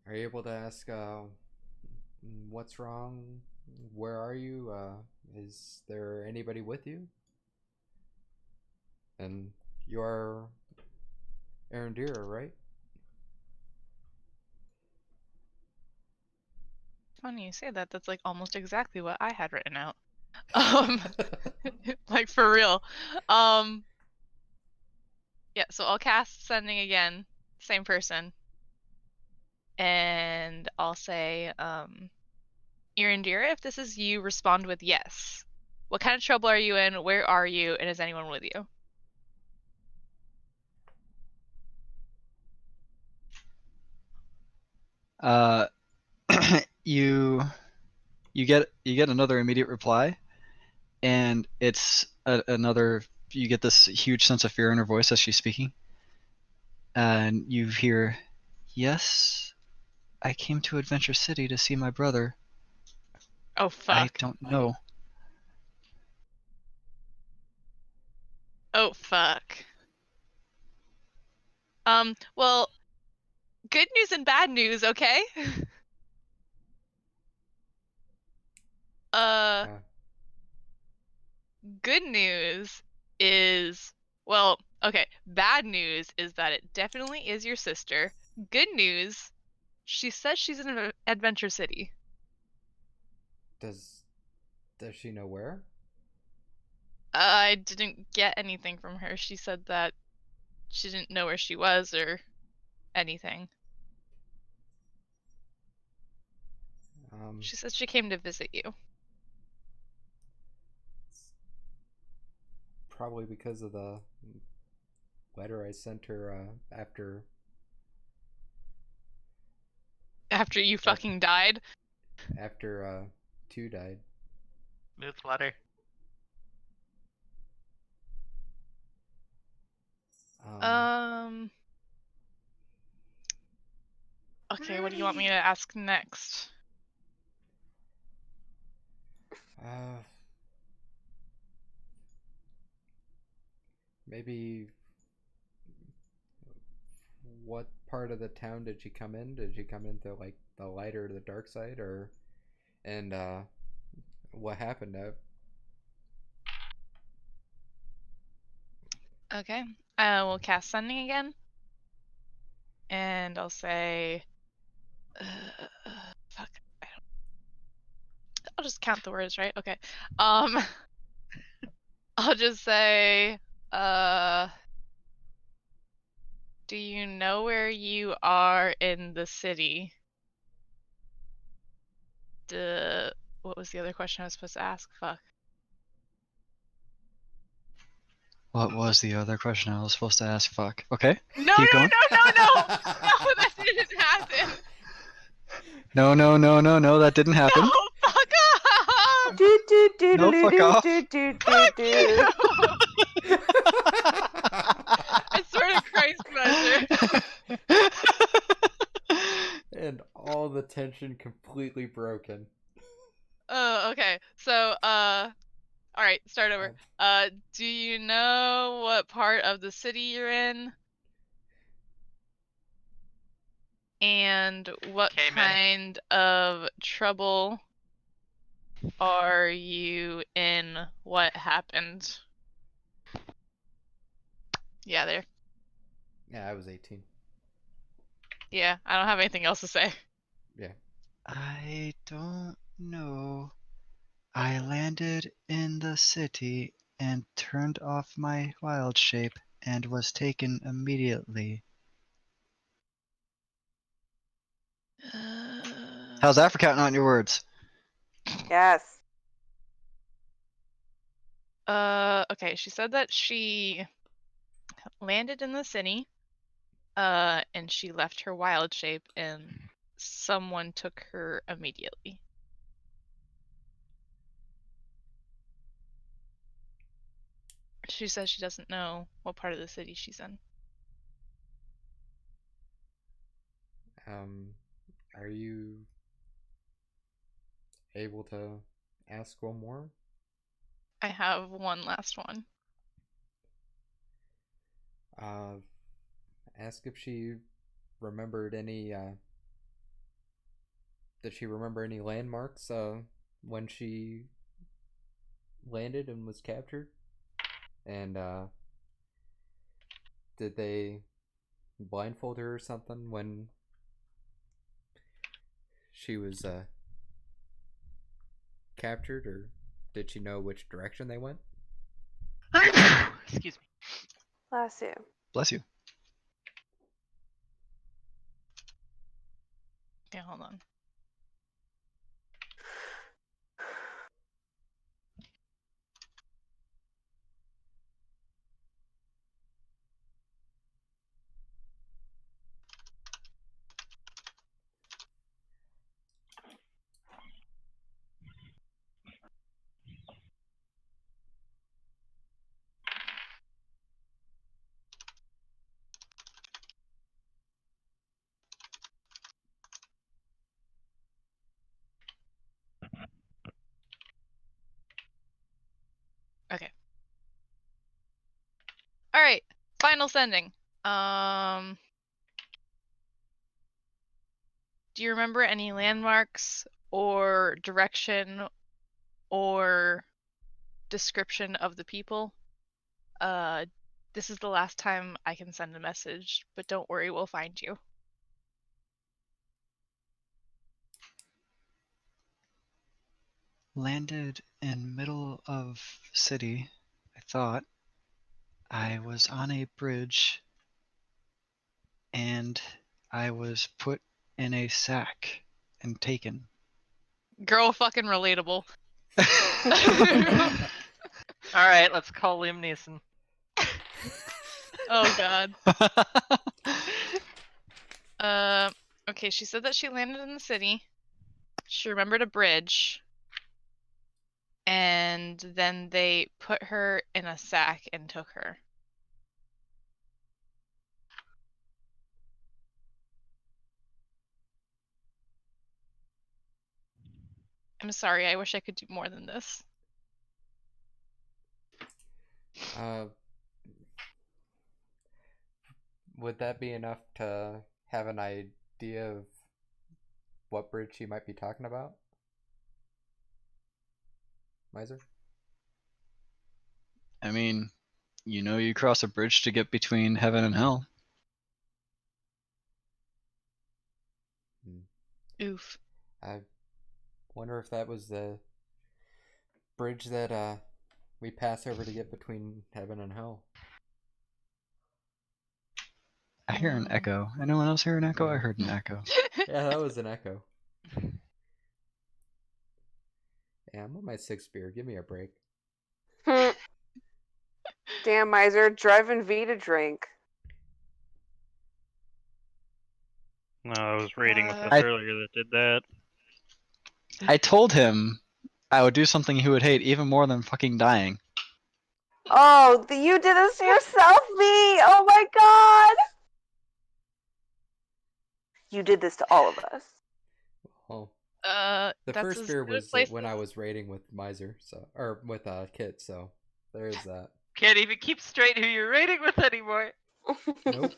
Speaker 5: Are you able to ask what's wrong? Where are you? Is there anybody with you? And you are Arendira, right?
Speaker 7: Funny you say that. That's like almost exactly what I had written out. Um, like for real. Yeah. So I'll cast sending again, same person, and I'll say, Irindira, if this is you, respond with yes. What kind of trouble are you in? Where are you? And is anyone with you?
Speaker 1: You get another immediate reply, and it's another. You get this huge sense of fear in her voice as she's speaking, and you hear, "Yes, I came to Adventure City to see my brother.
Speaker 7: Oh
Speaker 1: I
Speaker 7: fuck.
Speaker 1: don't know."
Speaker 7: Oh fuck. Well, good news and bad news, okay?
Speaker 5: Uh,
Speaker 7: Good news is, well, okay, bad news is that it definitely is your sister. Good news, she says she's in Adventure City.
Speaker 5: does she know where?
Speaker 7: I didn't get anything from her. She said that she didn't know where she was or anything. She says she came to visit you.
Speaker 5: Probably because of the letter I sent her after
Speaker 7: After you fucking died.
Speaker 5: after 2 died.
Speaker 4: Smooth water.
Speaker 7: Okay, what do you want me to ask next?
Speaker 5: Maybe what part of the town did she come in? Did she come into like the light or the dark side, or and what happened?
Speaker 7: Okay, I will cast sending again. And I'll say, fuck, I'll just count the words, right? Okay. I'll just say, do you know where you are in the city? What was the other question I was supposed to ask? Fuck.
Speaker 1: What was the other question I was supposed to ask? Fuck. Okay.
Speaker 7: No,
Speaker 1: Keep
Speaker 7: no,
Speaker 1: going.
Speaker 7: no, no, no! No, that didn't happen!
Speaker 1: No, that didn't happen.
Speaker 7: No, fuck off!
Speaker 2: Do do do
Speaker 1: No,
Speaker 2: do
Speaker 1: fuck
Speaker 2: do
Speaker 1: off.
Speaker 2: do do do
Speaker 7: Fuck
Speaker 2: do.
Speaker 7: you! I swear to Christ, Measure.
Speaker 5: And all the tension completely broken.
Speaker 7: Oh, okay. So, alright, start over. Do you know what part of the city you're in? And what kind of trouble are you in? What happened? Yeah, there.
Speaker 5: Yeah, I was 18.
Speaker 7: Yeah, I don't have anything else to say.
Speaker 5: Yeah.
Speaker 1: I don't know. I landed in the city and turned off my wild shape and was taken immediately. How's that for counting on your words?
Speaker 2: Yes.
Speaker 7: Okay, she said that she landed in the city, and she left her wild shape and someone took her immediately. She says she doesn't know what part of the city she's in.
Speaker 5: Are you able to ask one more?
Speaker 7: I have one last one.
Speaker 5: Ask if she remembered any Did she remember any landmarks when she landed and was captured? And did they blindfold her or something when she was captured, or did she know which direction they went?
Speaker 4: Excuse me.
Speaker 2: Bless you.
Speaker 1: Bless you.
Speaker 7: Okay, hold on. Okay. All right. Final sending. Do you remember any landmarks or direction or description of the people? This is the last time I can send a message, but don't worry, we'll find you.
Speaker 1: Landed in middle of city, I thought. I was on a bridge and I was put in a sack and taken.
Speaker 7: Girl fucking relatable.
Speaker 4: All right, let's call Liam Neeson.
Speaker 7: Oh god. Okay, she said that she landed in the city. She remembered a bridge. And then they put her in a sack and took her. I'm sorry, I wish I could do more than this.
Speaker 5: Would that be enough to have an idea of what bridge she might be talking about? Miser?
Speaker 1: I mean, you know you cross a bridge to get between heaven and hell.
Speaker 7: Oof.
Speaker 5: I wonder if that was the bridge that we pass over to get between heaven and hell.
Speaker 1: I hear an echo. Anyone else hear an echo? I
Speaker 5: Yeah.
Speaker 1: heard an echo.
Speaker 5: Yeah, that was an echo. Yeah, I'm on my 6th beer. Give me a break.
Speaker 2: Damn, Miser, driving V to drink.
Speaker 6: No, I was raiding with us
Speaker 1: I-
Speaker 6: earlier that did that.
Speaker 1: I told him I would do something he would hate even more than fucking dying.
Speaker 2: Oh, you did this to yourself, V! Oh my god! You did this to all of us.
Speaker 5: Oh,
Speaker 7: The
Speaker 5: the
Speaker 7: that's
Speaker 5: first
Speaker 7: as
Speaker 5: beer
Speaker 7: good a
Speaker 5: was
Speaker 7: place
Speaker 5: when
Speaker 7: as-
Speaker 5: I was raiding with Miser, or with Kit, so there is that.
Speaker 4: Can't even keep straight who you're raiding with anymore.
Speaker 5: Nope.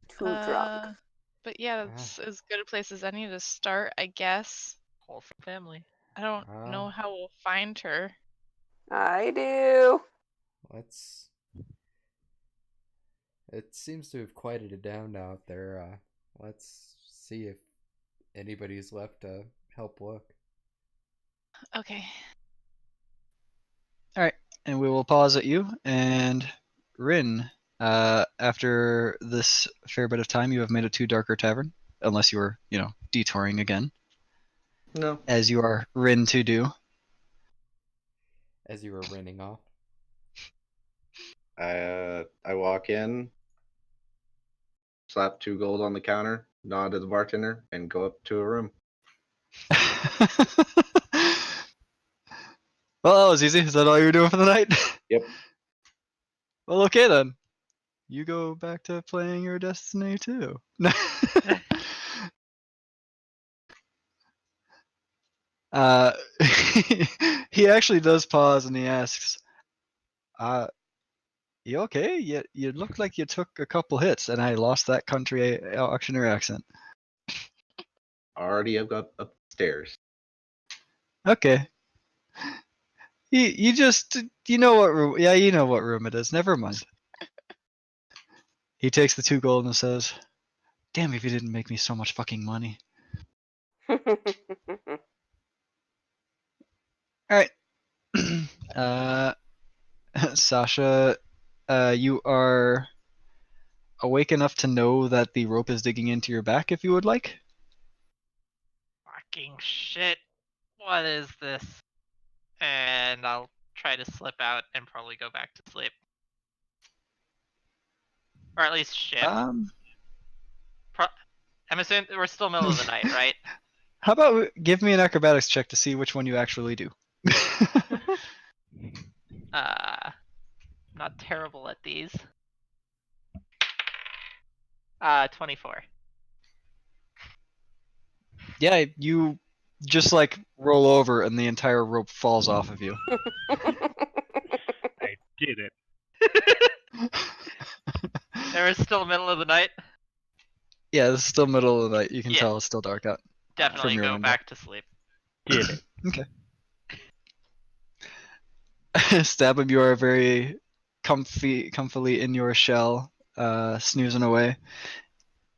Speaker 2: Too drunk.
Speaker 7: But yeah, that's as good a place as any to start, I guess.
Speaker 4: Whole family.
Speaker 7: I don't know how we'll find her.
Speaker 2: I do.
Speaker 5: It seems to have quieted it down out there. Let's see if anybody's left to help look.
Speaker 7: Okay.
Speaker 1: Alright, and we will pause at you. And Rin, after this fair bit of time, you have made it to Darker Tavern. Unless you were, detouring again.
Speaker 3: No.
Speaker 1: As you are Rin to do.
Speaker 5: As you were running off.
Speaker 3: I walk in, slap 2 gold on the counter, nod to the bartender, and go up to a room.
Speaker 1: Well, that was easy. Is that all you were doing for the night?
Speaker 3: Yep.
Speaker 1: Well, okay then. You go back to playing your Destiny too. He actually does pause and he asks, you okay? You look like you took a couple hits, and I lost that country auctioneer accent.
Speaker 3: already up upstairs.
Speaker 1: Okay. You just you know what room? Yeah, you know what room it is. Never mind. He takes the 2 gold and says, "Damn if you didn't make me so much fucking money." All right. Sasha, you are awake enough to know that the rope is digging into your back if you would like.
Speaker 4: Fucking shit. What is this? And I'll try to slip out and probably go back to sleep. Or at least shift. I'm assuming we're still middle of the night, right?
Speaker 1: How about give me an acrobatics check to see which one you actually do?
Speaker 4: Not terrible at these. 24.
Speaker 1: Yeah, you just like roll over and the entire rope falls off of you.
Speaker 6: I did it.
Speaker 4: And we're still middle of the night.
Speaker 1: Yeah, it's still middle of the night. You can
Speaker 4: Yeah.
Speaker 1: tell it's still dark out.
Speaker 4: Definitely
Speaker 1: From your
Speaker 4: go
Speaker 1: window.
Speaker 4: back to sleep.
Speaker 6: Did it.
Speaker 1: Okay. Stabum, you are very comfily in your shell, snoozing away.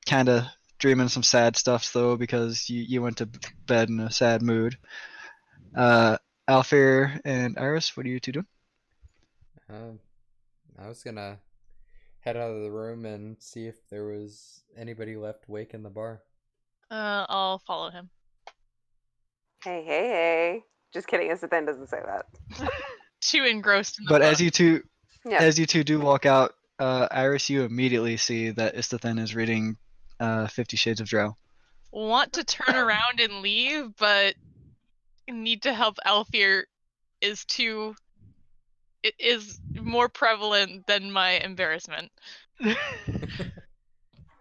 Speaker 1: Kinda dreaming some sad stuff though, because you went to bed in a sad mood. Alfir and Iris, what are you two doing?
Speaker 5: I was gonna head out of the room and see if there was anybody left awake in the bar.
Speaker 7: I'll follow him.
Speaker 2: Hey. Just kidding. Isthathan doesn't say that.
Speaker 7: Too engrossed in the
Speaker 1: But
Speaker 7: book.
Speaker 1: as you two
Speaker 2: Yeah.
Speaker 1: do walk out, Iris, you immediately see that Isthathan is reading 50 Shades of Drow.
Speaker 7: Want to turn around and leave, but need to help Alfir it is more prevalent than my embarrassment.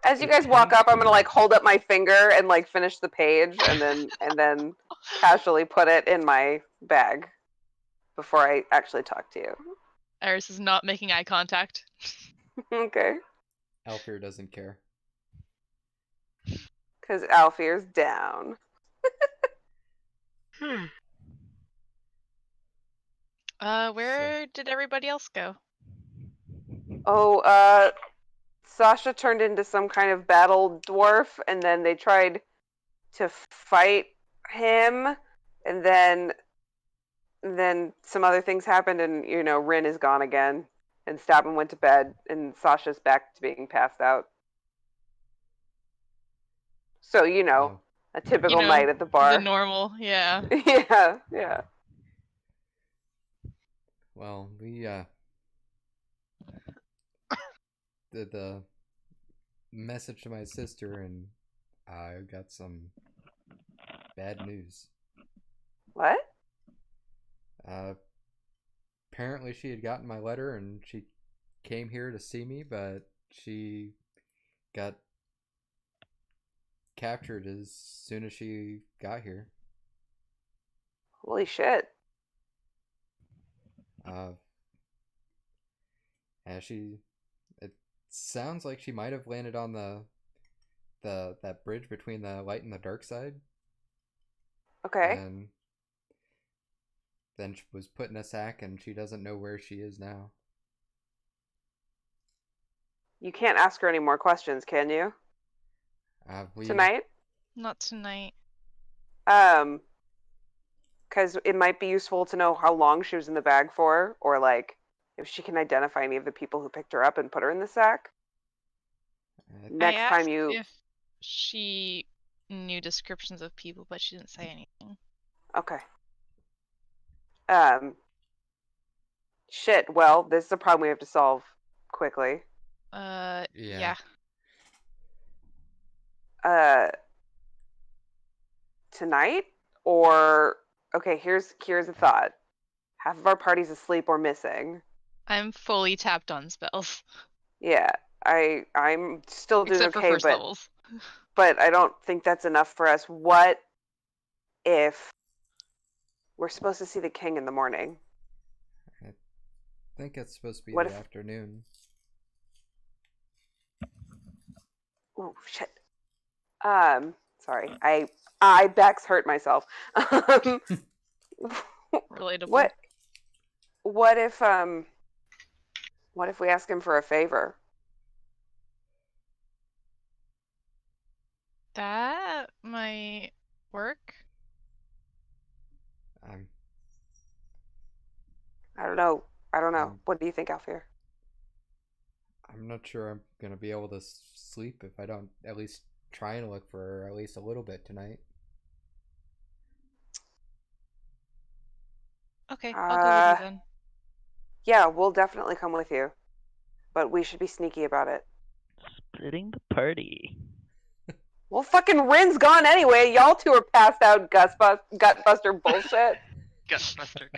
Speaker 2: As you guys walk up, I'm gonna like hold up my finger and like finish the page, and then casually put it in my bag before I actually talk to you.
Speaker 7: Iris is not making eye contact.
Speaker 2: Okay.
Speaker 5: Alfir doesn't care.
Speaker 2: Because Alfir's down.
Speaker 7: Where did everybody else go?
Speaker 2: Oh, Sasha turned into some kind of battle dwarf, and then they tried to fight him, and then some other things happened, and Rin is gone again, and Stabin went to bed, and Sasha's back to being passed out. So
Speaker 5: Oh,
Speaker 2: a typical night at the bar.
Speaker 7: The normal, yeah.
Speaker 2: Yeah.
Speaker 5: well, we did the message to my sister, and I got some bad news.
Speaker 2: What?
Speaker 5: Apparently she had gotten my letter and she came here to see me, but she got captured as soon as she got here.
Speaker 2: Holy shit.
Speaker 5: It sounds like she might have landed on that bridge between the light and the dark side.
Speaker 2: Okay.
Speaker 5: And then she was put in a sack and she doesn't know where she is now.
Speaker 2: You can't ask her any more questions, can you? Tonight?
Speaker 7: Not tonight.
Speaker 2: Because it might be useful to know how long she was in the bag for, or like if she can identify any of the people who picked her up and put her in the sack. Next
Speaker 7: I
Speaker 2: time
Speaker 7: asked
Speaker 2: you.
Speaker 7: if she knew descriptions of people, but she didn't say anything.
Speaker 2: Okay. Shit. Well, this is a problem we have to solve quickly.
Speaker 7: Yeah.
Speaker 2: Tonight, or okay. Here's a thought. Half of our party's asleep or missing.
Speaker 7: I'm fully tapped on spells.
Speaker 2: Yeah, I'm still doing
Speaker 7: Except
Speaker 2: okay,
Speaker 7: for first levels.
Speaker 2: but I don't think that's enough for us. What if we're supposed to see the king in the morning?
Speaker 5: I think it's supposed to be
Speaker 2: What
Speaker 5: the
Speaker 2: if-
Speaker 5: afternoon.
Speaker 2: Oh shit. Sorry, I Bex hurt myself.
Speaker 7: Relatable.
Speaker 2: What if we ask him for a favor?
Speaker 7: That might work.
Speaker 2: I don't know.
Speaker 5: Um,
Speaker 2: What do you think, Alfir?
Speaker 5: I'm not sure I'm gonna be able to sleep if I don't at least try and look for her at least a little bit tonight.
Speaker 7: Okay, I'll go with you then.
Speaker 2: Yeah, we'll definitely come with you, but we should be sneaky about it.
Speaker 6: Splitting the party.
Speaker 2: Well, fucking Rin's gone anyway. Y'all two are passed out gutbuster bullshit.
Speaker 4: Gutbuster.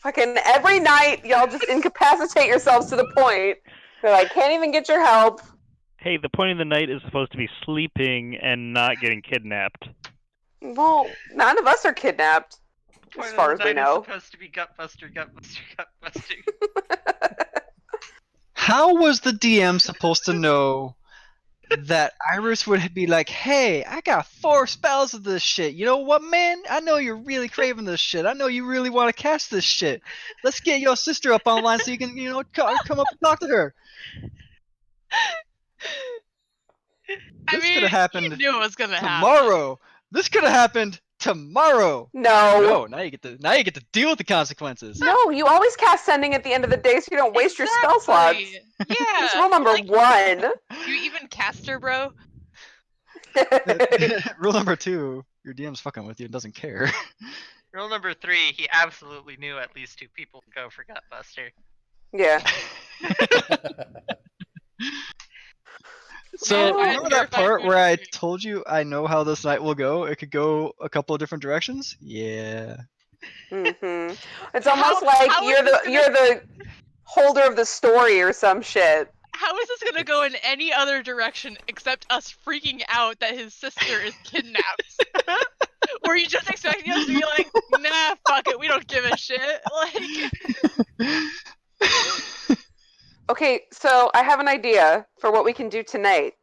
Speaker 2: Fucking every night, y'all just incapacitate yourselves to the point that I can't even get your help.
Speaker 6: Hey, the point of the night is supposed to be sleeping and not getting kidnapped.
Speaker 2: Well, none of us are kidnapped, as far as we know.
Speaker 4: It's supposed to be gutbuster.
Speaker 1: How was the DM supposed to know that Iris would be like, hey, I got 4 spells of this shit. You know what, man? I know you're really craving this shit. I know you really want to cast this shit. Let's get your sister up online so you can, come up and talk to her. This could have happened
Speaker 7: you knew it was gonna
Speaker 1: tomorrow. This could have happened tomorrow.
Speaker 2: No.
Speaker 1: Now you get to deal with the consequences.
Speaker 2: No, you always cast sending at the end of the day so you don't waste your spell slots.
Speaker 7: Yeah.
Speaker 2: That's rule number 1.
Speaker 7: You even caster, bro?
Speaker 1: Rule number 2, your DM's fucking with you and doesn't care.
Speaker 4: Rule number 3, he absolutely knew at least 2 people would go for Gutbuster.
Speaker 2: Yeah.
Speaker 1: So,
Speaker 7: Yeah,
Speaker 1: remember that part where I told you I know how this night will go? It could go a couple of different directions? Yeah.
Speaker 2: Mm-hmm. It's almost like you're the holder of the story or some shit.
Speaker 7: How is this gonna go in any other direction except us freaking out that his sister is kidnapped? Were you just expecting us to be like, nah, fuck it, we don't give a shit? Like.
Speaker 2: Okay, so I have an idea for what we can do tonight.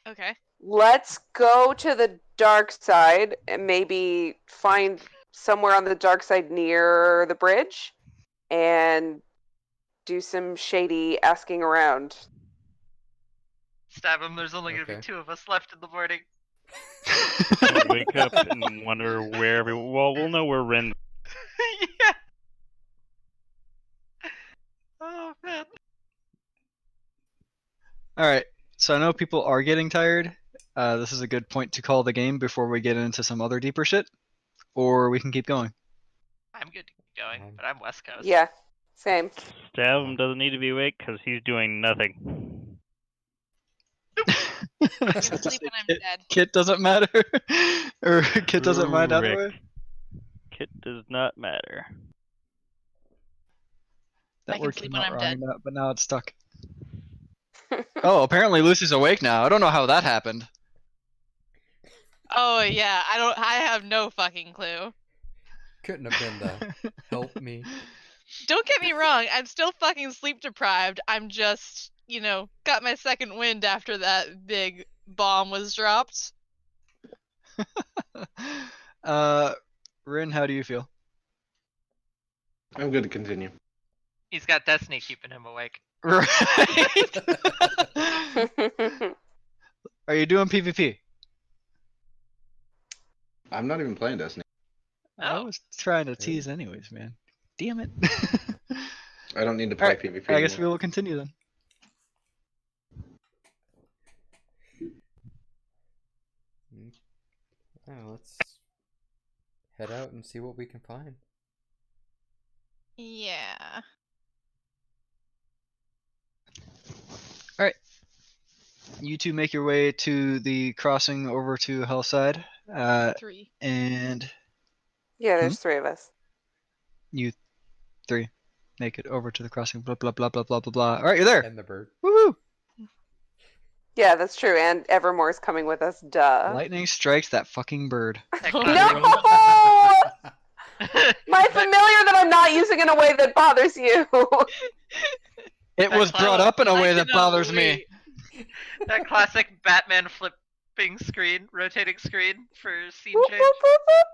Speaker 7: Okay.
Speaker 2: Let's go to the dark side and maybe find somewhere on the dark side near the bridge and do some shady asking around.
Speaker 4: Stab him, there's only gonna be
Speaker 5: Okay.
Speaker 4: 2 of us left in the morning.
Speaker 6: I'll wake up and wonder where well, we'll know where Ren.
Speaker 4: Yeah. Oh man.
Speaker 1: Alright, so I know people are getting tired. This is a good point to call the game before we get into some other deeper shit. Or we can keep going.
Speaker 4: I'm good to keep going, but I'm West Coast.
Speaker 2: Yeah, same.
Speaker 6: Stab him doesn't need to be awake because he's doing nothing.
Speaker 7: I'm gonna sleep when I'm dead.
Speaker 1: Kit doesn't matter? Or Kit doesn't mind either
Speaker 6: Rick.
Speaker 1: way?
Speaker 6: Kit does not matter.
Speaker 1: That
Speaker 7: I can
Speaker 1: word
Speaker 7: sleep
Speaker 1: came
Speaker 7: when
Speaker 1: out
Speaker 7: I'm
Speaker 1: wrong,
Speaker 7: dead.
Speaker 1: but now it's stuck. Oh, apparently Lucy's awake now. I don't know how that happened.
Speaker 7: Oh yeah, I have no fucking clue.
Speaker 5: Couldn't have been the help me.
Speaker 7: Don't get me wrong, I'm still fucking sleep deprived. I'm just, got my second wind after that big bomb was dropped.
Speaker 1: Rin, how do you feel?
Speaker 3: I'm good to continue.
Speaker 4: He's got Destiny keeping him awake.
Speaker 1: Right. Are you doing PvP?
Speaker 3: I'm not even playing Destiny.
Speaker 1: I
Speaker 4: Oh.
Speaker 1: was trying to tease anyways, man. Damn it.
Speaker 3: I don't need to play
Speaker 1: Alright,
Speaker 3: PvP
Speaker 1: I guess we
Speaker 3: anymore.
Speaker 1: will continue then.
Speaker 5: Oh, let's head out and see what we can find.
Speaker 7: Yeah.
Speaker 1: Alright. You two make your way to the crossing over to Hellside.
Speaker 7: 3.
Speaker 1: And
Speaker 2: Yeah, there's 3 of us.
Speaker 1: you 3 make it over to the crossing. Blah, blah, blah, blah, blah, blah, blah. Alright, you're there.
Speaker 5: And the bird.
Speaker 1: Woohoo!
Speaker 2: Yeah, that's true. And Evermore's coming with us. Duh.
Speaker 1: Lightning strikes that fucking bird.
Speaker 4: That
Speaker 7: Oh,
Speaker 4: classic-
Speaker 2: No! My familiar that I'm not using in a way that bothers you.
Speaker 1: It was
Speaker 4: That
Speaker 1: brought up in a
Speaker 7: I
Speaker 1: way that
Speaker 7: cannot
Speaker 1: bothers me.
Speaker 7: wait.
Speaker 4: That classic Batman flipping screen, rotating screen for scene
Speaker 2: Whoop,
Speaker 4: change.
Speaker 2: whoop, whoop, whoop.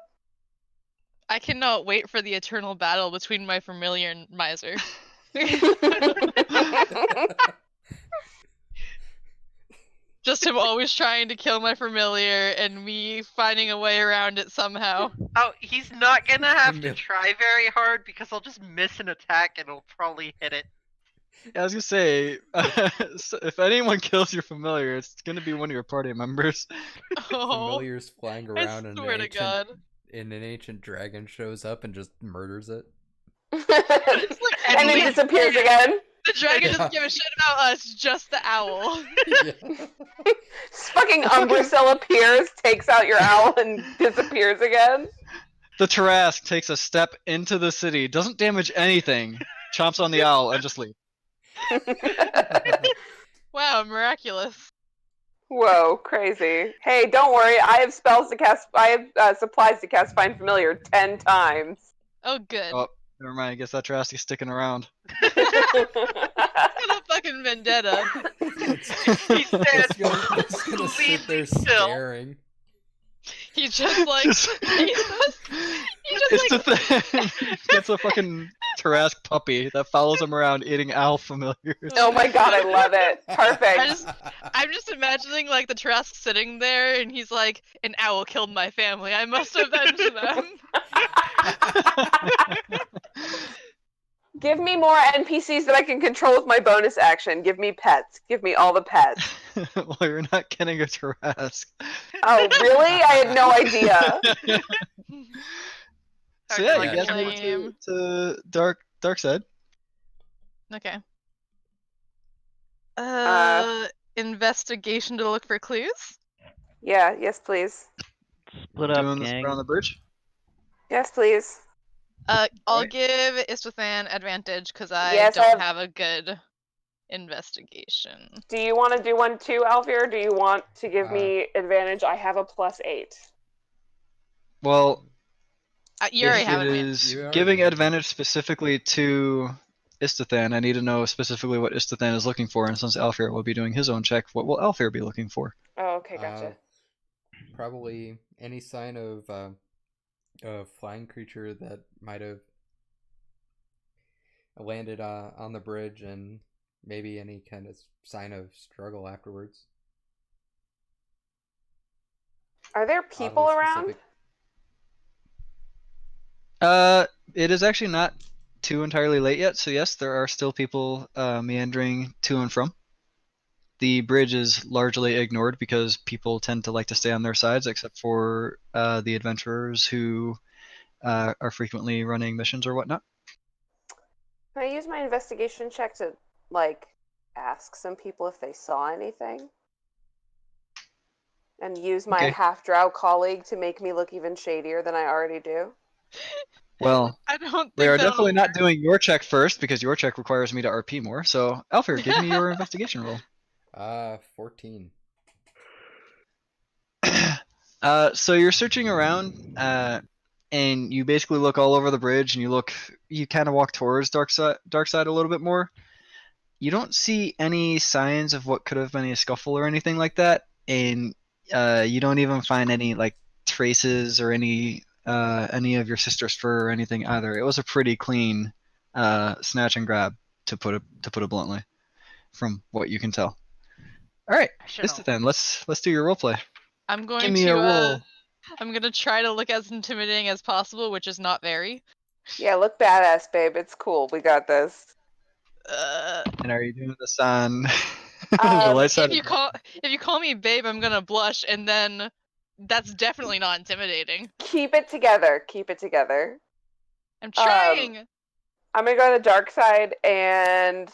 Speaker 7: I cannot wait for the eternal battle between my familiar and Miser. Just him always trying to kill my familiar and me finding a way around it somehow.
Speaker 4: Oh, he's not gonna have to
Speaker 5: Mil-
Speaker 4: try very hard because I'll just miss an attack and it'll probably hit it.
Speaker 1: Yeah, I was gonna say, so if anyone kills your familiar, it's gonna be one of your party members.
Speaker 7: Oh,
Speaker 5: Familiars flying
Speaker 7: I
Speaker 5: around and
Speaker 7: swear to God.
Speaker 5: an ancient dragon shows up and just murders it.
Speaker 2: and then
Speaker 4: least-
Speaker 2: disappears again.
Speaker 7: The dragon
Speaker 5: Yeah.
Speaker 7: doesn't give a shit about us, just the owl.
Speaker 5: Yeah.
Speaker 2: Just fucking Umbrasyl appears, takes out your owl, and disappears again.
Speaker 1: The Tarask takes a step into the city, doesn't damage anything, chomps on the owl, and just leaves.
Speaker 7: Wow, miraculous.
Speaker 2: Whoa, crazy. Hey, don't worry. I have spells to cast. I have supplies to cast Find Familiar 10 times.
Speaker 7: Oh, good.
Speaker 1: Oh, never mind. I guess that Tarask is sticking around.
Speaker 7: What a fucking vendetta.
Speaker 4: He said,
Speaker 5: It's gonna sit
Speaker 4: completely
Speaker 5: there
Speaker 4: still.
Speaker 5: staring.
Speaker 7: He just like
Speaker 1: Just-
Speaker 7: he just
Speaker 1: It's
Speaker 7: like
Speaker 1: the thing. Gets a fucking Tarask puppy that follows him around eating owl familiars.
Speaker 2: Oh my god, I love it. Perfect.
Speaker 7: I'm just imagining like the Trask sitting there and he's like, an owl killed my family. I must avenge them.
Speaker 2: Give me more NPCs that I can control with my bonus action. Give me pets. Give me all the pets.
Speaker 1: Well, you're not getting a Tarask.
Speaker 2: Oh, really? I had no idea.
Speaker 1: So yeah,
Speaker 4: Like
Speaker 1: you guys made it to dark side.
Speaker 7: Okay.
Speaker 2: Uh,
Speaker 7: Investigation to look for clues?
Speaker 2: Yeah, yes, please.
Speaker 6: Split up,
Speaker 1: Doing this
Speaker 6: gang.
Speaker 1: around the bridge.
Speaker 2: Yes, please.
Speaker 7: I'll
Speaker 1: Alright.
Speaker 7: give Istothan advantage because I
Speaker 2: Yes, I
Speaker 7: don't
Speaker 2: have-
Speaker 7: have a good investigation.
Speaker 2: Do you want to do one too, Alvir? Do you want to give me advantage? I have a +8.
Speaker 1: Well,
Speaker 7: You already
Speaker 1: if
Speaker 7: have
Speaker 1: it
Speaker 7: advantage.
Speaker 1: is
Speaker 5: You already
Speaker 1: giving
Speaker 5: have
Speaker 1: advantage specifically to Istothan, I need to know specifically what Istothan is looking for, and since Alfir will be doing his own check, what will Alfir be looking for?
Speaker 2: Oh, okay, gotcha.
Speaker 5: Probably any sign of a flying creature that might have landed on the bridge, and maybe any kind of sign of struggle afterwards.
Speaker 2: Are there people
Speaker 5: Oddly
Speaker 2: around?
Speaker 5: specific.
Speaker 1: It is actually not too entirely late yet, so yes, there are still people meandering to and from. The bridge is largely ignored because people tend to like to stay on their sides, except for the adventurers who are frequently running missions or whatnot.
Speaker 2: Can I use my investigation check to, like, ask some people if they saw anything? And use my
Speaker 1: Okay.
Speaker 2: half-drow colleague to make me look even shadier than I already do?
Speaker 1: Well,
Speaker 7: I don't think
Speaker 1: they are
Speaker 7: that'll
Speaker 1: definitely not
Speaker 7: work.
Speaker 1: doing your check first because your check requires me to RP more. So, Alfir, give me your investigation roll.
Speaker 5: 14.
Speaker 1: So you're searching around, and you basically look all over the bridge, and you kind of walk towards dark side a little bit more. You don't see any signs of what could have been a scuffle or anything like that, and you don't even find any like traces or any of your sister's fur or anything either. It was a pretty clean snatch and grab, to put it bluntly, from what you can tell. All right,
Speaker 4: I should
Speaker 1: Istothan, let's do your roleplay.
Speaker 7: I'm
Speaker 1: Give
Speaker 7: going
Speaker 1: me a
Speaker 7: to
Speaker 1: roll.
Speaker 7: I'm gonna try to look as intimidating as possible, which is not very.
Speaker 2: Yeah, look badass, babe. It's cool. We got this.
Speaker 1: And are you doing this on the light side?
Speaker 7: If you call me babe, I'm gonna blush, and then that's definitely not intimidating.
Speaker 2: Keep it together. Keep it together.
Speaker 7: I'm trying.
Speaker 2: I'm gonna go to the dark side and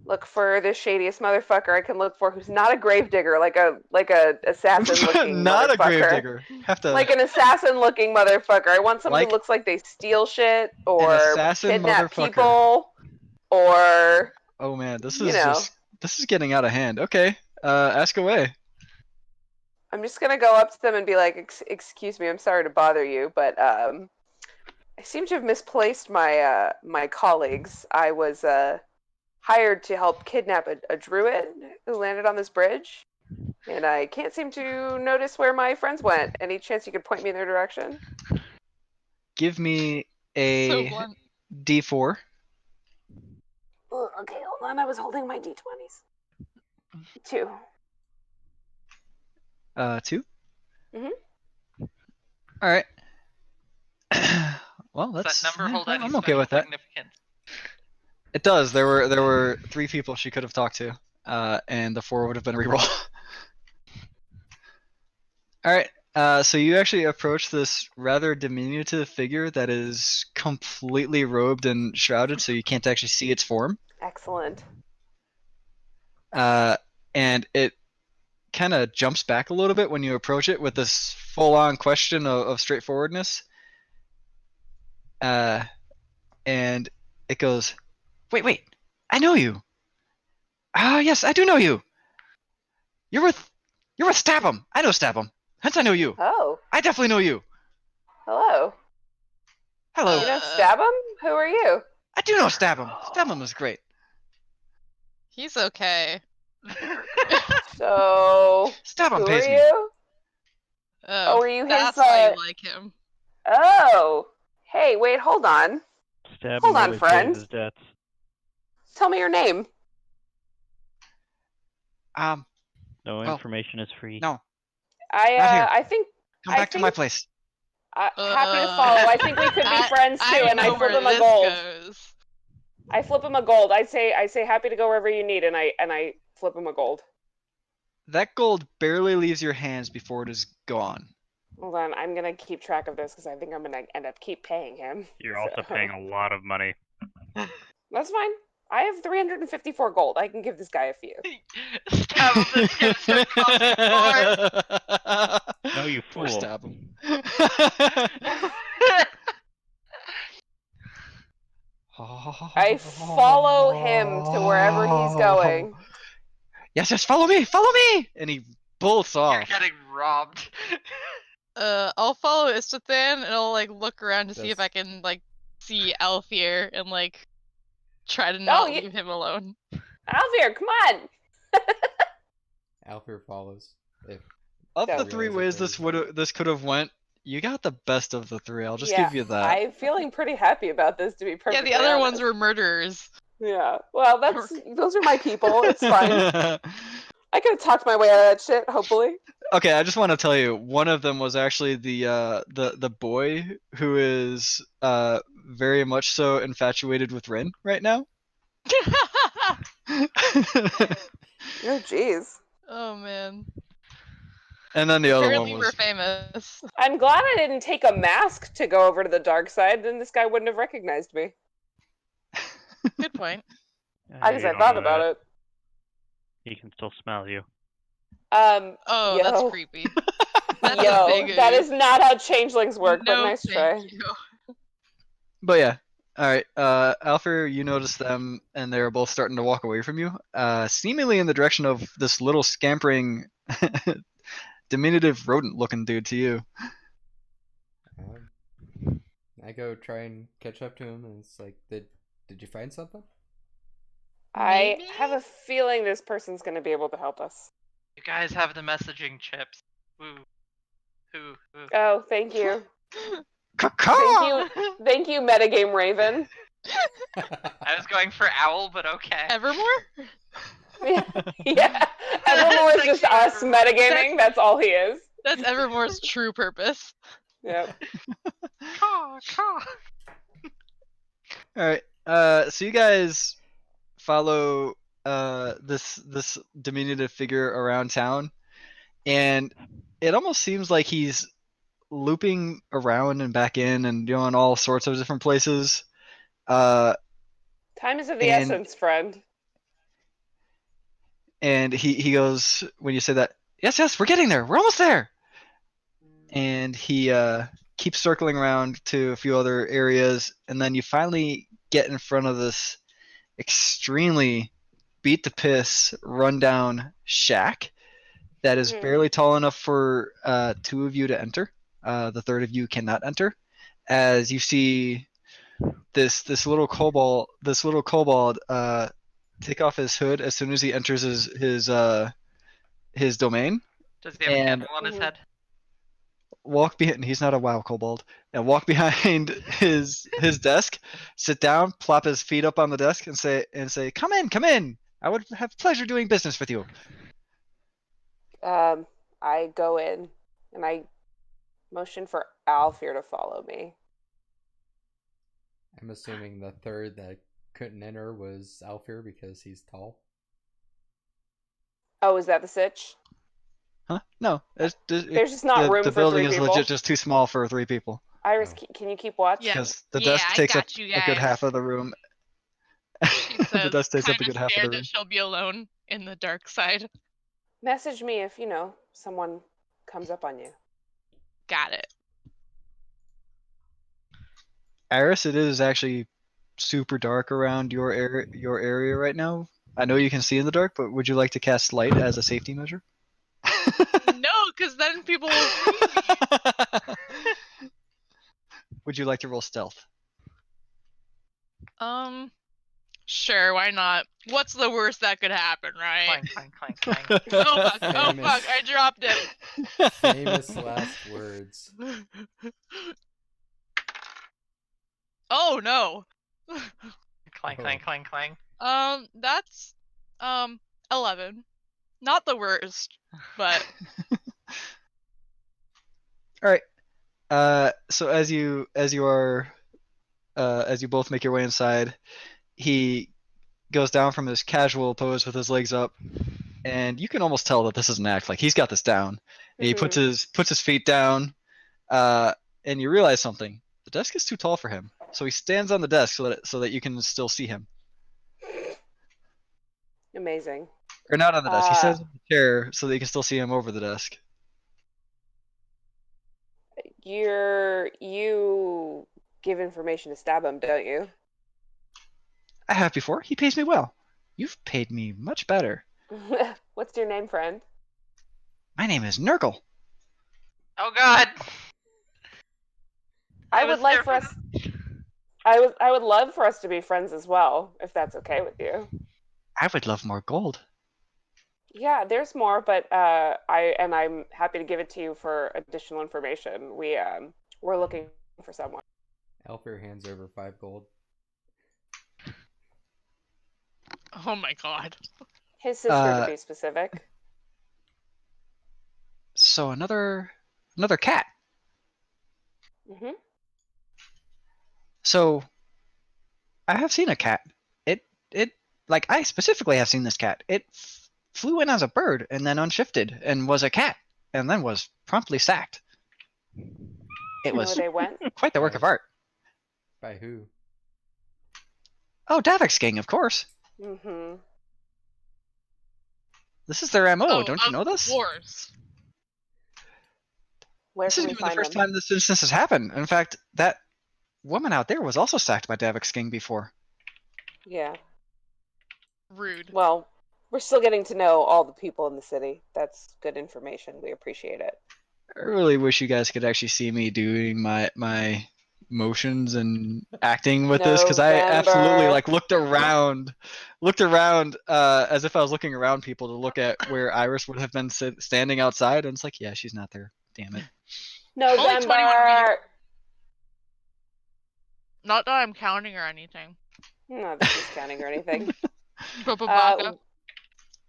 Speaker 2: look for the shadiest motherfucker I can look for, who's not a gravedigger, like a assassin looking
Speaker 1: Not a
Speaker 2: motherfucker.
Speaker 1: gravedigger. Have to
Speaker 2: Like an assassin looking motherfucker. I want someone
Speaker 1: Like
Speaker 2: who looks like they steal shit or
Speaker 1: assassin
Speaker 2: kidnap
Speaker 1: motherfucker.
Speaker 2: people or
Speaker 1: Oh man, this
Speaker 2: you
Speaker 1: is
Speaker 2: know.
Speaker 1: this is getting out of hand. Okay, ask away.
Speaker 2: I'm just gonna go up to them and be like, "Excuse me, I'm sorry to bother you, but I seem to have misplaced my my colleagues. I was hired to help kidnap a druid who landed on this bridge, and I can't seem to notice where my friends went. Any chance you could point me in their direction?
Speaker 1: Give me
Speaker 7: So
Speaker 1: a
Speaker 7: blunt.
Speaker 1: D4.
Speaker 2: Oh, okay, hold on. I was holding my d20s. 2.
Speaker 1: 2.
Speaker 2: Mhm.
Speaker 1: All right. Well,
Speaker 4: Does
Speaker 1: that's.
Speaker 4: that number hold any
Speaker 1: I'm okay
Speaker 4: special
Speaker 1: with that.
Speaker 4: significance?
Speaker 1: It does. There were 3 people she could have talked to, and the 4 would have been a reroll. All right. So you actually approach this rather diminutive figure that is completely robed and shrouded, so you can't actually see its form.
Speaker 2: Excellent.
Speaker 1: And it kind of jumps back a little bit when you approach it with this full-on question of straightforwardness. And it goes, wait, I know you. Ah, yes, I do know you. You're with Stab'em. I know Stab'em. Hence I know you.
Speaker 2: Oh,
Speaker 1: I definitely know you.
Speaker 2: hello.
Speaker 1: Hello.
Speaker 2: You know Stab'em? Who are you?
Speaker 1: I do know Stab'em. Stab'em is great.
Speaker 7: He's okay.
Speaker 2: So,
Speaker 1: Stab'em
Speaker 2: who are
Speaker 1: pays me.
Speaker 2: you? Oh, were you his,
Speaker 7: That's why you like him.
Speaker 2: Oh, hey, wait, hold on.
Speaker 6: Stab
Speaker 2: Hold
Speaker 6: him
Speaker 2: on,
Speaker 6: really
Speaker 2: friend.
Speaker 6: pays his debts.
Speaker 2: Tell me your name.
Speaker 6: No
Speaker 1: Well,
Speaker 6: information is free.
Speaker 1: No, Not here.
Speaker 2: I think
Speaker 1: come
Speaker 2: I
Speaker 1: back to my
Speaker 2: think-
Speaker 1: place.
Speaker 2: happy to follow. I think we could be friends too, and I
Speaker 7: know
Speaker 2: flip
Speaker 7: where
Speaker 2: him a
Speaker 7: this
Speaker 2: gold.
Speaker 7: goes.
Speaker 2: I flip him a gold. I say happy to go wherever you need, and I flip him a gold.
Speaker 1: That gold barely leaves your hands before it is gone.
Speaker 2: Hold on, I'm gonna keep track of this because I think I'm gonna end up keep paying him.
Speaker 6: You're also
Speaker 2: So-
Speaker 6: paying a lot of money.
Speaker 2: That's fine. I have 354 gold. I can give this guy a few.
Speaker 4: Stab him, this gives him cost.
Speaker 6: No, you
Speaker 1: Poor
Speaker 6: fool.
Speaker 1: Stab'em.
Speaker 2: I follow him to wherever he's going.
Speaker 1: Yes, follow me, and he bolts
Speaker 4: You're
Speaker 1: off.
Speaker 4: getting robbed.
Speaker 7: I'll follow Istothan and I'll like look around to see if
Speaker 5: Yes.
Speaker 7: I can like see Alfir and like try to not
Speaker 2: yeah.
Speaker 7: leave him alone.
Speaker 2: Alvir, come on.
Speaker 5: Alfir follows. If
Speaker 1: Of
Speaker 2: Don't
Speaker 1: the 3
Speaker 5: realize
Speaker 1: ways
Speaker 5: that
Speaker 1: this could have went, you got the best of the 3. I'll just
Speaker 2: Yeah,
Speaker 1: give you that.
Speaker 2: I'm feeling pretty happy about this, to be
Speaker 7: Yeah,
Speaker 2: perfectly
Speaker 7: the other
Speaker 2: honest.
Speaker 7: ones were murderers.
Speaker 2: Yeah. Well, those are my people. It's fine. I could have talked my way out of that shit. Hopefully.
Speaker 1: Okay, I just want to tell you, one of them was actually the boy who is very much so infatuated with Rin right now.
Speaker 2: Oh, jeez.
Speaker 7: Oh man.
Speaker 1: And then the other
Speaker 7: Apparently
Speaker 1: one
Speaker 7: we're
Speaker 1: was
Speaker 7: famous.
Speaker 2: I'm glad I didn't take a mask to go over to the dark side. Then this guy wouldn't have recognized me.
Speaker 7: Good point.
Speaker 2: I guess I thought about it.
Speaker 6: He can still smell you.
Speaker 7: Oh,
Speaker 2: Yo.
Speaker 7: that's creepy. That's a
Speaker 2: Yo,
Speaker 7: big
Speaker 2: that
Speaker 7: oof.
Speaker 2: is not how changelings work, but
Speaker 7: No,
Speaker 2: nice
Speaker 7: thank
Speaker 2: try.
Speaker 7: you.
Speaker 1: But yeah. All right, Alfred, you notice them, and they're both starting to walk away from you, seemingly in the direction of this little scampering, diminutive rodent-looking dude to you.
Speaker 5: I go try and catch up to him, and it's like, did you find something?
Speaker 2: I
Speaker 7: Maybe?
Speaker 2: have a feeling this person's going to be able to help us.
Speaker 4: You guys have the messaging chips. Woo. Who?
Speaker 2: Oh, thank you.
Speaker 1: Caw-caw!
Speaker 2: Thank you, Metagame Raven.
Speaker 4: I was going for owl, but okay.
Speaker 7: Evermore?
Speaker 2: Yeah. Evermore is just us metagaming. That's all he is.
Speaker 7: That's Evermore's true purpose.
Speaker 2: Yep.
Speaker 4: Caw, caw.
Speaker 1: All right, so you guys follow this diminutive figure around town, and it almost seems like he's looping around and back in and doing all sorts of different places.
Speaker 2: Time is of the
Speaker 1: And-
Speaker 2: essence, friend.
Speaker 1: And he goes, when you say that, yes, we're getting there. We're almost there. And he keeps circling around to a few other areas, and then you finally get in front of this extremely beat to piss, rundown shack that is barely tall enough for 2 of you to enter. The third of you cannot enter, as you see this little kobold take off his hood as soon as he enters his domain.
Speaker 4: Does he have a
Speaker 1: And-
Speaker 4: kettle on his
Speaker 2: Mhm.
Speaker 4: head?
Speaker 1: Walk behind. He's not a WoW kobold. And walk behind his desk. Sit down. Plop his feet up on the desk and say, "Come in, come in. I would have pleasure doing business with you."
Speaker 2: I go in and I motion for Alfir to follow me.
Speaker 5: I'm assuming the third that couldn't enter was Alfir because he's tall.
Speaker 2: Oh, is that the sitch?
Speaker 1: Huh? No.
Speaker 2: There's just not room
Speaker 1: the
Speaker 2: for
Speaker 1: building
Speaker 2: 3
Speaker 1: is
Speaker 2: people.
Speaker 1: legit just too small for 3 people.
Speaker 2: Iris,
Speaker 5: Oh.
Speaker 2: can you keep watch?
Speaker 7: Yeah.
Speaker 1: Because the
Speaker 7: Yeah,
Speaker 1: desk
Speaker 7: I
Speaker 1: takes up
Speaker 7: got you
Speaker 1: a good
Speaker 7: guys.
Speaker 1: half of the room.
Speaker 7: She
Speaker 1: The
Speaker 7: says,
Speaker 1: desk takes up a
Speaker 7: kinda
Speaker 1: good half of the
Speaker 7: scared
Speaker 1: room.
Speaker 7: that she'll be alone in the dark side.
Speaker 2: Message me if, someone comes up on you.
Speaker 7: Got it.
Speaker 1: Iris, it is actually super dark around your area right now. I know you can see in the dark, but would you like to cast light as a safety measure?
Speaker 7: No, because then people will see me.
Speaker 1: Would you like to roll stealth?
Speaker 7: Sure, why not? What's the worst that could happen, right?
Speaker 4: Clang, clang, clang, clang.
Speaker 7: Oh fuck, oh
Speaker 5: Famous.
Speaker 7: fuck, I dropped it.
Speaker 5: Famous last words.
Speaker 7: Oh no.
Speaker 4: Clang, clang, clang, clang.
Speaker 7: That's 11. Not the worst, but
Speaker 1: All right. So as you both make your way inside, he goes down from his casual pose with his legs up, and you can almost tell that this is an act. Like he's got this down. And he puts his feet down, and you realize something. The desk is too tall for him, so he stands on the desk so that you can still see him.
Speaker 2: Amazing.
Speaker 1: Or not on the desk. He stands on the chair so that you can still see him over the desk.
Speaker 2: You give information to stab him, don't you?
Speaker 1: I have before. He pays me well. You've paid me much better.
Speaker 2: What's your name, friend?
Speaker 1: My name is Nurgle.
Speaker 4: Oh god!
Speaker 2: I
Speaker 4: was
Speaker 2: would like
Speaker 4: there
Speaker 2: for
Speaker 4: for
Speaker 2: us. I would love for us to be friends as well, if that's okay with you.
Speaker 1: I would love more gold.
Speaker 2: Yeah, there's more, but I'm happy to give it to you for additional information. We're looking for someone.
Speaker 5: Alfir hands over 5 gold.
Speaker 7: oh my god.
Speaker 2: His sister, to be specific.
Speaker 1: So another cat.
Speaker 2: Hmm.
Speaker 1: So I have seen a cat. It like I specifically have seen this cat. It flew in as a bird and then unshifted and was a cat and then was promptly sacked. It was
Speaker 2: Where they went.
Speaker 1: quite the work of art.
Speaker 5: By who?
Speaker 1: Oh, Davix Gang, of course.
Speaker 2: Hmm.
Speaker 1: This is their MO.
Speaker 7: Oh,
Speaker 1: Don't you know this?
Speaker 7: Of course.
Speaker 2: Where
Speaker 1: This
Speaker 2: can
Speaker 1: isn't
Speaker 2: we
Speaker 1: even the
Speaker 2: find
Speaker 1: first
Speaker 2: them?
Speaker 1: time this instance has happened. In fact, that woman out there was also sacked by Davix Gang before.
Speaker 2: Yeah.
Speaker 7: Rude.
Speaker 2: Well, we're still getting to know all the people in the city. That's good information. We appreciate it.
Speaker 1: I really wish you guys could actually see me doing my motions and acting with this, because I absolutely
Speaker 2: November.
Speaker 1: looked around as if I was looking around people to look at where Iris would have been standing outside, and it's like, yeah, she's not there. Damn it.
Speaker 7: Only 21
Speaker 2: November.
Speaker 7: Not that I'm counting or anything.
Speaker 2: No, this is counting or anything.
Speaker 7: Babaka.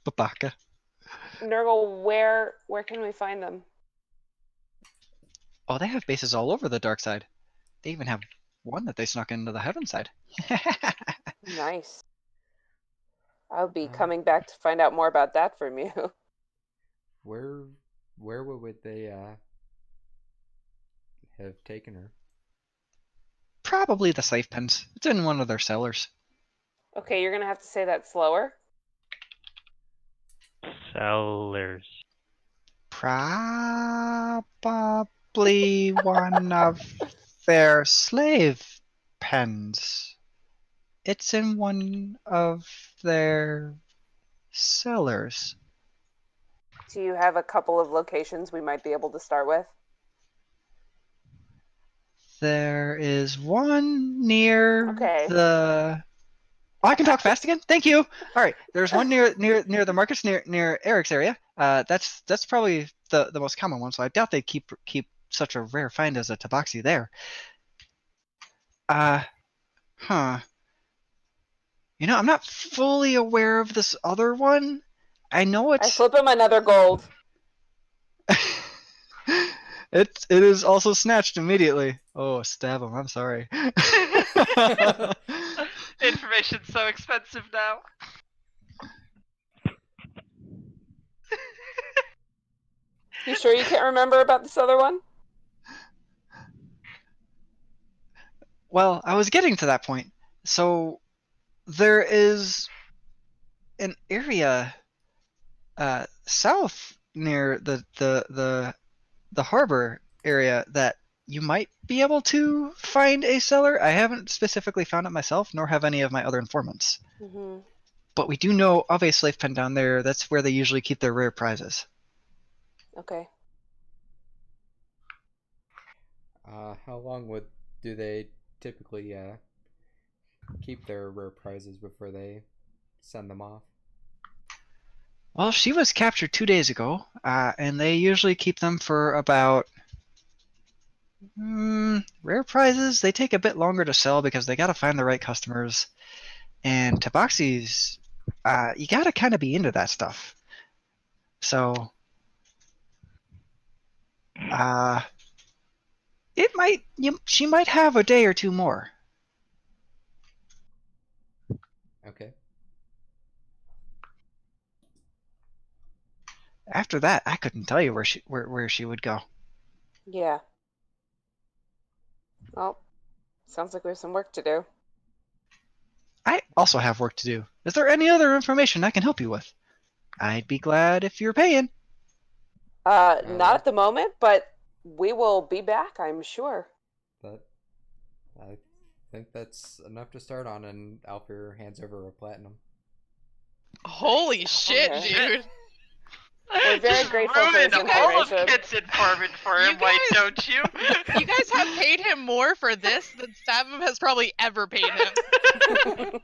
Speaker 1: Babaka.
Speaker 2: Nurgle, where can we find them?
Speaker 1: Oh, they have bases all over the dark side. They even have one that they snuck into the heaven side.
Speaker 2: Nice. I'll be coming back to find out more about that from you.
Speaker 5: Where would they have taken her?
Speaker 1: Probably the safe pens. It's in one of their cellars.
Speaker 2: Okay, you're gonna have to say that slower.
Speaker 6: Sellers.
Speaker 1: Probably one of their slave pens. It's in one of their cellars.
Speaker 2: Do you have a couple of locations we might be able to start with?
Speaker 1: There is one near
Speaker 2: Okay.
Speaker 1: the Oh, I can talk fast again. Thank you. All right, there's one near the markets near Eric's area. That's probably the most common one. So I doubt they keep such a rare find as a tabaxi there. Huh. You know, I'm not fully aware of this other one. I know
Speaker 2: I
Speaker 1: it's
Speaker 2: flip him another gold.
Speaker 1: it is also snatched immediately. Oh, stab him. I'm sorry.
Speaker 4: Information's so expensive now.
Speaker 2: You sure you can't remember about this other one?
Speaker 1: Well, I was getting to that point. So there is an area south near the harbor area that you might be able to find a cellar. I haven't specifically found it myself, nor have any of my other informants.
Speaker 2: Mm-hmm.
Speaker 1: But we do know of a slave pen down there. That's where they usually keep their rare prizes.
Speaker 2: Okay.
Speaker 5: How long do they typically keep their rare prizes before they send them off?
Speaker 1: Well, she was captured 2 days ago, and they usually keep them for about rare prizes. They take a bit longer to sell because they got to find the right customers. And tabaxis, you got to kind of be into that stuff. So, she might have a day or two more.
Speaker 5: Okay.
Speaker 1: After that, I couldn't tell you where she would go.
Speaker 2: Yeah. Well, sounds like we have some work to do.
Speaker 1: I also have work to do. Is there any other information I can help you with? I'd be glad if you're paying.
Speaker 2: Not at the moment, but we will be back, I'm sure.
Speaker 5: I think that's enough to start on, and Alfir hands over a platinum.
Speaker 7: Holy shit,
Speaker 2: Okay.
Speaker 7: dude.
Speaker 2: We're very
Speaker 4: Just
Speaker 2: grateful for
Speaker 4: ruin
Speaker 2: his
Speaker 4: all of
Speaker 2: information.
Speaker 4: Kit's informant for him,
Speaker 7: You
Speaker 4: why
Speaker 7: guys-
Speaker 4: don't you?
Speaker 7: You guys have paid him more for this than Stabham has probably ever paid him.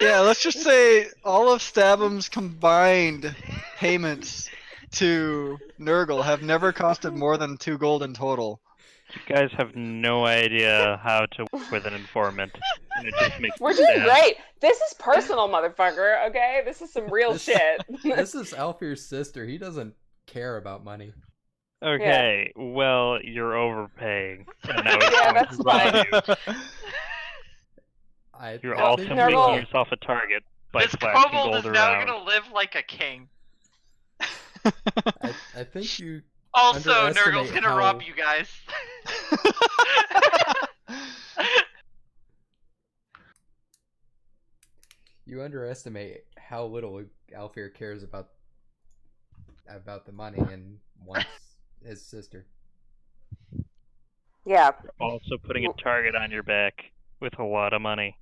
Speaker 1: Yeah, let's just say all of Stabham's combined payments to Nurgle have never costed more than 2 gold in total.
Speaker 6: You guys have no idea how to work with an informant, and it just makes
Speaker 2: We're
Speaker 6: me
Speaker 2: doing
Speaker 6: sad.
Speaker 2: great. This is personal, motherfucker, okay? This is some real shit.
Speaker 5: This is Alfir's sister. He doesn't care about money.
Speaker 6: Okay, well, you're overpaying. And now it's
Speaker 2: Yeah,
Speaker 6: going
Speaker 2: that's
Speaker 6: to rob
Speaker 2: fine.
Speaker 6: you. You're
Speaker 5: I
Speaker 6: also
Speaker 5: think
Speaker 6: making
Speaker 2: Nurgle-
Speaker 6: yourself a target by
Speaker 4: This
Speaker 6: flashing
Speaker 4: kobold
Speaker 6: gold
Speaker 4: is now
Speaker 6: around.
Speaker 4: gonna live like a king.
Speaker 5: I think you
Speaker 4: Also,
Speaker 5: underestimate
Speaker 4: Nurgle's gonna
Speaker 5: how-
Speaker 4: rob you guys.
Speaker 5: You underestimate how little Alfir cares about the money and wants his sister.
Speaker 2: Yeah.
Speaker 6: Also putting a target on your back with a lot of money.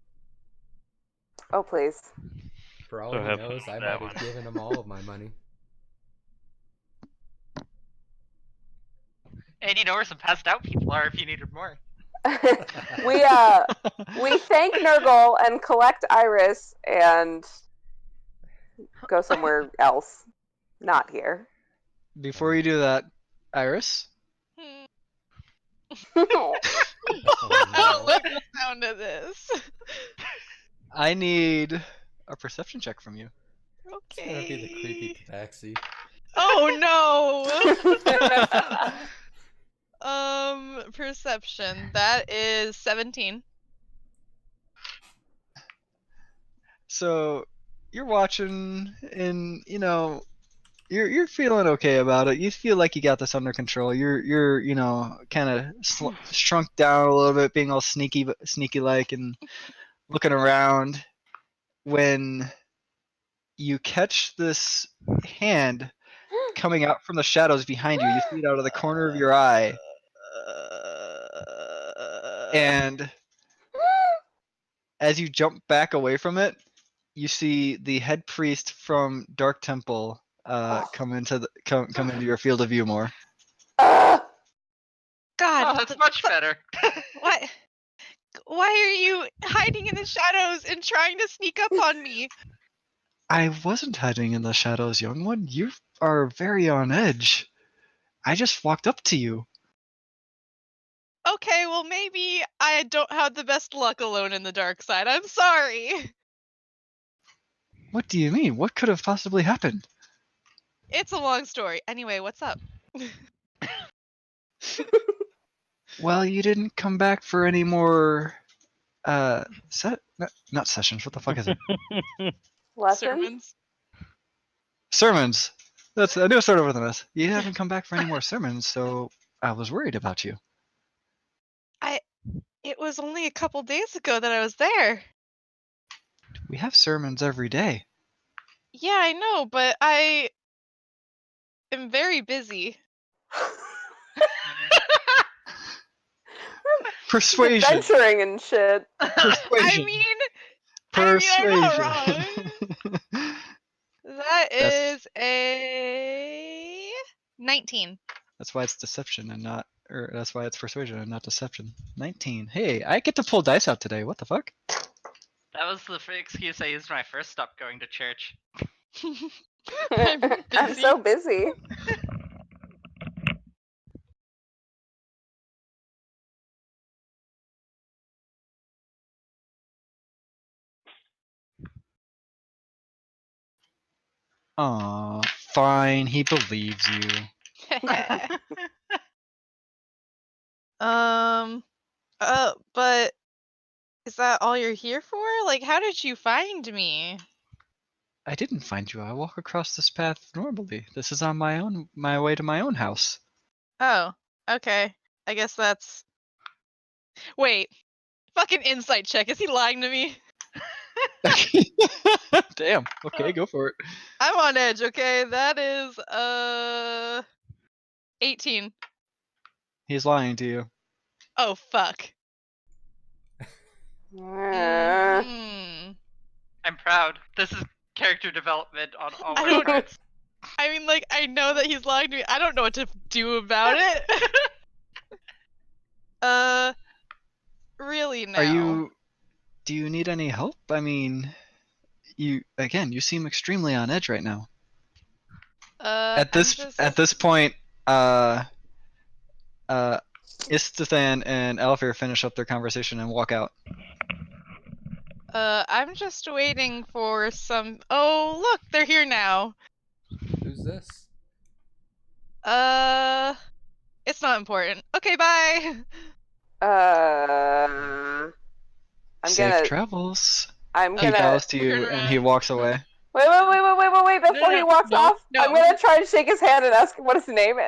Speaker 2: Oh, please.
Speaker 5: For all
Speaker 6: So
Speaker 5: he
Speaker 6: have
Speaker 5: knows, I
Speaker 6: that
Speaker 5: might
Speaker 6: one.
Speaker 5: have given him all of my money.
Speaker 4: And you know where some passed out people are if you needed more.
Speaker 2: We thank Nurgle and collect Iris and go somewhere else. Not here.
Speaker 1: Before you do that, Iris,
Speaker 7: I
Speaker 5: Oh,
Speaker 7: don't
Speaker 5: no.
Speaker 7: like the sound of this.
Speaker 1: I need a perception check from you.
Speaker 5: It's gonna be the creepy taxi.
Speaker 7: Oh no. Perception. That is 17.
Speaker 1: So you're watching, and you're feeling okay about it. You feel like you got this under control. You're kind of shrunk down a little bit, being all sneaky like, and looking around when you catch this hand coming out from the shadows behind you. You see it out of the corner of your eye, and as you jump back away from it, you see the head priest from Dark Temple come into your field of view more.
Speaker 7: God.
Speaker 4: Oh, that's much better.
Speaker 7: What? Why are you hiding in the shadows and trying to sneak up on me?
Speaker 1: I wasn't hiding in the shadows, young one. You are very on edge. I just walked up to you.
Speaker 7: Okay, well maybe I don't have the best luck alone in the dark side. I'm sorry.
Speaker 1: What do you mean? What could have possibly happened?
Speaker 7: It's a long story. Anyway, what's up?
Speaker 1: Well, you didn't come back for any more not sessions. What the fuck is it?
Speaker 2: Lessons?
Speaker 7: Sermons?
Speaker 1: Sermons. That's I knew it started with an S. You haven't come back for any more sermons, so I was worried about you.
Speaker 7: It was only a couple days ago that I was there.
Speaker 1: We have sermons every day.
Speaker 7: Yeah, I know, but I am very busy.
Speaker 1: Persuasion.
Speaker 2: Adventuring and shit.
Speaker 1: Persuasion.
Speaker 7: I'm not
Speaker 1: Persuasion.
Speaker 7: wrong. That
Speaker 1: That's-
Speaker 7: is a 19.
Speaker 1: That's why it's deception and not, or that's why it's persuasion and not deception. 19. Hey, I get to pull dice out today. What the fuck?
Speaker 4: That was the excuse I used when I first stopped going to church.
Speaker 7: I'm
Speaker 2: I'm
Speaker 7: busy.
Speaker 2: so busy.
Speaker 1: Aw, fine. He believes you.
Speaker 7: But is that all you're here for? Like, how did you find me?
Speaker 1: I didn't find you. I walk across this path normally. This is on my way to my own house.
Speaker 7: Oh, okay. I guess that's. Wait. Fucking insight check. Is he lying to me?
Speaker 1: Damn. Okay, go for it.
Speaker 7: I'm on edge, okay? That is, 18.
Speaker 1: He's lying to you.
Speaker 7: Oh, fuck. Mhm.
Speaker 4: I'm proud. This is character development on all
Speaker 7: I
Speaker 4: our
Speaker 7: don't-
Speaker 4: parts.
Speaker 7: I mean, like, I know that he's lying to me. I don't know what to do about it. Really now.
Speaker 1: Do you need any help? I mean, you seem extremely on edge right now. At this point, Istithan and Alfir finish up their conversation and walk out.
Speaker 7: I'm just waiting for some. Oh, look, they're here now.
Speaker 5: Who's this?
Speaker 7: It's not important. Okay, bye.
Speaker 2: I'm
Speaker 1: Safe
Speaker 2: gonna.
Speaker 1: travels.
Speaker 2: I'm
Speaker 1: He
Speaker 2: gonna.
Speaker 1: bows to you
Speaker 7: turn
Speaker 1: and he
Speaker 7: around.
Speaker 1: walks away.
Speaker 2: Wait! Before he walks
Speaker 7: no,
Speaker 2: off,
Speaker 7: no.
Speaker 2: I'm gonna try to shake his hand and ask him what his name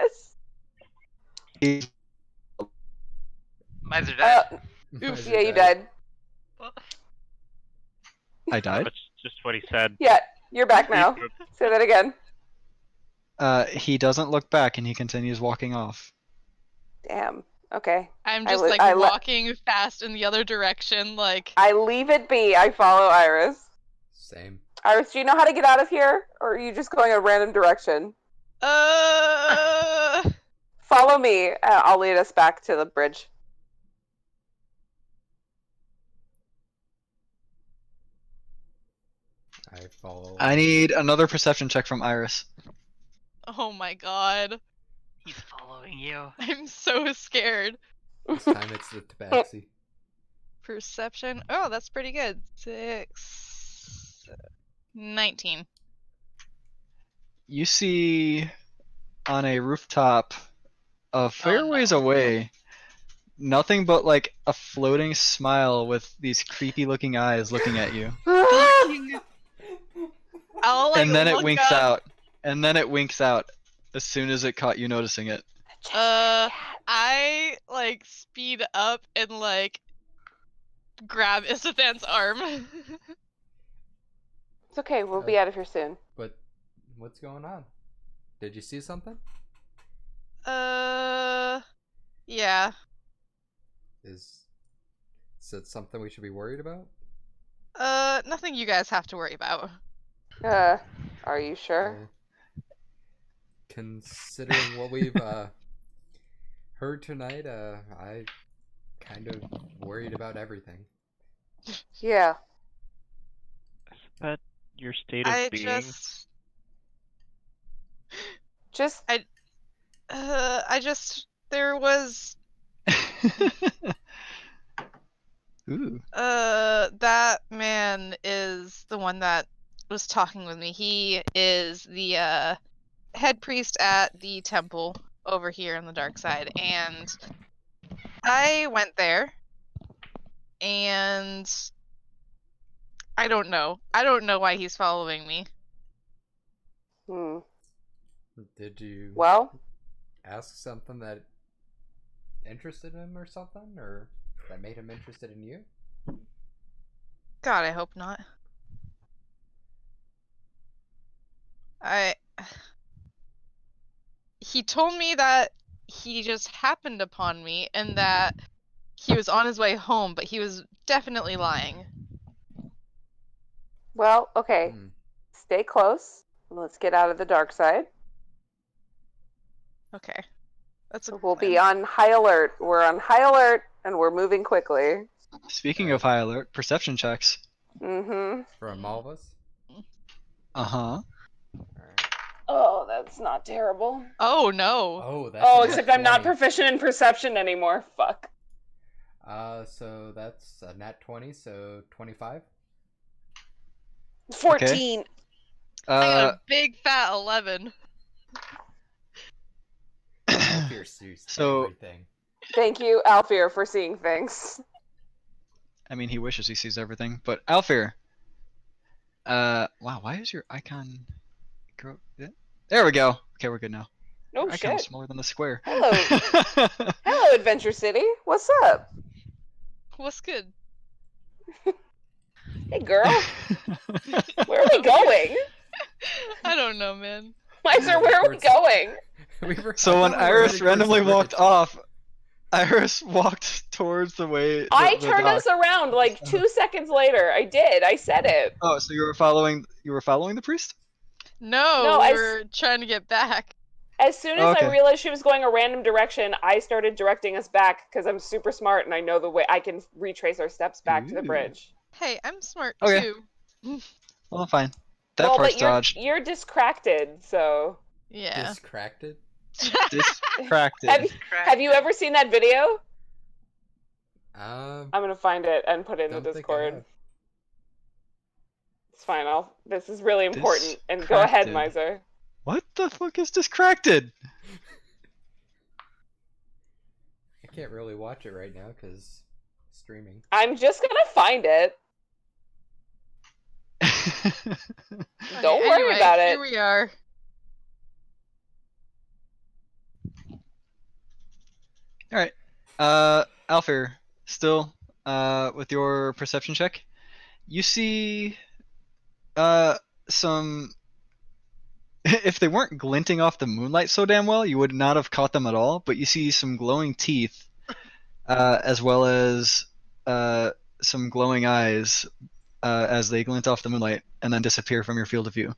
Speaker 2: is.
Speaker 4: Mine's are dead.
Speaker 2: Oops, yeah, you died.
Speaker 1: I died?
Speaker 6: That's just what he said.
Speaker 2: Yeah, you're back now. Say that again.
Speaker 1: He doesn't look back and he continues walking off.
Speaker 2: Damn. Okay.
Speaker 7: I'm
Speaker 2: I
Speaker 7: just
Speaker 2: li-
Speaker 7: like
Speaker 2: I li-
Speaker 7: walking fast in the other direction, like.
Speaker 2: I leave it be. I follow Iris.
Speaker 5: Same.
Speaker 2: Iris, do you know how to get out of here? Or are you just going a random direction? Follow me. I'll lead us back to the bridge.
Speaker 5: I follow.
Speaker 1: I need another perception check from Iris.
Speaker 7: Oh my god.
Speaker 4: He's following you.
Speaker 7: I'm so scared.
Speaker 5: This time it's the tabaxi.
Speaker 7: Perception. Oh, that's pretty good. 6. 19.
Speaker 1: You see on a rooftop a fair ways
Speaker 4: no.
Speaker 1: away nothing but like a floating smile with these creepy looking eyes looking at you.
Speaker 7: I'll like
Speaker 1: And then it
Speaker 7: look
Speaker 1: winks
Speaker 7: up.
Speaker 1: out. And then it winks out as soon as it caught you noticing it.
Speaker 7: I like speed up and like grab Istithan's arm.
Speaker 2: It's okay. We'll be out of here soon.
Speaker 5: But what's going on? Did you see something?
Speaker 7: Yeah.
Speaker 5: Is it something we should be worried about?
Speaker 7: Nothing you guys have to worry about.
Speaker 2: Are you sure?
Speaker 5: Considering what we've heard tonight, I kind of worried about everything.
Speaker 2: Yeah.
Speaker 6: But your state of
Speaker 7: I
Speaker 6: being.
Speaker 2: Just
Speaker 7: there was
Speaker 1: Ooh.
Speaker 7: that man is the one that was talking with me. He is the head priest at the temple over here on the dark side, and I went there, and I don't know why he's following me.
Speaker 5: Did you
Speaker 2: well,
Speaker 5: ask something that interested him or something, or that made him interested in you?
Speaker 7: God, I hope not. He told me that he just happened upon me and that he was on his way home, but he was definitely lying.
Speaker 2: well, okay.
Speaker 5: Hmm.
Speaker 2: Stay close. Let's get out of the dark side.
Speaker 7: Okay. That's a
Speaker 2: We'll
Speaker 7: plan.
Speaker 2: be on high alert. We're on high alert and we're moving quickly.
Speaker 1: Speaking of high alert, perception checks.
Speaker 2: Mm-hmm.
Speaker 5: From all of us?
Speaker 1: Uh-huh.
Speaker 5: Alright.
Speaker 2: Oh, that's not terrible.
Speaker 7: Oh no.
Speaker 5: Oh, that's
Speaker 2: Oh,
Speaker 5: a
Speaker 2: except
Speaker 5: nat
Speaker 2: I'm not
Speaker 5: 20.
Speaker 2: proficient in perception anymore. Fuck.
Speaker 5: So that's a nat 20, so 25.
Speaker 2: 14.
Speaker 7: I got a big fat 11.
Speaker 5: Alfir sees
Speaker 1: So-
Speaker 5: everything.
Speaker 2: Thank you, Alfir, for seeing things.
Speaker 1: I mean, he wishes he sees everything, but Alfir. Wow, why is your icon grow? There we go. Okay, we're good now.
Speaker 2: No
Speaker 1: Your icon is
Speaker 2: shit.
Speaker 1: smaller than the square.
Speaker 2: Hello. Hello, Adventure City. What's up?
Speaker 7: What's good?
Speaker 2: Hey, girl. Where are we going?
Speaker 7: I don't know, man.
Speaker 2: Miser, where are we going?
Speaker 1: So when Iris randomly walked
Speaker 5: off.
Speaker 1: off, Iris walked towards the way.
Speaker 2: I
Speaker 1: the
Speaker 2: turned
Speaker 1: dock.
Speaker 2: us around like 2 seconds later. I did. I said it.
Speaker 1: Oh, so you were following the priest?
Speaker 7: No,
Speaker 2: No,
Speaker 7: we were trying to get back.
Speaker 2: As soon as
Speaker 1: Oh, okay.
Speaker 2: I realized she was going a random direction, I started directing us back because I'm super smart and I know the way. I can retrace our steps back to the
Speaker 1: Ooh.
Speaker 2: bridge.
Speaker 7: Hey, I'm smart
Speaker 1: Okay.
Speaker 7: too.
Speaker 1: Well, fine. That
Speaker 2: well,
Speaker 1: part's
Speaker 2: but you're
Speaker 1: dodged.
Speaker 2: you're discracted, so.
Speaker 7: Yeah.
Speaker 5: Discracted?
Speaker 1: Distracted.
Speaker 2: Have you ever seen that video?
Speaker 5: Um,
Speaker 2: I'm gonna find it and put it in the
Speaker 5: don't think I
Speaker 2: Discord.
Speaker 5: have.
Speaker 2: It's fine. This is really important. And go ahead,
Speaker 1: Discracted.
Speaker 2: Miser.
Speaker 1: What the fuck is discracted?
Speaker 5: I can't really watch it right now because streaming.
Speaker 2: I'm just gonna find it. Don't worry
Speaker 7: Anyway,
Speaker 2: about it.
Speaker 7: Here we are.
Speaker 1: All right. Alfir, still, with your perception check, you see, some. If they weren't glinting off the moonlight so damn well, you would not have caught them at all. But you see some glowing teeth, as well as some glowing eyes, as they glint off the moonlight and then disappear from your field of view.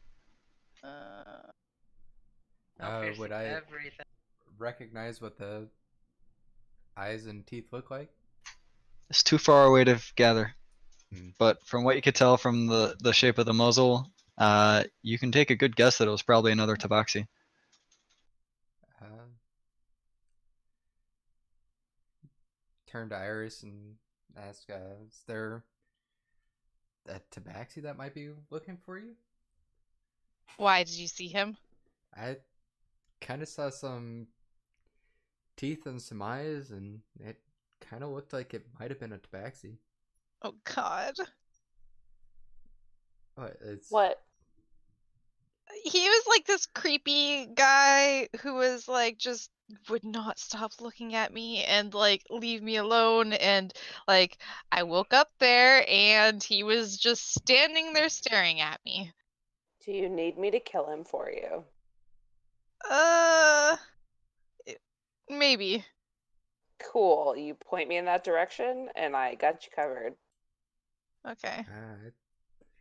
Speaker 5: Would I
Speaker 4: Everything.
Speaker 5: recognize what the eyes and teeth look like?
Speaker 1: It's too far away to gather,
Speaker 5: Hmm.
Speaker 1: but from what you could tell from the shape of the muzzle, you can take a good guess that it was probably another tabaxi.
Speaker 5: Turn to Iris and ask, is there a tabaxi that might be looking for you?
Speaker 7: Why did you see him?
Speaker 5: I kind of saw some teeth and some eyes, and it kind of looked like it might have been a tabaxi.
Speaker 7: Oh God.
Speaker 2: What?
Speaker 7: He was like this creepy guy who was like just would not stop looking at me and like leave me alone, and like I woke up there and he was just standing there staring at me.
Speaker 2: Do you need me to kill him for you?
Speaker 7: Maybe.
Speaker 2: Cool. You point me in that direction, and I got you covered.
Speaker 7: Okay.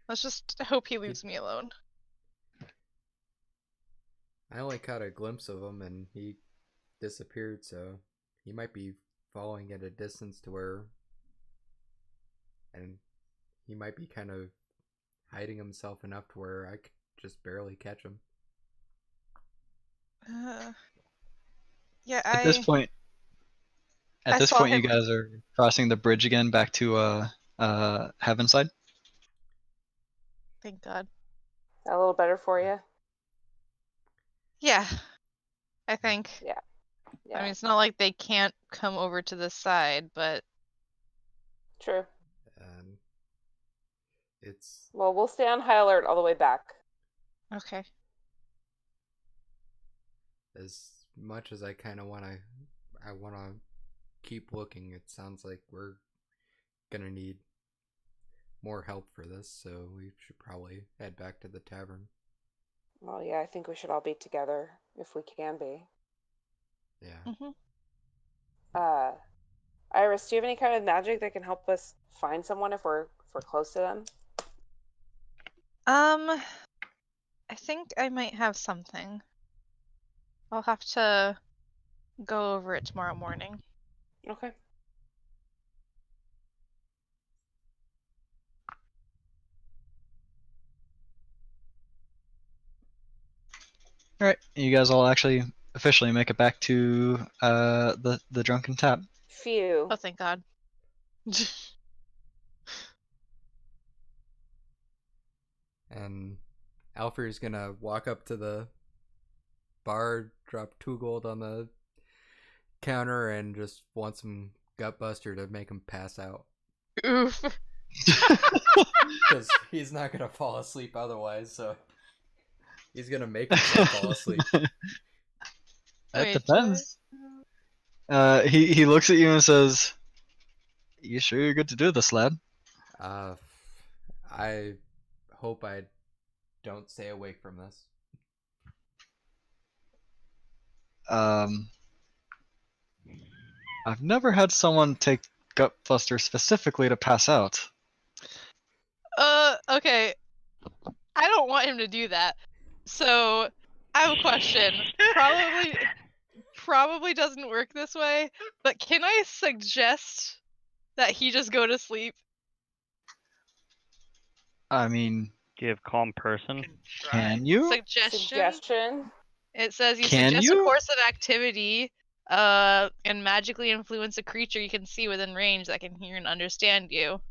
Speaker 7: Let's just hope he leaves me alone.
Speaker 5: I only caught a glimpse of him and he disappeared, so he might be following at a distance to where, and he might be kind of hiding himself enough to where I could just barely catch him.
Speaker 7: Yeah,
Speaker 1: At this point,
Speaker 7: I
Speaker 1: you
Speaker 7: saw him-
Speaker 1: guys are crossing the bridge again back to Heavenside.
Speaker 7: Thank God.
Speaker 2: A little better for you.
Speaker 7: Yeah, I think.
Speaker 2: Yeah.
Speaker 7: I mean, it's not like they can't come over to this side, but
Speaker 2: True.
Speaker 5: And it's
Speaker 2: Well, we'll stay on high alert all the way back.
Speaker 7: okay.
Speaker 5: as much as I kind of I want to keep looking. It sounds like we're gonna need more help for this, so we should probably head back to the tavern.
Speaker 2: Well, yeah, I think we should all be together if we can be.
Speaker 5: Yeah.
Speaker 2: Mm-hmm. Iris, do you have any kind of magic that can help us find someone if we're close to them?
Speaker 7: I think I might have something. I'll have to go over it tomorrow morning.
Speaker 2: Okay.
Speaker 1: All right, you guys all actually officially make it back to the Drunken Tap.
Speaker 2: Phew.
Speaker 7: Oh, thank God.
Speaker 5: And Alfred's gonna walk up to the bar, drop 2 gold on the counter, and just want some Gutbuster to make him pass out.
Speaker 7: Oof.
Speaker 5: Because he's not gonna fall asleep otherwise, so he's gonna make himself fall asleep.
Speaker 1: That
Speaker 7: Wait,
Speaker 1: depends. He looks at you and says, "You sure you're good to do this, lad?"
Speaker 5: I hope I don't stay awake from this.
Speaker 1: I've never had someone take Gutbuster specifically to pass out.
Speaker 7: Okay. I don't want him to do that. So, I have a question. Probably doesn't work this way, but can I suggest that he just go to sleep?
Speaker 1: I mean,
Speaker 6: Do you have calm person?
Speaker 1: can you?
Speaker 2: Suggestion.
Speaker 7: It says you
Speaker 1: Can
Speaker 7: suggest
Speaker 1: you?
Speaker 7: a course of activity, and magically influence a creature you can see within range that can hear and understand you.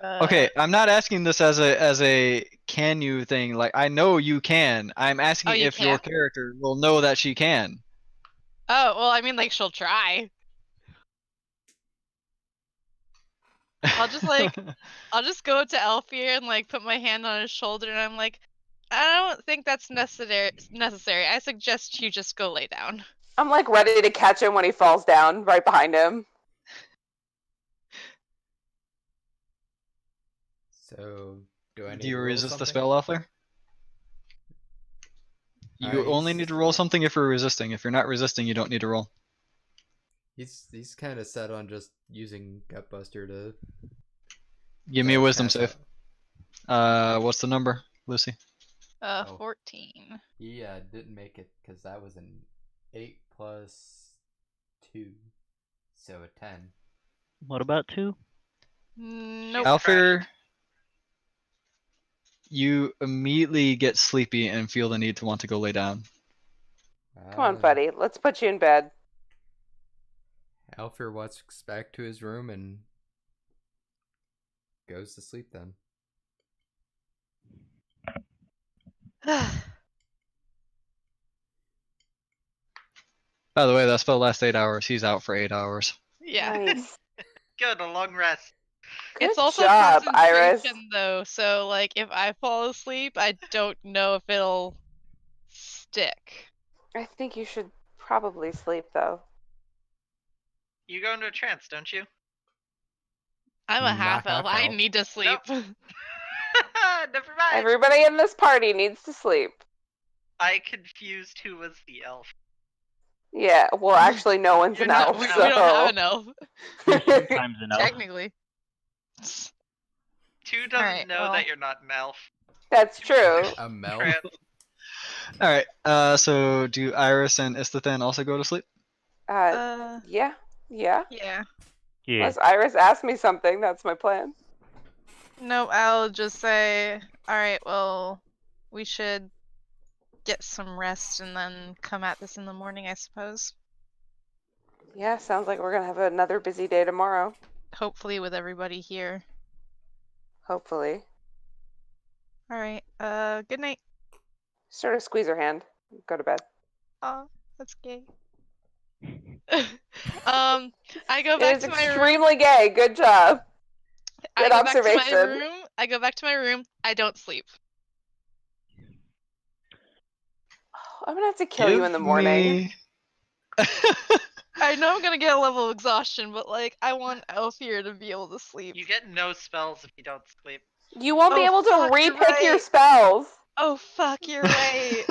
Speaker 1: Okay, I'm not asking this as a can you thing. Like, I know you can. I'm asking
Speaker 7: Oh, you
Speaker 1: if your
Speaker 7: can?
Speaker 1: character will know that she can.
Speaker 7: Oh, well, I mean, like, she'll try. I'll just go to Alfir and like put my hand on his shoulder, and I'm like, I don't think that's necessary. I suggest you just go lay down.
Speaker 2: I'm like ready to catch him when he falls down right behind him.
Speaker 5: So, do I need
Speaker 1: Do you
Speaker 5: to roll
Speaker 1: resist the
Speaker 5: something?
Speaker 1: spell, Alfler? You only need to roll something if you're resisting. If you're not resisting, you don't need to roll.
Speaker 5: He's kind of set on just using Gutbuster to
Speaker 1: Give me a wisdom
Speaker 5: pass
Speaker 1: save.
Speaker 5: out.
Speaker 1: What's the number, Lucy?
Speaker 5: Oh.
Speaker 7: 14.
Speaker 5: He didn't make it because that was an 8 plus 2, so a 10.
Speaker 6: What about 2?
Speaker 7: Nope.
Speaker 1: Alfir, you immediately get sleepy and feel the need to want to go lay down.
Speaker 2: Come on, buddy. Let's put you in bed.
Speaker 5: Alfir walks back to his room and goes to sleep then.
Speaker 1: By the way, that spell lasts 8 hours. He's out for 8 hours.
Speaker 7: Yeah.
Speaker 2: Nice.
Speaker 4: Good, a long rest.
Speaker 2: Good
Speaker 7: It's also
Speaker 2: job, Iris.
Speaker 7: concentration, though, so like if I fall asleep, I don't know if it'll stick.
Speaker 2: I think you should probably sleep though.
Speaker 4: You go into a trance, don't you?
Speaker 7: I'm a
Speaker 5: Not
Speaker 7: half elf. I
Speaker 5: half-elf.
Speaker 7: need to sleep.
Speaker 4: Never mind.
Speaker 2: Everybody in this party needs to sleep.
Speaker 4: I confused who was the elf.
Speaker 2: Yeah, well, actually, no one's
Speaker 7: You're
Speaker 2: an
Speaker 7: not-
Speaker 2: elf,
Speaker 7: we
Speaker 2: so.
Speaker 7: don't have an elf.
Speaker 6: Times an elf.
Speaker 7: Technically.
Speaker 4: 2 doesn't
Speaker 7: Alright,
Speaker 4: know
Speaker 7: well.
Speaker 4: that you're not an elf.
Speaker 2: That's true.
Speaker 5: A Mel.
Speaker 4: Trance.
Speaker 1: Alright, so do Iris and Isthathan also go to sleep?
Speaker 2: Yeah. Yeah.
Speaker 7: Yeah.
Speaker 6: Yeah.
Speaker 2: Unless Iris asks me something, that's my plan.
Speaker 7: No, I'll just say, all right, well, we should get some rest and then come at this in the morning, I suppose.
Speaker 2: Yeah, sounds like we're gonna have another busy day tomorrow.
Speaker 7: Hopefully with everybody here.
Speaker 2: Hopefully.
Speaker 7: All right. Good night.
Speaker 2: Sort of squeeze her hand. Go to bed.
Speaker 7: Oh, that's gay. I go
Speaker 2: It
Speaker 7: back
Speaker 2: is
Speaker 7: to my room.
Speaker 2: extremely gay. Good job.
Speaker 7: I
Speaker 2: Good
Speaker 7: go back to my
Speaker 2: observation.
Speaker 7: room. I go back to my room. I don't sleep.
Speaker 2: I'm gonna have to kill you in the morning.
Speaker 7: I know I'm gonna get a level of exhaustion, but like I want Elfir to be able to sleep.
Speaker 4: You get no spells if you don't sleep.
Speaker 2: You won't be
Speaker 7: Oh,
Speaker 2: able to
Speaker 7: fuck, you're
Speaker 2: repick your
Speaker 7: right.
Speaker 2: spells.
Speaker 7: Oh fuck, you're right.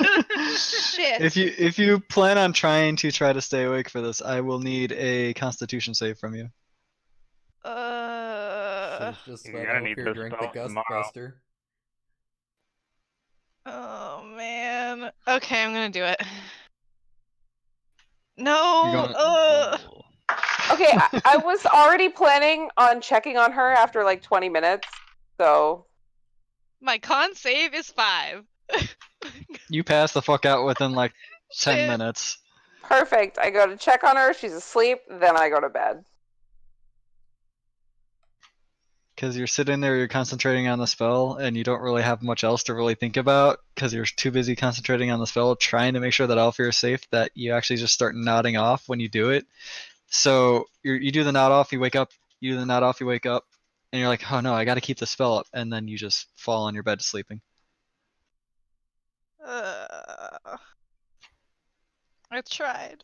Speaker 7: Shit.
Speaker 1: If you plan on trying to stay awake for this, I will need a Constitution save from you.
Speaker 5: Should've just
Speaker 6: You're
Speaker 5: let
Speaker 6: gonna need
Speaker 5: Elfir
Speaker 6: this
Speaker 5: drink the
Speaker 6: spell
Speaker 5: Gust
Speaker 6: tomorrow.
Speaker 5: Buster.
Speaker 7: Oh man. Okay, I'm gonna do it.
Speaker 1: You're
Speaker 7: No.
Speaker 1: gonna-
Speaker 2: Okay, I was already planning on checking on her after like 20 minutes, so
Speaker 7: My con save is 5.
Speaker 1: You pass the fuck out within like 10
Speaker 7: Shit.
Speaker 1: minutes.
Speaker 2: perfect. I go to check on her, she's asleep, then I go to bed.
Speaker 1: Because you're sitting there, you're concentrating on the spell, and you don't really have much else to really think about because you're too busy concentrating on the spell, trying to make sure that Alfir is safe, that you actually just start nodding off when you do it. So you do the nod off, you wake up, you do the nod off, you wake up, and you're like, oh no, I gotta keep the spell up, and then you just fall on your bed sleeping.
Speaker 7: I tried.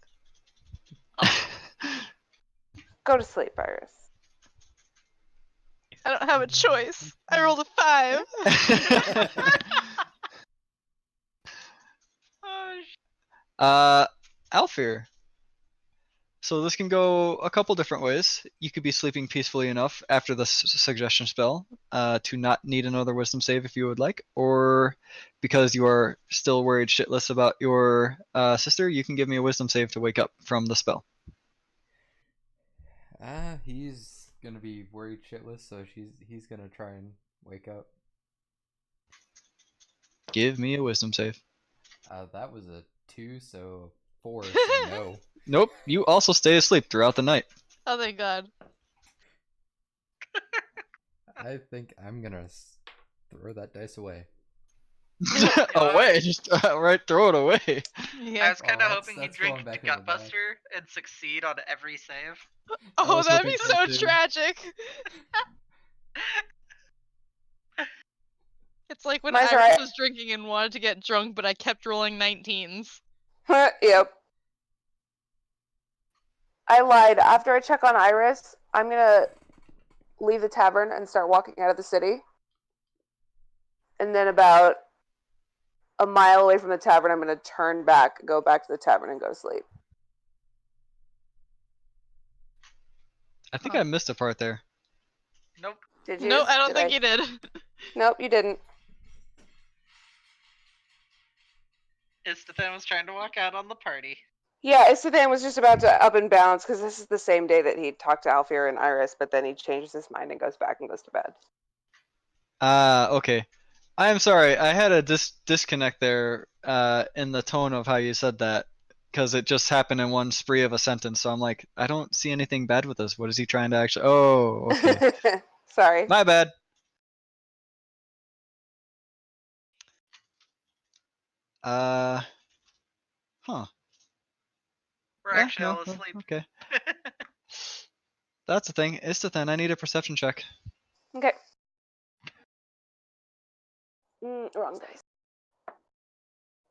Speaker 2: Go to sleep, Iris.
Speaker 7: I don't have a choice. I rolled a 5.
Speaker 4: Oh,
Speaker 1: Alfir. So this can go a couple different ways. You could be sleeping peacefully enough after the suggestion spell to not need another wisdom save if you would like, or because you are still worried shitless about your sister, you can give me a wisdom save to wake up from the spell.
Speaker 5: He's gonna be worried shitless, so he's gonna try and wake up.
Speaker 1: Give me a wisdom save.
Speaker 5: That was a 2, so 4, so no.
Speaker 1: Nope, you also stay asleep throughout the night.
Speaker 7: Oh thank God.
Speaker 5: I think I'm gonna throw that dice away.
Speaker 1: Away, just right, throw it away.
Speaker 4: I
Speaker 7: Yeah.
Speaker 4: was kind of
Speaker 5: Oh,
Speaker 4: hoping you'd
Speaker 5: that's going
Speaker 4: drink the
Speaker 5: back in the bag.
Speaker 4: Gutbuster and succeed on every save.
Speaker 7: Oh,
Speaker 1: was
Speaker 7: that'd
Speaker 1: hoping
Speaker 7: be
Speaker 1: so,
Speaker 7: so
Speaker 1: too.
Speaker 7: tragic. It's like when
Speaker 2: Mine's
Speaker 7: Iris
Speaker 2: alright.
Speaker 7: was drinking and wanted to get drunk, but I kept rolling 19s.
Speaker 2: Yep. I lied. After I check on Iris, I'm gonna leave the tavern and start walking out of the city. And then about a mile away from the tavern, I'm gonna turn back, go back to the tavern, and go to sleep.
Speaker 1: I think
Speaker 7: Huh.
Speaker 1: I missed a part there.
Speaker 4: Nope.
Speaker 2: Did you?
Speaker 7: No, I don't
Speaker 2: Did
Speaker 7: think you did.
Speaker 2: Nope, you didn't.
Speaker 4: Istithan was trying to walk out on the party.
Speaker 2: Yeah, Istithan was just about to up and bounce because this is the same day that he talked to Alfir and Iris, but then he changes his mind and goes back and goes to bed.
Speaker 1: Okay. I'm sorry, I had a disconnect there in the tone of how you said that, because it just happened in one spree of a sentence, so I'm like, I don't see anything bad with this. What is he trying to actually... Oh, okay.
Speaker 2: Sorry.
Speaker 1: My bad. Huh.
Speaker 4: We're
Speaker 1: Yeah,
Speaker 4: actually
Speaker 1: no,
Speaker 4: all
Speaker 1: no,
Speaker 4: asleep.
Speaker 1: okay. That's the thing. Istithan, I need a perception check.
Speaker 2: Okay. Wrong dice.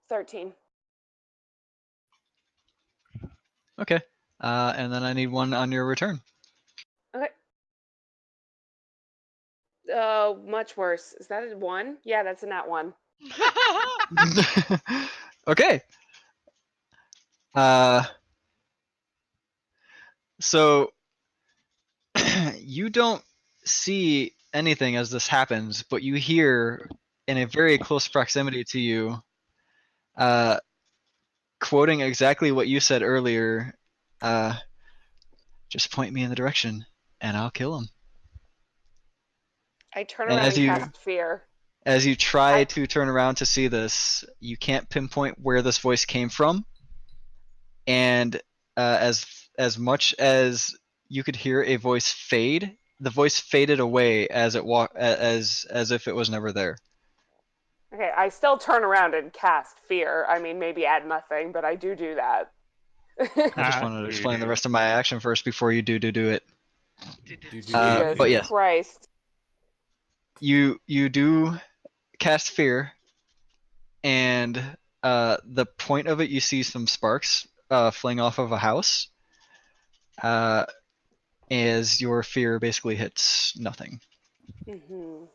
Speaker 2: 13.
Speaker 1: Okay. And then I need one on your return.
Speaker 2: Okay. Much worse. Is that a 1? Yeah, that's a nat 1.
Speaker 1: Okay. So you don't see anything as this happens, but you hear in a very close proximity to you, quoting exactly what you said earlier, Just point me in the direction, and I'll kill him.
Speaker 2: I turn
Speaker 1: And
Speaker 2: around
Speaker 1: as
Speaker 2: and
Speaker 1: you
Speaker 2: cast fear.
Speaker 1: as you try
Speaker 2: I-
Speaker 1: to turn around to see this, you can't pinpoint where this voice came from. And as much as you could hear a voice fade, the voice faded away as it as if it was never there.
Speaker 2: Okay, I still turn around and cast fear. I mean, maybe add nothing, but I do that.
Speaker 1: I just
Speaker 6: Ah,
Speaker 1: wanted to
Speaker 6: dude.
Speaker 1: explain the rest of my action first before you do it.
Speaker 2: Jesus
Speaker 1: but yes.
Speaker 2: Christ.
Speaker 1: You do cast fear, and the point of it, you see some sparks fling off of a house. As your fear basically hits nothing.
Speaker 2: Mhm.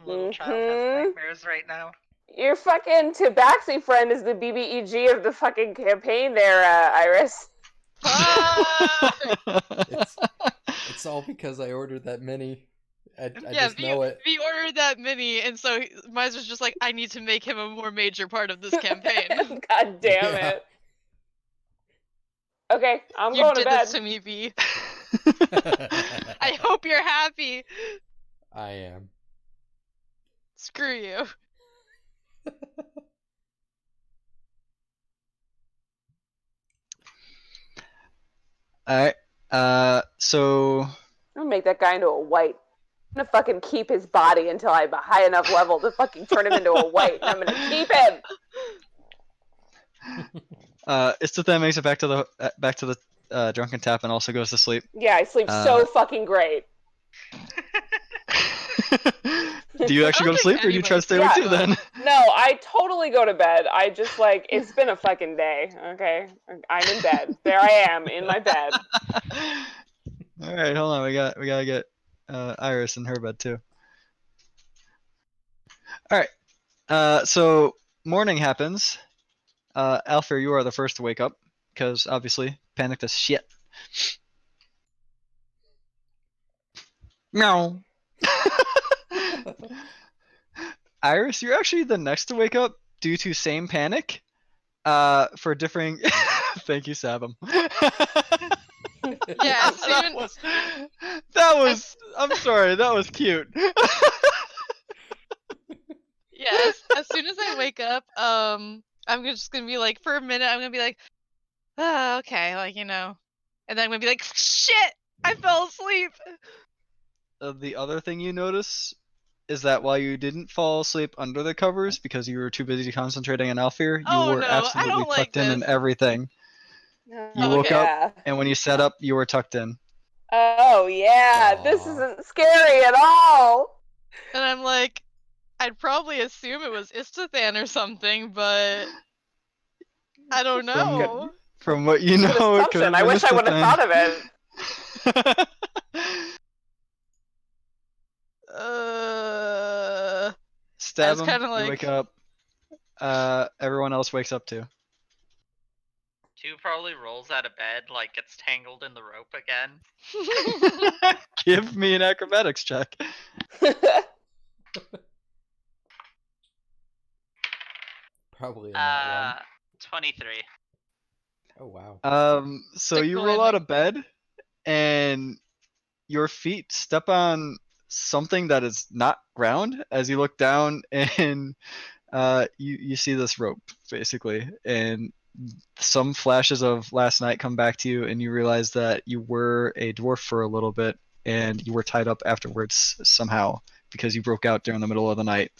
Speaker 4: Little child has
Speaker 2: Mhm.
Speaker 4: nightmares right now.
Speaker 2: Your fucking Tabaxi friend is the BBEG of the fucking campaign there, Iris.
Speaker 5: It's all because I ordered that mini. I
Speaker 7: Yeah,
Speaker 5: just know it.
Speaker 7: V ordered that mini, and so Miser's just like, I need to make him a more major part of this campaign.
Speaker 2: God damn
Speaker 5: Yeah.
Speaker 2: it. Okay, I'm
Speaker 7: You
Speaker 2: going to
Speaker 7: did
Speaker 2: bed.
Speaker 7: this to me, V. I hope you're happy.
Speaker 5: I am.
Speaker 7: Screw you.
Speaker 1: Alright. So
Speaker 2: I'm gonna make that guy into a white. I'm gonna fucking keep his body until I'm a high enough level to fucking turn him into a white, and I'm gonna keep him.
Speaker 1: Istothan makes it back to the drunken tap and also goes to sleep.
Speaker 2: Yeah, I sleep so fucking great.
Speaker 1: Do you actually go to sleep, or do you try to stay awake too then?
Speaker 2: No, I totally go to bed. I just like, it's been a fucking day, okay? I'm in bed. There I am, in my bed.
Speaker 1: Alright, hold on, we gotta get Iris in her bed too. Alright. So morning happens. Alfir, you are the first to wake up, because obviously panicked as shit. Meow. Iris, you're actually the next to wake up due to same panic. For differing. Thank you, Sabum.
Speaker 7: Yeah, as soon
Speaker 1: that was. I'm sorry. That was cute.
Speaker 7: Yeah, as soon as I wake up, I'm just gonna be like, for a minute, I'm gonna be like, oh, okay, like, you know, and then I'm gonna be like, shit, I fell asleep.
Speaker 1: The other thing you notice is that while you didn't fall asleep under the covers because you were too busy concentrating on Alfir, you
Speaker 7: Oh,
Speaker 1: were
Speaker 7: no, I
Speaker 1: absolutely
Speaker 7: don't like
Speaker 1: tucked in and
Speaker 7: this.
Speaker 1: everything. You woke up, and when you sat up, you were tucked in.
Speaker 2: Oh yeah, this isn't scary at all.
Speaker 7: And I'm like, I'd probably assume it was Istothan or something, but I don't know.
Speaker 1: From what you
Speaker 2: Good
Speaker 1: know, it could have
Speaker 2: assumption. I
Speaker 1: been
Speaker 2: wish I would have
Speaker 1: Istothan.
Speaker 2: thought of it.
Speaker 1: Stab him.
Speaker 7: kinda
Speaker 1: You
Speaker 7: like-
Speaker 1: wake up. Everyone else wakes up too.
Speaker 4: Two probably rolls out of bed, like gets tangled in the rope again.
Speaker 1: Give me an acrobatics check.
Speaker 5: Probably in that one.
Speaker 4: 23.
Speaker 5: Oh wow.
Speaker 1: So
Speaker 7: Sick
Speaker 1: you
Speaker 7: boy,
Speaker 1: roll out of bed, and your feet step on something that is not ground as you look down, and you see this rope basically, and some flashes of last night come back to you, and you realize that you were a dwarf for a little bit, and you were tied up afterwards somehow because you broke out during the middle of the night.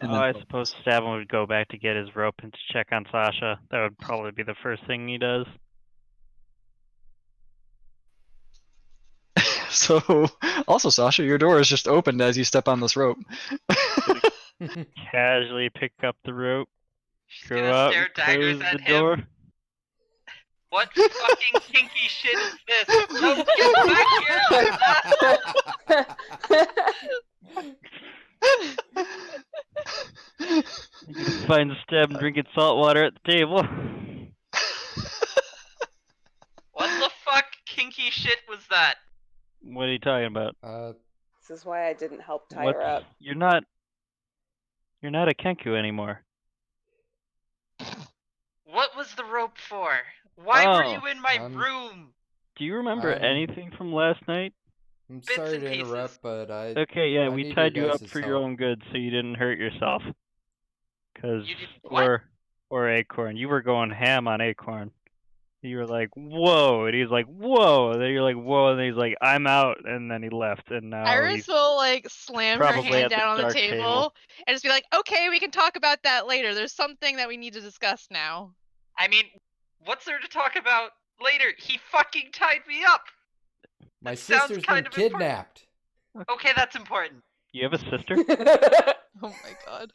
Speaker 1: And
Speaker 6: I
Speaker 1: then
Speaker 6: suppose Stavin would go back to get his rope and to check on Sasha. That would probably be the first thing he does.
Speaker 1: So, also, Sasha, your door is just opened as you step on this rope.
Speaker 6: Casually pick up the rope, go
Speaker 4: gonna
Speaker 6: out,
Speaker 4: stare
Speaker 6: and
Speaker 4: daggers
Speaker 6: close
Speaker 4: at
Speaker 6: the
Speaker 4: him.
Speaker 6: door.
Speaker 4: What fucking kinky shit is this? No, get back here!
Speaker 6: You can find Stab drinking salt water at the table.
Speaker 4: What the fuck kinky shit was that?
Speaker 6: What are you talking about?
Speaker 2: This is why I didn't help tie
Speaker 6: What?
Speaker 2: her up.
Speaker 6: You're not a Kenku anymore.
Speaker 4: What was the rope for? Why were
Speaker 6: Oh,
Speaker 4: you in my
Speaker 5: um,
Speaker 4: room?
Speaker 6: Do you remember
Speaker 5: Um,
Speaker 6: anything from last night?
Speaker 5: I'm
Speaker 4: Bits
Speaker 5: sorry
Speaker 4: and
Speaker 5: to
Speaker 4: pieces.
Speaker 5: interrupt, but
Speaker 6: Okay, yeah,
Speaker 5: I
Speaker 6: we
Speaker 5: need
Speaker 6: tied
Speaker 5: your
Speaker 6: you up
Speaker 5: guys'
Speaker 6: for your
Speaker 5: help.
Speaker 6: own good, so you didn't hurt yourself. Cause
Speaker 4: You did what?
Speaker 6: or Acorn, you were going ham on Acorn. You were like, "Whoa," and he's like, "Whoa," and then you're like, "Whoa," and then he's like, "I'm out," and then he left, and now
Speaker 7: Iris
Speaker 6: he's
Speaker 7: will like slam her
Speaker 6: probably
Speaker 7: hand
Speaker 6: at the
Speaker 7: down on the
Speaker 6: dark
Speaker 7: table,
Speaker 6: table.
Speaker 7: and just be like, "Okay, we can talk about that later. There's something that we need to discuss now."
Speaker 4: I mean, what's there to talk about later? He fucking tied me up.
Speaker 5: My
Speaker 4: That sounds
Speaker 5: sister's
Speaker 4: kind
Speaker 5: been
Speaker 4: of important.
Speaker 5: kidnapped.
Speaker 4: Okay, that's important.
Speaker 6: You have a sister?
Speaker 7: Oh my god.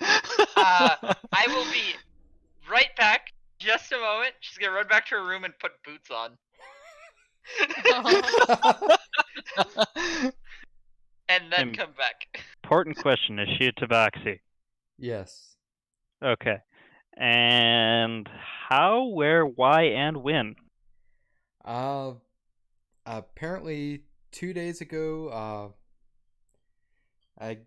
Speaker 4: I will be right back. Just a moment. She's gonna run back to her room and put boots on, and then
Speaker 6: Im-
Speaker 4: come back.
Speaker 6: Important question: is she a tabaxi?
Speaker 5: Yes.
Speaker 6: Okay. And how, where, why, and when?
Speaker 5: Apparently 2 days ago, I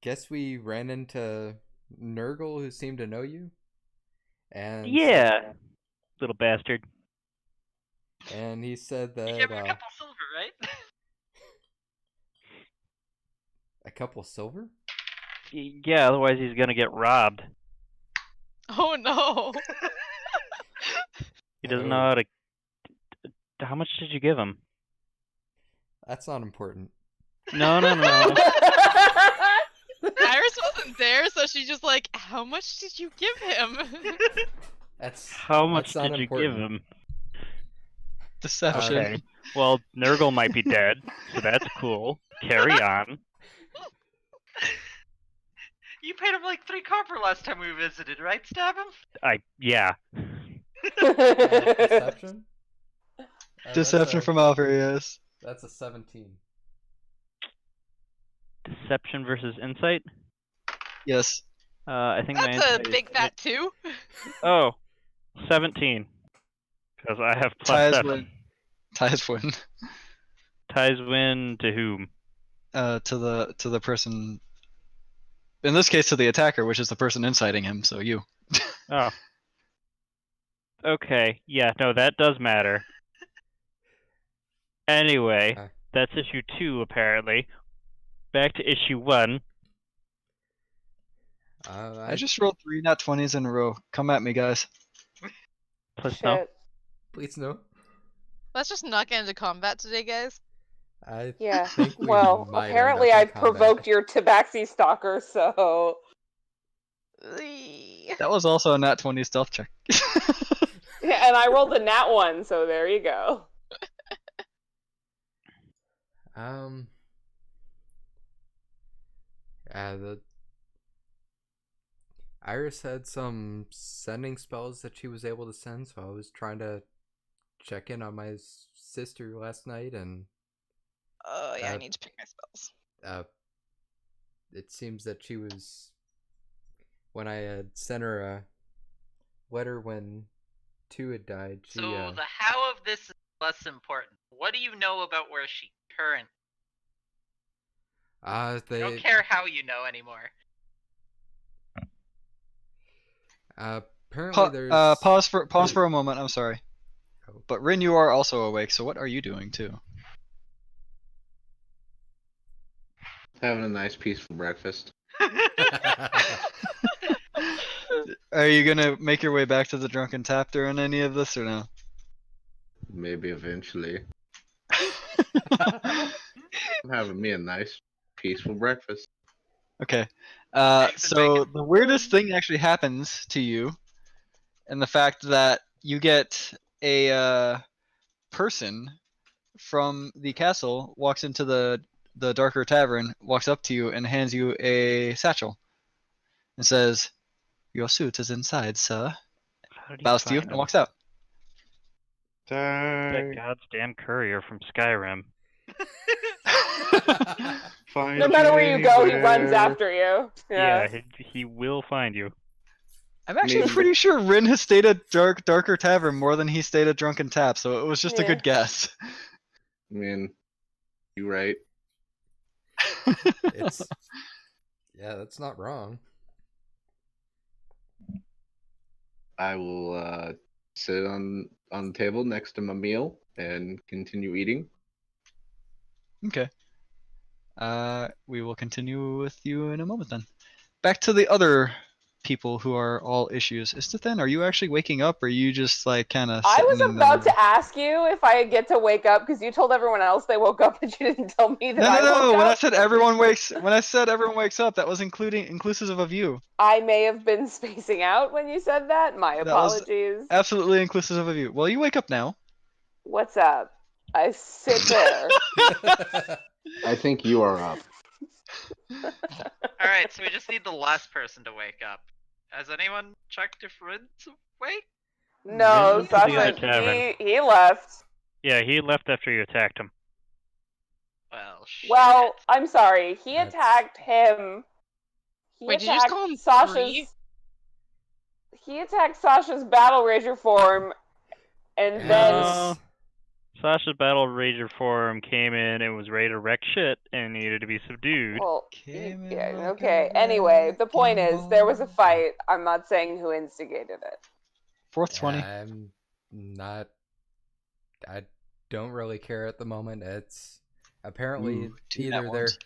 Speaker 5: guess we ran into Nurgle, who seemed to know you. And
Speaker 6: Yeah, little bastard.
Speaker 5: and he said
Speaker 4: You
Speaker 5: that
Speaker 4: gave him a couple silver, right?
Speaker 5: a couple silver?
Speaker 6: Yeah, otherwise he's gonna get robbed.
Speaker 7: Oh no.
Speaker 6: He doesn't know how to. How much did you give him?
Speaker 5: That's not important.
Speaker 6: No.
Speaker 7: Iris wasn't there, so she's just like, "How much did you give him?"
Speaker 5: That's
Speaker 6: How much
Speaker 5: that's not
Speaker 6: did you
Speaker 5: important.
Speaker 6: give him?
Speaker 1: Deception.
Speaker 6: Okay. Well, Nurgle might be dead, so that's cool. Carry on.
Speaker 4: You paid him like 3 copper last time we visited, right? Stab him.
Speaker 6: Yeah.
Speaker 5: Deception?
Speaker 1: Deception from Alfred, yes.
Speaker 5: That's a 17.
Speaker 6: Deception versus insight.
Speaker 1: Yes.
Speaker 6: I think my
Speaker 7: That's a
Speaker 6: insight is-
Speaker 7: big fat 2.
Speaker 6: Oh, 17. Because I have plus
Speaker 1: Ties
Speaker 6: 7.
Speaker 1: win. Ties win.
Speaker 6: Ties win to whom?
Speaker 1: To the person. In this case, to the attacker, which is the person inciting him. So you.
Speaker 6: Oh. Okay. Yeah. No, that does matter. Anyway, that's issue 2 apparently. Back to issue 1.
Speaker 1: I just rolled 3 nat 20s in a row. Come at me, guys.
Speaker 6: Plus no.
Speaker 2: Shit.
Speaker 5: Please no.
Speaker 7: Let's just not get into combat today, guys.
Speaker 5: I
Speaker 2: Yeah.
Speaker 5: think we
Speaker 2: Well,
Speaker 5: might end
Speaker 2: apparently
Speaker 5: up in
Speaker 2: I've
Speaker 5: combat.
Speaker 2: provoked your Tabaxi stalker, so.
Speaker 1: That was also a nat 20 stealth check.
Speaker 2: Yeah, and I rolled a nat 1, so there you go.
Speaker 5: The Iris had some sending spells that she was able to send, so I was trying to check in on my sister last night, and
Speaker 7: Oh yeah, I need to pick my spells.
Speaker 5: it seems that she was, when I had sent her a letter when 2 had died, she
Speaker 4: So the how of this is less important. What do you know about where she currently? I don't care how you know anymore.
Speaker 5: Apparently there's
Speaker 1: Pause for a moment. I'm sorry.
Speaker 5: Oh.
Speaker 1: But Rin, you are also awake. So what are you doing too?
Speaker 3: Having a nice peaceful breakfast.
Speaker 1: Are you gonna make your way back to the Drunken Tap during any of this or no?
Speaker 3: Maybe eventually. I'm having me a nice peaceful breakfast.
Speaker 1: Okay.
Speaker 4: Eggs and
Speaker 1: So
Speaker 4: bacon.
Speaker 1: the weirdest thing actually happens to you, and the fact that you get a person from the castle walks into the darker tavern, walks up to you, and hands you a satchel, and says, "Your suit is inside, sir."
Speaker 6: How did he
Speaker 1: Bows to you
Speaker 6: find
Speaker 1: and
Speaker 6: him?
Speaker 1: walks out.
Speaker 6: That goddamn courier from Skyrim.
Speaker 2: No matter where you go, he runs after you.
Speaker 6: Yeah, he will find you.
Speaker 1: I'm actually
Speaker 3: Maybe.
Speaker 1: pretty sure Rin has stayed at darker tavern more than he stayed at Drunken Tap, so it was just a
Speaker 2: Yeah.
Speaker 1: good guess.
Speaker 3: I mean, you right.
Speaker 5: it's yeah, that's not wrong.
Speaker 3: I will sit on the table next to my meal and continue eating.
Speaker 1: Okay. We will continue with you in a moment then. Back to the other people who are all issues. Istithan, are you actually waking up, or are you just like kind of
Speaker 2: I
Speaker 1: sitting
Speaker 2: was
Speaker 1: in
Speaker 2: about
Speaker 1: the...
Speaker 2: to ask you if I get to wake up because you told everyone else they woke up, but you didn't tell me that I
Speaker 1: No.
Speaker 2: woke
Speaker 1: When I
Speaker 2: up.
Speaker 1: said everyone wakes up, that was inclusive of you.
Speaker 2: I may have been spacing out when you said that. My
Speaker 1: That was
Speaker 2: apologies.
Speaker 1: absolutely inclusive of you. Well, you wake up now.
Speaker 2: What's up? I sit there.
Speaker 3: I think you are up.
Speaker 4: Alright, so we just need the last person to wake up. Has anyone checked if Rin's awake?
Speaker 2: No,
Speaker 6: Rin could be in the
Speaker 2: Sasha,
Speaker 6: tavern.
Speaker 2: he left.
Speaker 6: Yeah, he left after you attacked him.
Speaker 4: Well, shit.
Speaker 2: Well, I'm sorry. He
Speaker 5: That's-
Speaker 2: attacked him. He
Speaker 7: Wait, did you just
Speaker 2: attacked
Speaker 7: call him
Speaker 2: Sasha's.
Speaker 7: three?
Speaker 2: He attacked Sasha's Battle Rager form, and then
Speaker 6: No. Sasha's Battle Rager form came in and was ready to wreck shit and needed to be subdued.
Speaker 2: well,
Speaker 1: Came in
Speaker 2: yeah,
Speaker 1: like
Speaker 2: okay.
Speaker 1: a
Speaker 2: Anyway, the point
Speaker 1: wrecking
Speaker 2: is there was a
Speaker 1: ball.
Speaker 2: fight. I'm not saying who instigated it.
Speaker 1: Fourth 20.
Speaker 5: I'm not. I don't really care at the moment. It's apparently
Speaker 1: Ooh, two
Speaker 5: either
Speaker 1: nat
Speaker 5: they're.
Speaker 1: ones.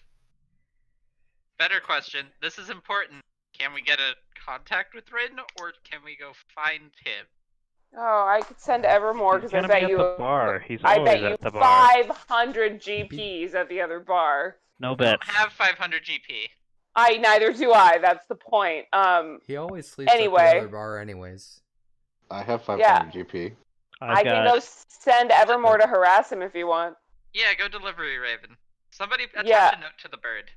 Speaker 4: Better question. This is important. Can we get a contact with Rin, or can we go find him?
Speaker 2: Oh, I could send Evermore
Speaker 6: He's
Speaker 2: because I
Speaker 6: gonna be
Speaker 2: bet
Speaker 6: at
Speaker 2: you.
Speaker 6: the bar. He's
Speaker 2: I
Speaker 6: always
Speaker 2: bet you
Speaker 6: at the bar.
Speaker 2: 500 GPs at the other bar.
Speaker 6: No
Speaker 4: I don't
Speaker 6: bets.
Speaker 4: have 500 GP.
Speaker 2: Neither do I. That's the point.
Speaker 5: He always sleeps at
Speaker 2: Anyway.
Speaker 5: the other bar, anyways.
Speaker 3: I have 500
Speaker 2: Yeah.
Speaker 3: GP.
Speaker 2: I can go send Evermore to harass him if you want.
Speaker 4: Yeah, go delivery, Raven. Somebody attach
Speaker 2: Yeah.
Speaker 4: a note to the bird.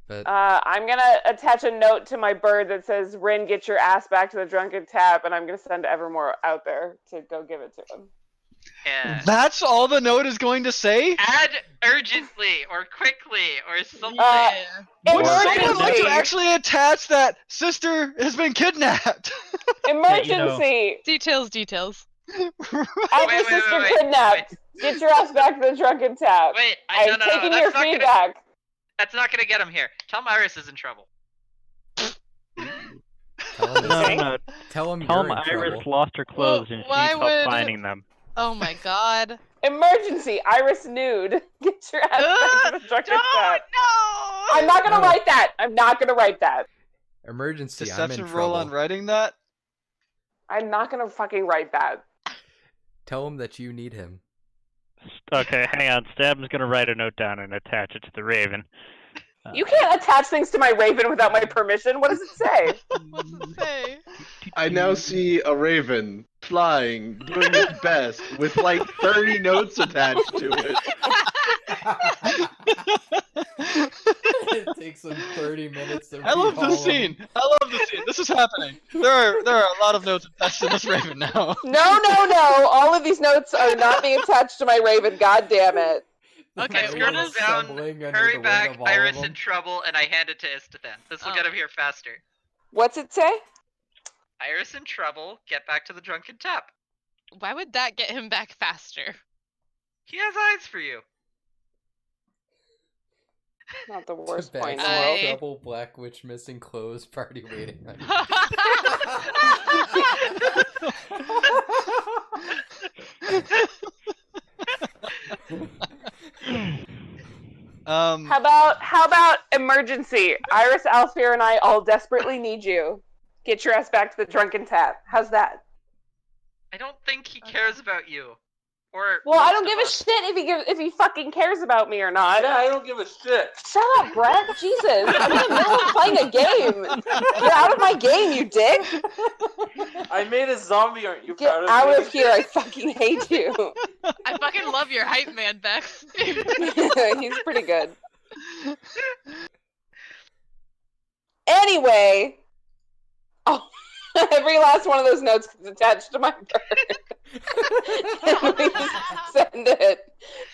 Speaker 5: But
Speaker 2: I'm gonna attach a note to my bird that says, "Rin, get your ass back to the Drunken Tap," and I'm gonna send Evermore out there to go give it to him.
Speaker 4: Yeah.
Speaker 1: That's all the note is going to say?
Speaker 4: Add urgently or quickly or something.
Speaker 7: Yeah.
Speaker 1: Would someone like
Speaker 2: Emergency!
Speaker 1: to actually attach that sister has been kidnapped?
Speaker 2: Emergency!
Speaker 7: Details.
Speaker 2: As
Speaker 4: Wait,
Speaker 2: a
Speaker 4: wait,
Speaker 2: sister
Speaker 4: wait,
Speaker 2: kidnapped. Get your ass back to the Drunken Tap.
Speaker 4: Wait,
Speaker 2: I'm
Speaker 4: no,
Speaker 2: taking
Speaker 4: that's
Speaker 2: your
Speaker 4: not gonna-
Speaker 2: feedback.
Speaker 4: That's not gonna get him here. Tell him Iris is in trouble.
Speaker 5: tell him,
Speaker 6: No.
Speaker 5: tell him
Speaker 6: Tell
Speaker 5: you're
Speaker 6: him
Speaker 5: in
Speaker 6: Iris
Speaker 5: trouble.
Speaker 6: lost her clothes and she
Speaker 7: why
Speaker 6: needs help
Speaker 7: would-
Speaker 6: finding them.
Speaker 7: Oh my god.
Speaker 2: Emergency! Iris nude. Get your ass back to the Drunken Tap.
Speaker 4: No!
Speaker 2: I'm not gonna
Speaker 5: No.
Speaker 2: write that. I'm not gonna write that.
Speaker 5: Emergency, I'm
Speaker 1: Deception
Speaker 5: in
Speaker 1: roll
Speaker 5: trouble.
Speaker 1: on writing that?
Speaker 2: I'm not gonna fucking write that.
Speaker 5: Tell him that you need him.
Speaker 6: Okay, hang on. Stab's gonna write a note down and attach it to the Raven.
Speaker 2: You can't attach things to my Raven without my permission. What does it say?
Speaker 7: What's it say?
Speaker 3: I now see a raven flying, doing its best, with like 30 notes attached to it.
Speaker 5: It takes him 30 minutes to
Speaker 1: I love
Speaker 5: read all
Speaker 1: this
Speaker 5: of them.
Speaker 1: scene. I love this scene. This is happening. There are a lot of notes attached to this Raven now.
Speaker 2: No. All of these notes are not being attached to my Raven. God damn it.
Speaker 7: Okay,
Speaker 5: The
Speaker 4: Scribble
Speaker 5: Raven's
Speaker 4: down,
Speaker 5: stumbling under
Speaker 4: hurry
Speaker 5: the weight
Speaker 4: back,
Speaker 5: of all
Speaker 4: Iris
Speaker 5: of
Speaker 4: in
Speaker 5: them.
Speaker 4: trouble, and I hand it to Istithan. This will
Speaker 7: Oh.
Speaker 4: get him here faster.
Speaker 2: What's it say?
Speaker 4: Iris in trouble, get back to the Drunken Tap.
Speaker 7: Why would that get him back faster?
Speaker 4: He has eyes for you.
Speaker 2: Not the
Speaker 5: To
Speaker 2: worst
Speaker 5: back
Speaker 2: point in the
Speaker 5: to
Speaker 2: world.
Speaker 5: Trouble, Black Witch missing clothes, party waiting on you.
Speaker 2: How about emergency? Iris, Alfir, and I all desperately need you. Get your ass back to the Drunken Tap. How's that?
Speaker 4: I don't think he cares about you. Or
Speaker 2: Well, I
Speaker 4: most
Speaker 2: don't
Speaker 4: of
Speaker 2: give a
Speaker 4: us.
Speaker 2: shit if he fucking cares about me or not.
Speaker 8: I don't give a shit.
Speaker 2: Shut up, Brett. Jesus. I'm in the middle of playing a game. Get out of my game, you dick.
Speaker 8: I made a zombie, aren't you
Speaker 2: Get
Speaker 8: proud of
Speaker 2: out
Speaker 8: me?
Speaker 2: of here. I fucking hate you.
Speaker 7: I fucking love your hype man, Bex.
Speaker 2: He's pretty good. Anyway. Oh, every last one of those notes is attached to my bird. And we send it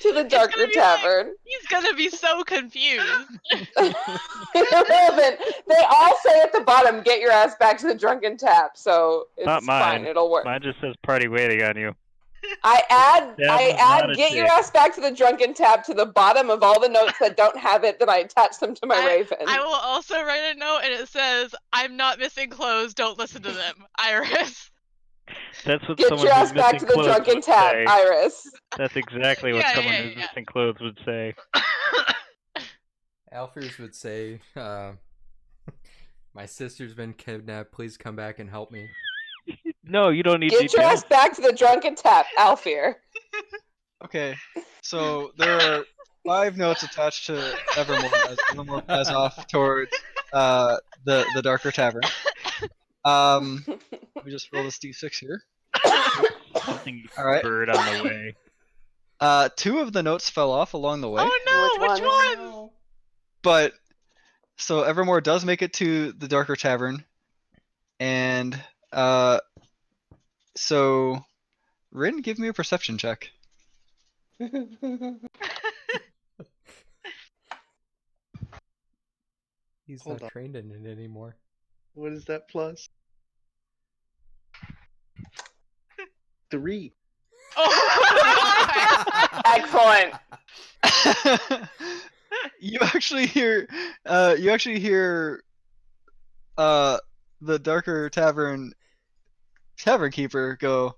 Speaker 2: to the Darker
Speaker 7: gonna be
Speaker 2: Tavern.
Speaker 7: He's gonna be so confused.
Speaker 2: Irrelevant. They all say at the bottom, "Get your ass back to the Drunken Tap," so it's
Speaker 6: Not mine.
Speaker 2: fine. It'll work.
Speaker 6: Mine just says party waiting on you.
Speaker 2: I add
Speaker 6: That was not a
Speaker 2: "Get your
Speaker 6: dick.
Speaker 2: ass back to the Drunken Tap" to the bottom of all the notes that don't have it. Then I attach them to my Raven.
Speaker 7: I will also write a note and it says, "I'm not missing clothes. Don't listen to them, Iris."
Speaker 6: That's what
Speaker 2: Get
Speaker 6: someone
Speaker 2: your
Speaker 6: who's
Speaker 2: ass back
Speaker 6: missing
Speaker 2: to the
Speaker 6: clothes
Speaker 2: drunken
Speaker 6: would
Speaker 2: tap,
Speaker 6: say.
Speaker 2: Iris.
Speaker 6: That's exactly what
Speaker 7: Yeah,
Speaker 6: someone
Speaker 7: yeah,
Speaker 6: who's
Speaker 7: yeah.
Speaker 6: missing clothes would say.
Speaker 5: Alfiers would say, my sister's been kidnapped. Please come back and help me.
Speaker 6: No, you don't need
Speaker 2: Get your
Speaker 6: details.
Speaker 2: ass back to the drunken tap, Alfir.
Speaker 1: Okay, so there are 5 notes attached to Evermore as Evermore flies off towards the Darker Tavern. Let me just roll this d6 here.
Speaker 6: Something
Speaker 1: All right.
Speaker 6: bird on the way.
Speaker 1: 2 of the notes fell off along the way,
Speaker 7: Oh no, which one?
Speaker 1: but so Evermore does make it to the Darker Tavern, and so Rin, give me a perception check.
Speaker 5: He's
Speaker 3: Hold
Speaker 5: not
Speaker 3: on.
Speaker 5: trained in it anymore.
Speaker 3: What is that plus? 3.
Speaker 7: Oh,
Speaker 2: Excellent.
Speaker 1: You actually hear the Darker Tavern keeper go,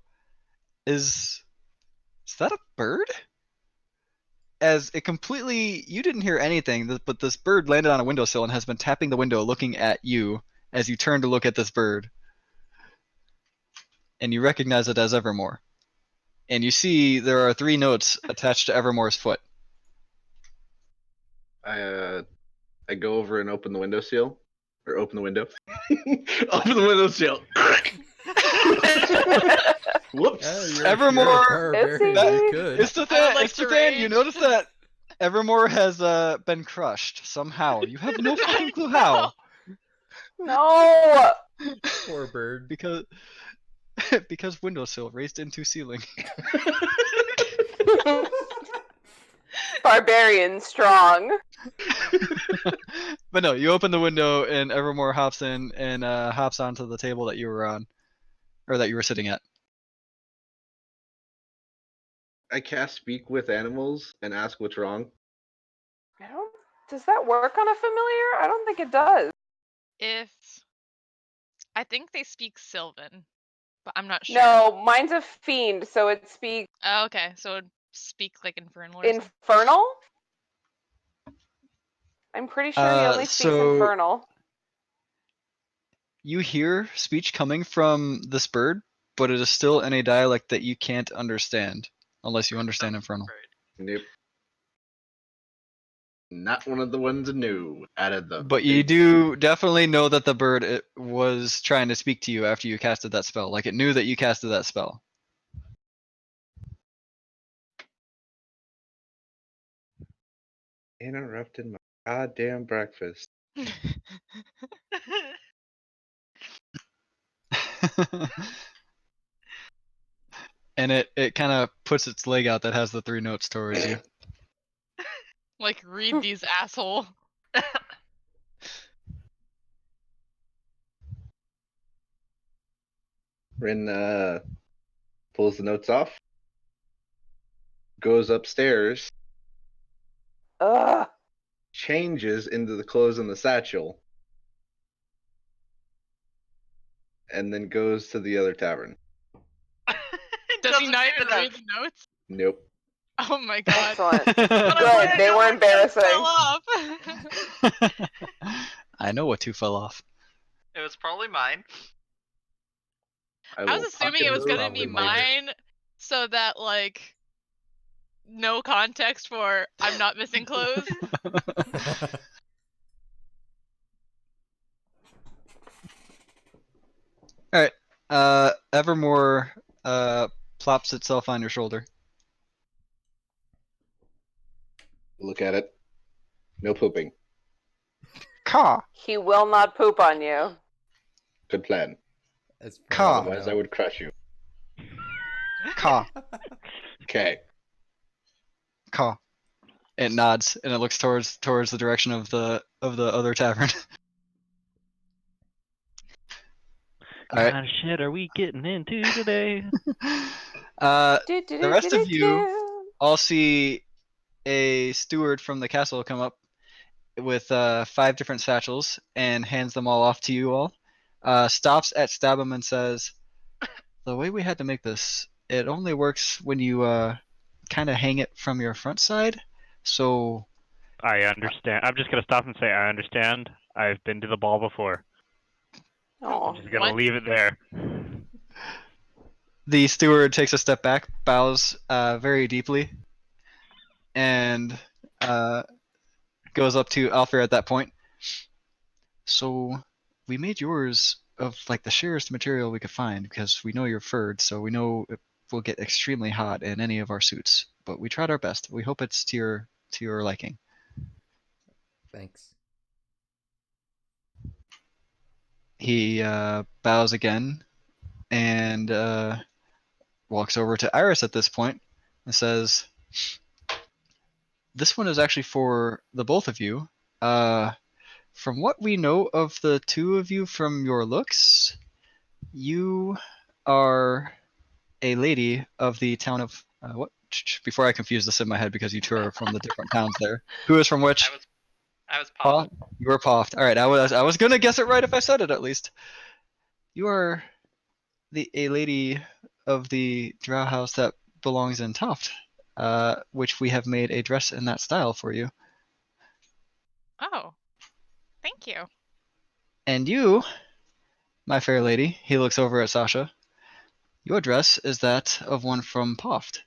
Speaker 1: is that a bird? As it completely, you didn't hear anything, but this bird landed on a windowsill and has been tapping the window looking at you as you turn to look at this bird. And you recognize it as Evermore. And you see there are 3 notes attached to Evermore's foot.
Speaker 3: I go over and open the windowsill, or open the window. Open the windowsill. Whoops.
Speaker 5: Yeah, you're
Speaker 1: Evermore-
Speaker 5: a barbarian.
Speaker 2: Oopsie.
Speaker 5: You could.
Speaker 1: Istothan,
Speaker 7: like to
Speaker 1: you
Speaker 7: rage.
Speaker 1: notice that Evermore has been crushed somehow. You have no fucking clue how.
Speaker 2: No.
Speaker 5: Poor bird.
Speaker 1: Because windowsill raised into ceiling.
Speaker 2: Barbarian strong.
Speaker 1: But no, you open the window and Evermore hops in and hops onto the table that you were on, or that you were sitting at.
Speaker 3: I cast Speak with Animals and ask what's wrong.
Speaker 2: Does that work on a familiar? I don't think it does.
Speaker 7: if I think they speak Sylvan, but I'm not sure.
Speaker 2: No, mine's a fiend, so it speaks
Speaker 7: Oh, okay, so it'd speak like infernal. Or something.
Speaker 2: infernal. I'm pretty sure he only speaks
Speaker 1: so-
Speaker 2: infernal.
Speaker 1: You hear speech coming from this bird, but it is still in a dialect that you can't understand unless you understand Infernal.
Speaker 3: Nope. Not one of the ones I knew. Added the.
Speaker 1: But you
Speaker 3: big-
Speaker 1: do definitely know that the bird was trying to speak to you after you casted that spell. Like it knew that you casted that spell.
Speaker 3: Interrupted my goddamn breakfast.
Speaker 1: And it kind of puts its leg out that has the 3 notes towards you.
Speaker 7: Like, read these, asshole.
Speaker 3: Rin pulls the notes off, goes upstairs,
Speaker 2: Ugh.
Speaker 3: changes into the clothes in the satchel, and then goes to the other tavern.
Speaker 7: Does he
Speaker 4: Doesn't
Speaker 7: not
Speaker 4: even
Speaker 7: even read
Speaker 4: have-
Speaker 7: the notes?
Speaker 3: Nope.
Speaker 7: Oh my god.
Speaker 2: Excellent.
Speaker 7: But I
Speaker 2: Good,
Speaker 7: wanna
Speaker 2: they
Speaker 7: know
Speaker 2: were
Speaker 7: what
Speaker 2: embarrassing.
Speaker 7: fell off.
Speaker 1: I know what 2 fell off.
Speaker 4: It was probably mine.
Speaker 7: I
Speaker 3: will
Speaker 7: was assuming
Speaker 3: pocket
Speaker 7: it was
Speaker 3: those
Speaker 7: gonna be
Speaker 3: probably later.
Speaker 7: mine, so that like no context for I'm not missing clothes.
Speaker 1: Evermore plops itself on your shoulder.
Speaker 3: Look at it. No pooping.
Speaker 1: Caw.
Speaker 2: He will not poop on you.
Speaker 3: Good plan.
Speaker 5: As far
Speaker 1: Caw.
Speaker 5: as I
Speaker 3: Otherwise,
Speaker 5: know.
Speaker 3: I would crush you.
Speaker 1: Caw.
Speaker 3: Okay.
Speaker 1: Caw. It nods and it looks towards the direction of the other tavern.
Speaker 6: What
Speaker 1: Alright.
Speaker 6: kind of shit are we getting into today?
Speaker 1: The rest of you all see a steward from the castle come up with 5 different satchels and hands them all off to you all. Stops at Stabham and says, the way we had to make this, it only works when you kind of hang it from your front side. So
Speaker 6: I understand. I'm just gonna stop and say I understand. I've been to the ball before.
Speaker 2: Oh,
Speaker 6: I'm just gonna
Speaker 7: What?
Speaker 6: leave it there.
Speaker 1: the steward takes a step back, bows very deeply, and goes up to Alfir at that point. So we made yours of like the sheerest material we could find because we know you're furred, so we know it will get extremely hot in any of our suits. But we tried our best. We hope it's to your liking.
Speaker 5: Thanks.
Speaker 1: He bows again and walks over to Iris at this point and says, "This one is actually for the both of you. From what we know of the two of you from your looks, you are a lady of the town of what? Before I confuse this in my head because you two are from the different towns there. Who is from which?
Speaker 4: I was
Speaker 1: Paw?
Speaker 4: Paul.
Speaker 1: You were Poft. All right, I was gonna guess it right if I said it at least. You are a lady of the drow house that belongs in Toft, which we have made a dress in that style for you.
Speaker 7: Oh, thank you.
Speaker 1: And you, my fair lady, he looks over at Sasha. Your dress is that of one from Poft.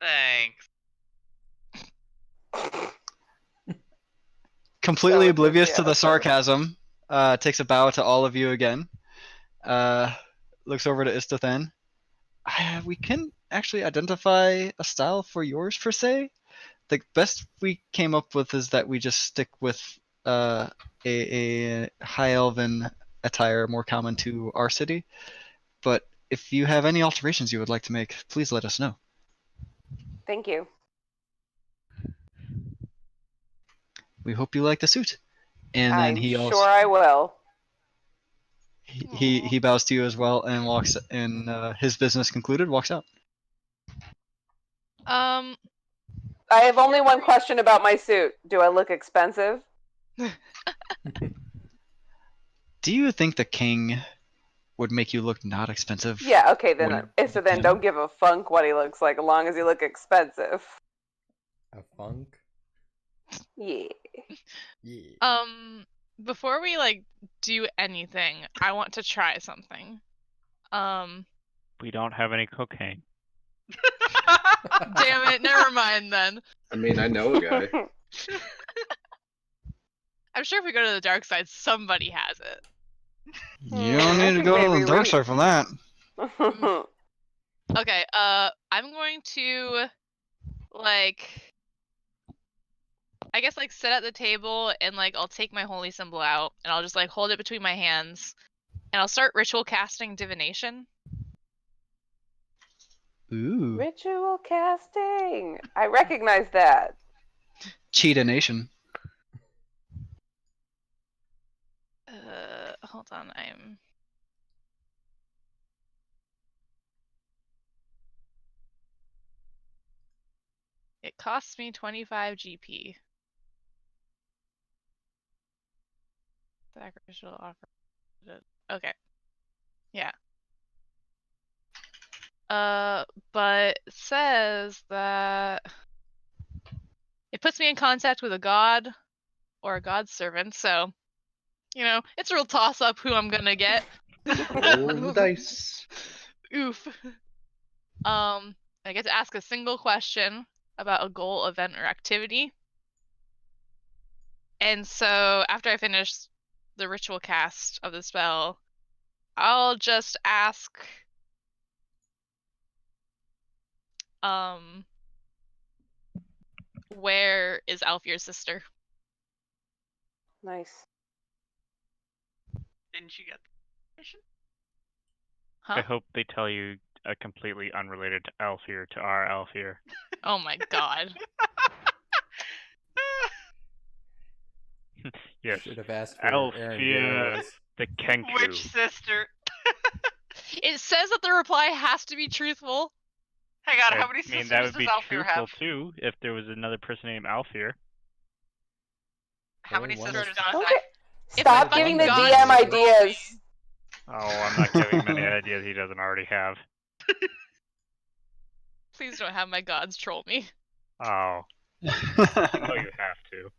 Speaker 4: Thanks.
Speaker 1: Completely
Speaker 2: So
Speaker 1: oblivious to the
Speaker 2: enthusiastic.
Speaker 1: sarcasm, takes a bow to all of you again. Looks over to Istothan. We can actually identify a style for yours per se. The best we came up with is that we just stick with a high elven attire more common to our city. But if you have any alterations you would like to make, please let us know.
Speaker 2: Thank you.
Speaker 1: We hope you like the suit. And then
Speaker 2: I'm
Speaker 1: he
Speaker 2: sure
Speaker 1: also
Speaker 2: I will.
Speaker 1: he bows to you as well and walks. And his business concluded, walks out.
Speaker 7: Um,
Speaker 2: I have only one question about my suit. Do I look expensive?
Speaker 1: Do you think the king would make you look not expensive?
Speaker 2: Yeah, okay, then
Speaker 1: when-
Speaker 2: so then don't give a funk what he looks like as long as he look expensive.
Speaker 5: A funk?
Speaker 2: Yeah.
Speaker 5: Yeah.
Speaker 7: before we like do anything, I want to try something.
Speaker 6: We don't have any cocaine.
Speaker 7: Damn it, never mind then.
Speaker 3: I mean, I know a guy.
Speaker 7: I'm sure if we go to the dark side, somebody has it.
Speaker 1: You don't need to go to the dark side for that.
Speaker 7: Okay, I'm going to like I guess like sit at the table and like I'll take my holy symbol out and I'll just like hold it between my hands and I'll start ritual casting divination.
Speaker 1: Ooh.
Speaker 2: Ritual casting. I recognize that.
Speaker 1: Cheetah Nation.
Speaker 7: Hold on, I'm It costs me 25 GP. Sacrificial offer. Okay. Yeah. But it says that it puts me in contact with a god or a god servant, so you know, it's a real toss up who I'm gonna get.
Speaker 3: Roll the dice.
Speaker 7: Oof. I get to ask a single question about a goal, event, or activity. And so after I finish the ritual cast of the spell, I'll just ask where is Alfir's sister?
Speaker 2: Nice.
Speaker 4: Didn't you get the mission?
Speaker 7: Huh?
Speaker 6: I hope they tell you a completely unrelated Alfir to our Alfir.
Speaker 7: Oh my god.
Speaker 6: Yes,
Speaker 5: Should have asked where Aaron Gary
Speaker 6: Alfir
Speaker 5: was.
Speaker 6: the Kenku.
Speaker 4: Which sister?
Speaker 7: It says that the reply has to be truthful.
Speaker 4: Hang on, how
Speaker 6: I
Speaker 4: many
Speaker 6: mean,
Speaker 4: sisters
Speaker 6: that would
Speaker 4: does
Speaker 6: be
Speaker 4: Alfir
Speaker 6: truthful
Speaker 4: have?
Speaker 6: too if there was another person named Alfir.
Speaker 4: How
Speaker 5: Only
Speaker 4: many
Speaker 5: one
Speaker 4: sisters
Speaker 5: is-
Speaker 4: does
Speaker 2: Okay.
Speaker 7: If
Speaker 2: Stop
Speaker 7: my
Speaker 2: giving the
Speaker 7: fucking
Speaker 2: DM
Speaker 7: god
Speaker 2: ideas.
Speaker 6: Oh, I'm not giving many ideas he doesn't already have.
Speaker 7: Please don't have my gods troll me.
Speaker 6: Oh, you know you have to.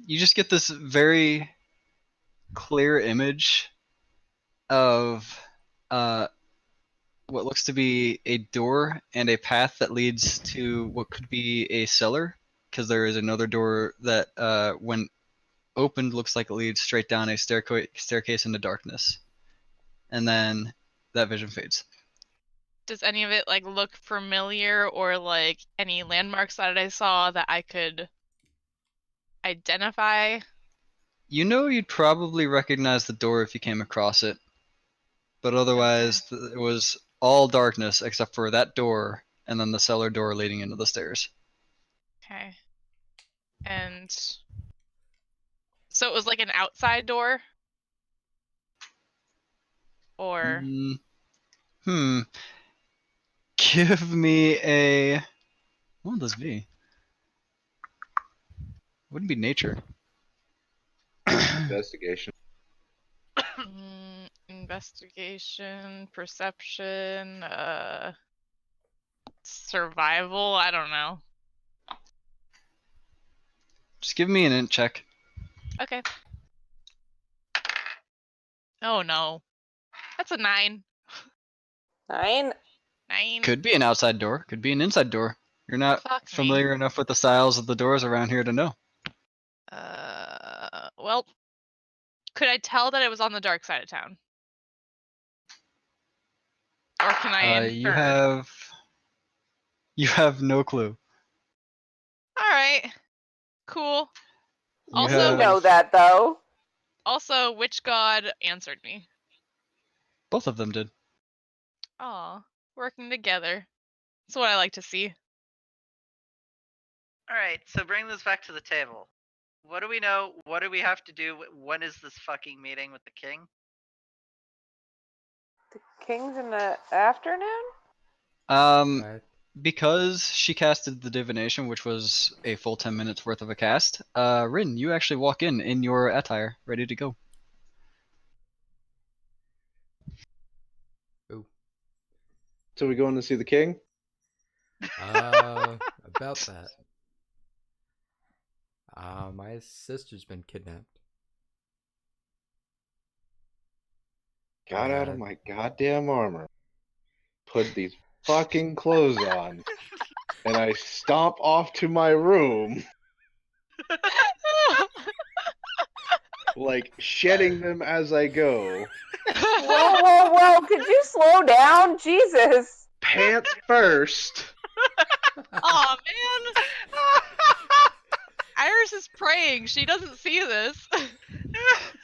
Speaker 1: You just get this very clear image of what looks to be a door and a path that leads to what could be a cellar, because there is another door that, when opened, looks like it leads straight down a staircase into darkness. And then that vision fades.
Speaker 7: Does any of it like look familiar, or like any landmarks that I saw that I could identify?
Speaker 1: You know you'd probably recognize the door if you came across it, but otherwise it was all darkness except for that door and then the cellar door leading into the stairs.
Speaker 7: Okay. And so it was like an outside door? Or
Speaker 1: Give me a. What would this be? Wouldn't be nature.
Speaker 3: Investigation.
Speaker 7: investigation, perception, survival, I don't know.
Speaker 1: Just give me an int check.
Speaker 7: Okay. Oh no. That's a 9.
Speaker 2: 9?
Speaker 7: 9.
Speaker 1: Could be an outside door. Could be an inside door. You're not
Speaker 7: Fuck
Speaker 1: familiar enough with the styles of the doors around here to know.
Speaker 7: Well, could I tell that it was on the dark side of town? Or can I infer?
Speaker 1: You have no clue.
Speaker 7: Alright. Cool.
Speaker 1: You
Speaker 7: Also,
Speaker 2: You
Speaker 1: have
Speaker 2: know that, though.
Speaker 7: Also, which god answered me?
Speaker 1: both of them did.
Speaker 7: Aw, working together. That's what I like to see.
Speaker 4: Alright, so bring this back to the table. What do we know? What do we have to do? When is this fucking meeting with the king?
Speaker 2: The king's in the afternoon?
Speaker 5: Right.
Speaker 1: Because she casted the divination, which was a full 10 minutes worth of a cast, Rin, you actually walk in your attire, ready to go.
Speaker 5: Ooh.
Speaker 3: So we going to see the king?
Speaker 5: About that. My sister's been kidnapped.
Speaker 3: Got out of my goddamn armor, put these fucking clothes on, and I stomp off to my room, like shedding them as I go.
Speaker 2: Whoa. Could you slow down? Jesus.
Speaker 3: Pants first.
Speaker 7: Aw, man! Iris is praying. She doesn't see this.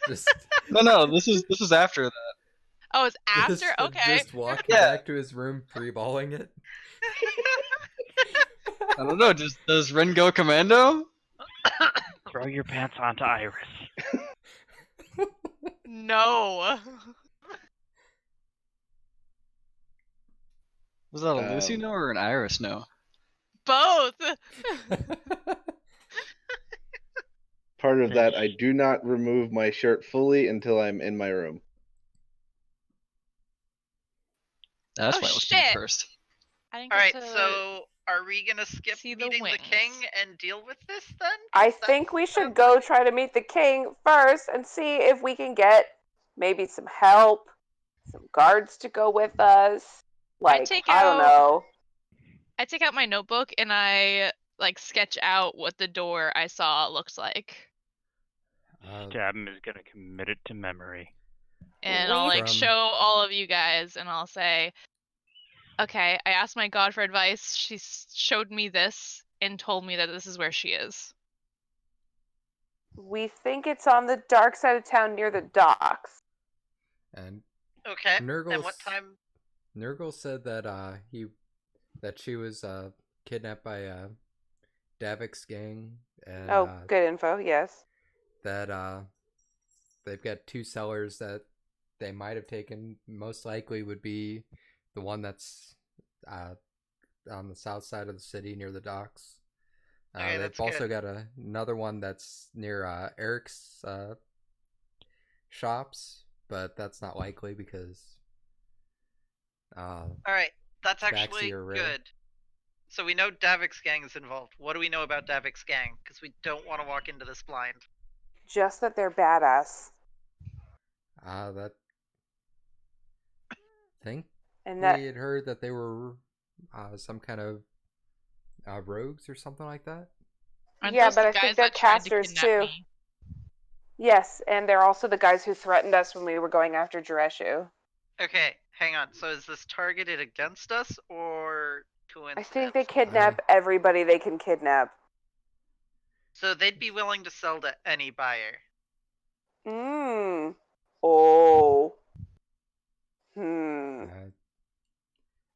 Speaker 5: Just,
Speaker 1: No, this is after that.
Speaker 7: Oh, it's after?
Speaker 5: just,
Speaker 7: Okay.
Speaker 5: Just walking
Speaker 1: Yeah.
Speaker 5: back to his room, pre-balling it.
Speaker 1: I don't know, does Rin go commando?
Speaker 6: Throw your pants onto Iris.
Speaker 7: No.
Speaker 1: Was that a Lucy
Speaker 3: Um,
Speaker 1: no or an Iris no?
Speaker 7: Both.
Speaker 3: Part of that, I do not remove my shirt fully until I'm in my room.
Speaker 1: That's
Speaker 7: Oh,
Speaker 1: why it was pink
Speaker 7: shit.
Speaker 1: first.
Speaker 7: I didn't
Speaker 4: Alright,
Speaker 7: get to
Speaker 4: so are we gonna skip
Speaker 7: see the
Speaker 4: meeting the
Speaker 7: wings.
Speaker 4: king and deal with this then?
Speaker 2: I
Speaker 4: That
Speaker 2: think we should
Speaker 4: sounds
Speaker 2: go
Speaker 4: like-
Speaker 2: try to meet the king first and see if we can get maybe some help, some guards to go with us. Like, I don't know.
Speaker 7: I take out my notebook and I like sketch out what the door I saw looks like.
Speaker 6: Jabim is gonna commit it to memory.
Speaker 7: And I'll like
Speaker 5: From-
Speaker 7: show all of you guys and I'll say, okay, I asked my god for advice. She showed me this and told me that this is where she is.
Speaker 2: We think it's on the dark side of town near the docks.
Speaker 5: And
Speaker 4: Okay, and what
Speaker 5: Nurgle's-
Speaker 4: time?
Speaker 5: Nurgle said that she was kidnapped by Davik's gang, and
Speaker 2: Oh, good info, yes.
Speaker 5: that they've got 2 cellars that they might have taken. Most likely would be the one that's on the south side of the city near the docks.
Speaker 4: Okay,
Speaker 5: they've
Speaker 4: that's
Speaker 5: also
Speaker 4: good.
Speaker 5: got another one that's near Eric's shops, but that's not likely because
Speaker 4: All right, that's
Speaker 5: Tabaxi
Speaker 4: actually
Speaker 5: are rare.
Speaker 4: good. So we know Davik's gang is involved. What do we know about Davik's gang? Because we don't want to walk into this blind.
Speaker 2: Just that they're badass.
Speaker 5: That think
Speaker 2: And
Speaker 5: we
Speaker 2: that
Speaker 5: had heard that they were some kind of rogues or something like that.
Speaker 7: Aren't
Speaker 2: Yeah,
Speaker 7: those
Speaker 2: but
Speaker 7: the
Speaker 2: I think
Speaker 7: guys
Speaker 2: they're
Speaker 7: that tried to
Speaker 2: casters,
Speaker 7: kidnap
Speaker 2: too.
Speaker 7: me?
Speaker 2: Yes, and they're also the guys who threatened us when we were going after Jureshu.
Speaker 4: Okay, hang on. So is this targeted against us or
Speaker 2: I
Speaker 4: coincidence?
Speaker 2: think they kidnap everybody they can kidnap.
Speaker 4: So they'd be willing to sell to any buyer.
Speaker 2: Mmm. Oh.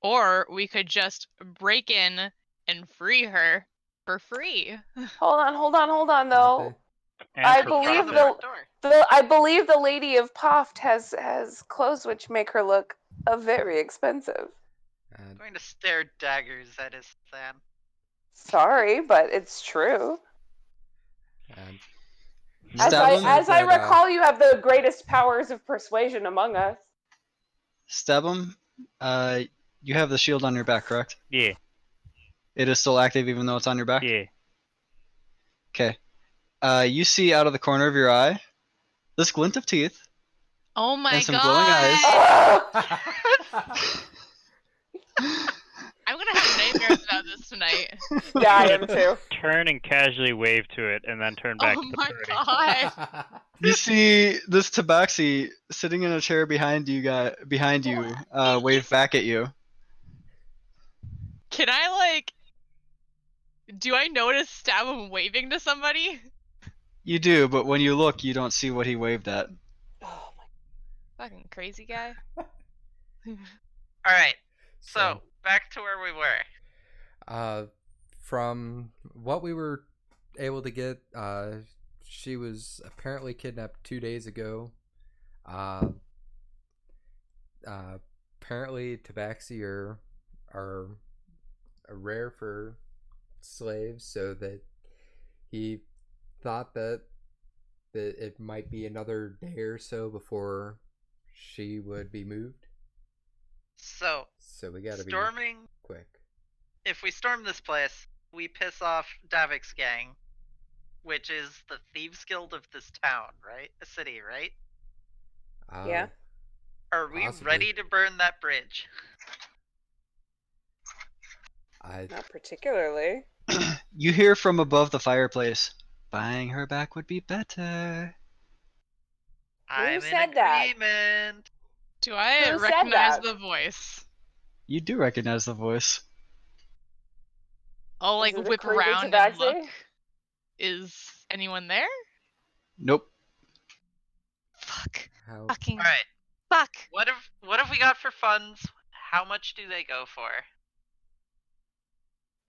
Speaker 7: Or we could just break in and free her for free.
Speaker 2: Hold on,
Speaker 5: Aren't
Speaker 2: though.
Speaker 6: And
Speaker 2: I
Speaker 6: for
Speaker 2: believe
Speaker 6: profit.
Speaker 2: I believe the Lady of Poft has clothes which make her look very expensive.
Speaker 4: I'm going to stare daggers at his Sam.
Speaker 2: Sorry, but it's true.
Speaker 5: And
Speaker 2: As
Speaker 1: Stab him.
Speaker 2: I recall, you have the greatest powers of persuasion among us.
Speaker 1: Stab him. You have the shield on your back, correct?
Speaker 6: Yeah,
Speaker 1: It is still active even though it's on your back?
Speaker 6: yeah.
Speaker 1: Okay. You see out of the corner of your eye this glint of teeth
Speaker 7: Oh my
Speaker 1: and some
Speaker 7: god!
Speaker 1: glowing eyes.
Speaker 7: I'm gonna have nightmares about this tonight.
Speaker 2: Yeah, I am too.
Speaker 6: Turn and casually wave to it, and then turn back
Speaker 7: Oh
Speaker 6: to the
Speaker 7: my
Speaker 6: party.
Speaker 7: god!
Speaker 1: You see this Tabaxi sitting in a chair behind you, wave back at you.
Speaker 7: Can I like? Do I notice stab him waving to somebody?
Speaker 1: You do, but when you look, you don't see what he waved at.
Speaker 2: Oh my.
Speaker 7: Fucking crazy guy.
Speaker 4: Alright, so back to where we were.
Speaker 5: From what we were able to get, she was apparently kidnapped 2 days ago. Apparently Tabaxi are rare for slaves, so that he thought that it might be another day or so before she would be moved.
Speaker 4: So
Speaker 5: we gotta
Speaker 4: storming,
Speaker 5: be quick.
Speaker 4: if we storm this place, we piss off Davik's gang, which is the Thieves Guild of this town, right? A city, right?
Speaker 2: Yeah.
Speaker 4: Are we
Speaker 5: Possibly.
Speaker 4: ready to burn that bridge?
Speaker 2: Not particularly.
Speaker 1: You hear from above the fireplace, buying her back would be better.
Speaker 4: I'm
Speaker 2: said
Speaker 4: in
Speaker 2: that?
Speaker 4: agreement.
Speaker 7: Do I
Speaker 2: Who said
Speaker 7: recognize
Speaker 2: that?
Speaker 7: the voice?
Speaker 1: You do recognize the voice.
Speaker 7: I'll like
Speaker 2: Is it a
Speaker 7: whip
Speaker 2: creepy
Speaker 7: around
Speaker 2: Tabaxi?
Speaker 7: and look. Is anyone there?
Speaker 1: Nope.
Speaker 7: Fuck.
Speaker 5: How?
Speaker 7: Fucking.
Speaker 4: Alright,
Speaker 7: Fuck.
Speaker 4: what have we got for funds? How much do they go for?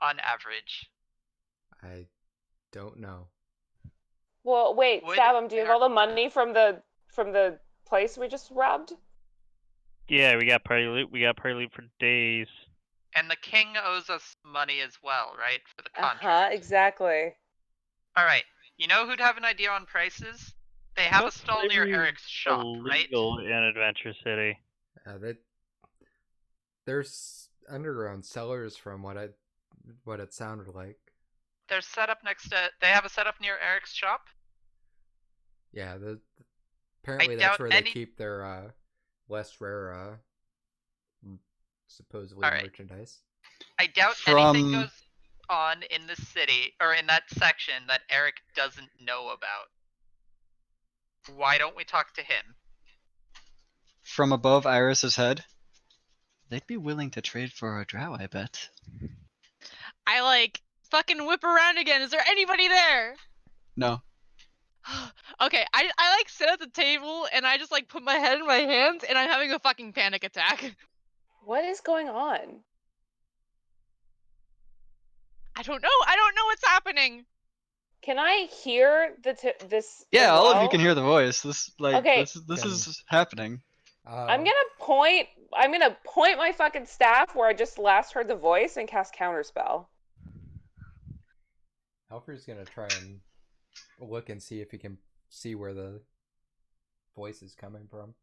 Speaker 4: On average.
Speaker 5: I don't know.
Speaker 2: Well, wait,
Speaker 4: Would
Speaker 2: Stab him. Do you have
Speaker 4: there-
Speaker 2: all the money from the place we just robbed?
Speaker 6: Yeah, we got party loot. We got party loot for days.
Speaker 4: And the king owes us money as well, right? For the contract.
Speaker 2: Exactly.
Speaker 4: Alright, you know who'd have an idea on prices? They have a
Speaker 6: What
Speaker 4: stall near
Speaker 6: flavor is
Speaker 4: Eric's shop, right?
Speaker 6: illegal in Adventure City.
Speaker 5: There's underground cellars from what it sounded like.
Speaker 4: They're set up next to. They have a setup near Eric's shop.
Speaker 5: Yeah, apparently that's
Speaker 4: doubt
Speaker 5: where
Speaker 4: any-
Speaker 5: they keep their less rare supposedly
Speaker 4: Alright.
Speaker 5: merchandise.
Speaker 4: I doubt anything goes on in the city or in that section that Eric doesn't know about. Why don't we talk to him?
Speaker 1: From above Iris's head, they'd be willing to trade for a drow, I bet.
Speaker 7: I like fucking whip around again. Is there anybody there?
Speaker 1: No.
Speaker 7: Okay, I like sit at the table and I just like put my head in my hands and I'm having a fucking panic attack.
Speaker 2: What is going on?
Speaker 7: I don't know what's happening.
Speaker 2: Can I hear this?
Speaker 1: Yeah,
Speaker 2: as
Speaker 1: all of you
Speaker 2: well?
Speaker 1: can hear the voice. This
Speaker 2: Okay.
Speaker 1: this is happening.
Speaker 2: I'm gonna point my fucking staff where I just last heard the voice and cast Counterspell.
Speaker 5: Alfred's gonna try and look and see if he can see where the voice is coming from.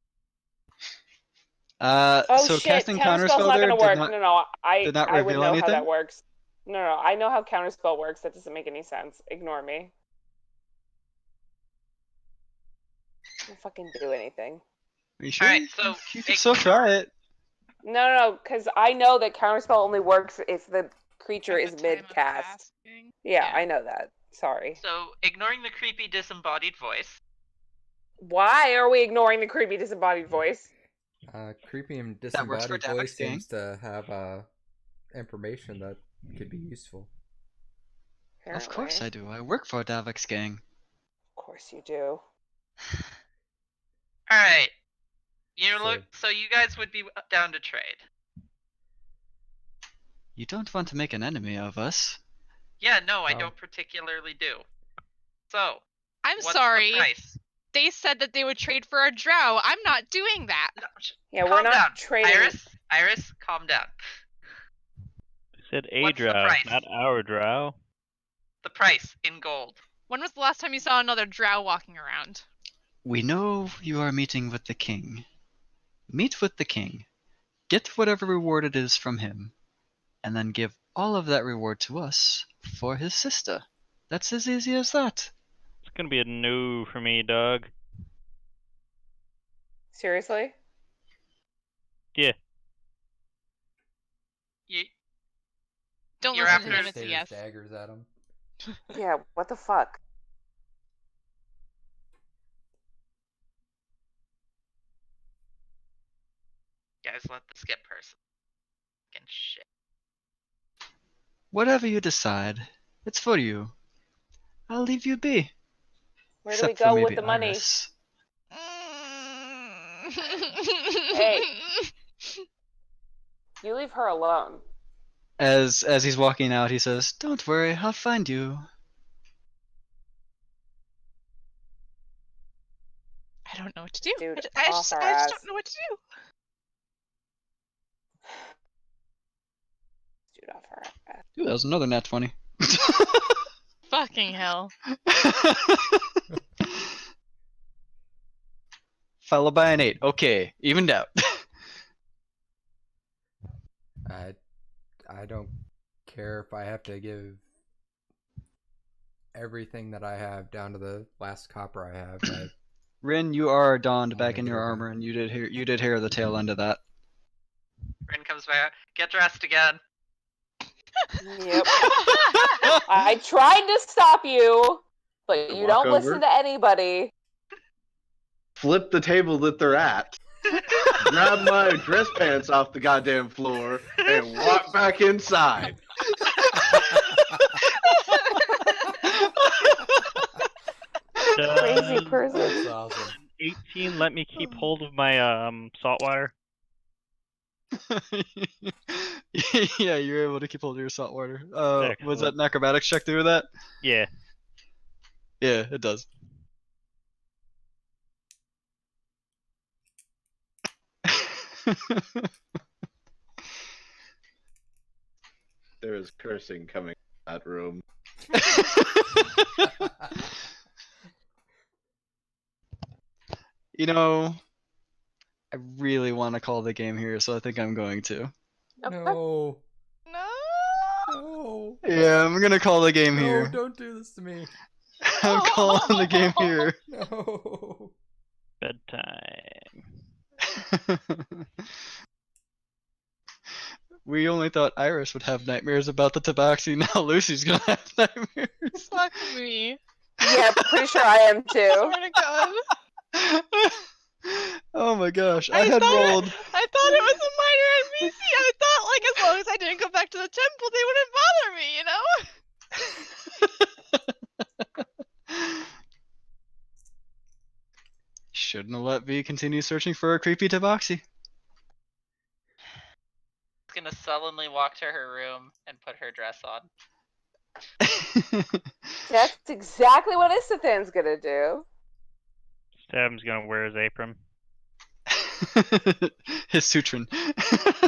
Speaker 2: Oh
Speaker 1: So
Speaker 2: shit!
Speaker 1: casting
Speaker 2: Counterspell's not
Speaker 1: counterspell there
Speaker 2: gonna work.
Speaker 1: did
Speaker 2: No,
Speaker 1: not
Speaker 2: I would
Speaker 1: reveal
Speaker 2: know how
Speaker 1: anything?
Speaker 2: that works. No, I know how counterspell works. That doesn't make any sense. Ignore me. I don't fucking do anything.
Speaker 1: Are you sure?
Speaker 4: Alright, so
Speaker 1: You can still try it.
Speaker 2: No, because I know that counterspell only works if the creature
Speaker 7: At
Speaker 2: is
Speaker 7: the time
Speaker 2: mid
Speaker 7: of
Speaker 2: cast.
Speaker 7: casting.
Speaker 2: Yeah, I know that. Sorry.
Speaker 4: So ignoring the creepy disembodied voice.
Speaker 2: Why are we ignoring the creepy disembodied voice?
Speaker 5: Creepy and
Speaker 1: That works for
Speaker 5: disembodied voice
Speaker 1: Davix Gang.
Speaker 5: seems to have information that could be useful.
Speaker 2: Apparently.
Speaker 1: Of course I do. I work for Davix Gang.
Speaker 2: Of course you do.
Speaker 4: Alright.
Speaker 5: So-
Speaker 4: So you guys would be down to trade.
Speaker 1: You don't want to make an enemy of us.
Speaker 4: Yeah, no, I
Speaker 5: Oh.
Speaker 4: don't particularly do. So,
Speaker 7: I'm
Speaker 4: what's
Speaker 7: sorry.
Speaker 4: the price?
Speaker 7: They said that they would trade for a drow. I'm not doing that.
Speaker 4: No,
Speaker 2: Yeah,
Speaker 4: calm
Speaker 2: we're not
Speaker 4: down.
Speaker 2: trading.
Speaker 4: Iris, calm down.
Speaker 6: I said a
Speaker 4: What's the
Speaker 6: drow,
Speaker 4: price?
Speaker 6: not our drow.
Speaker 4: The price in gold.
Speaker 7: When was the last time you saw another drow walking around?
Speaker 1: We know you are meeting with the king. Meet with the king. Get whatever reward it is from him. And then give all of that reward to us for his sister. That's as easy as that.
Speaker 6: It's gonna be a no for me, dog.
Speaker 2: Seriously?
Speaker 7: You don't
Speaker 4: You're
Speaker 7: listen to
Speaker 4: after
Speaker 7: him. It's a
Speaker 5: Stares
Speaker 7: yes.
Speaker 5: daggers at him.
Speaker 2: Yeah, what the fuck?
Speaker 4: Guys, let the skip person. Fucking shit.
Speaker 1: Whatever you decide, it's for you. I'll leave you be.
Speaker 2: Where do we
Speaker 1: Except for
Speaker 2: go with
Speaker 1: maybe
Speaker 2: the money?
Speaker 1: Iris.
Speaker 2: Hey. You leave her alone.
Speaker 1: As he's walking out, he says, "Don't worry, I'll find you."
Speaker 7: I don't know what to do.
Speaker 2: Dude,
Speaker 7: I
Speaker 2: off
Speaker 7: just
Speaker 2: our
Speaker 7: don't
Speaker 2: ass.
Speaker 7: know what to do.
Speaker 2: Dude, off her ass.
Speaker 1: Ooh, that was another nat 20.
Speaker 7: Fucking hell.
Speaker 1: Followed by an 8. Okay, evened out.
Speaker 5: I don't care if I have to give everything that I have down to the last copper I have.
Speaker 1: Rin, you are donned
Speaker 5: I'm
Speaker 1: back
Speaker 5: gonna
Speaker 1: in
Speaker 5: give
Speaker 1: your
Speaker 5: it back.
Speaker 1: armor, and you did hear the tail end of that.
Speaker 4: Rin comes back. Get dressed again.
Speaker 2: Yep. I tried to stop you, but you
Speaker 3: Walk
Speaker 2: don't
Speaker 3: over.
Speaker 2: listen to anybody.
Speaker 3: Flip the table that they're at. Grab my dress pants off the goddamn floor and walk back inside.
Speaker 2: Crazy
Speaker 6: Does
Speaker 2: person.
Speaker 5: That's awesome.
Speaker 6: 18 let me keep hold of my saltwater?
Speaker 1: Yeah, you're able to keep hold of your salt water. Was that
Speaker 6: Excellent.
Speaker 1: an acrobatics check to do that?
Speaker 6: Yeah.
Speaker 1: Yeah, it does.
Speaker 3: There is cursing coming from that room.
Speaker 1: You know, I really want to call the game here, so I think I'm going to.
Speaker 5: No.
Speaker 7: No.
Speaker 5: No.
Speaker 1: Yeah, I'm gonna call the game
Speaker 5: No,
Speaker 1: here.
Speaker 5: don't do this to me.
Speaker 1: I'm calling the game here.
Speaker 5: No.
Speaker 6: Bedtime.
Speaker 1: We only thought Iris would have nightmares about the tabaxi. Now Lucy's gonna have nightmares.
Speaker 7: Fuck me.
Speaker 2: Yeah, pretty sure I am too.
Speaker 7: Swear to God.
Speaker 1: Oh my gosh, I had
Speaker 7: thought
Speaker 1: rolled.
Speaker 7: I thought it was a minor NPC. I thought, like, as long as I didn't go back to the temple, they wouldn't bother me, you know?
Speaker 1: Shouldn't have let V continue searching for a creepy tabaxi.
Speaker 4: Gonna sullenly walk to her room and put her dress on.
Speaker 2: That's exactly what Isathan's gonna do.
Speaker 6: Stab's gonna wear his apron.
Speaker 1: His sutran.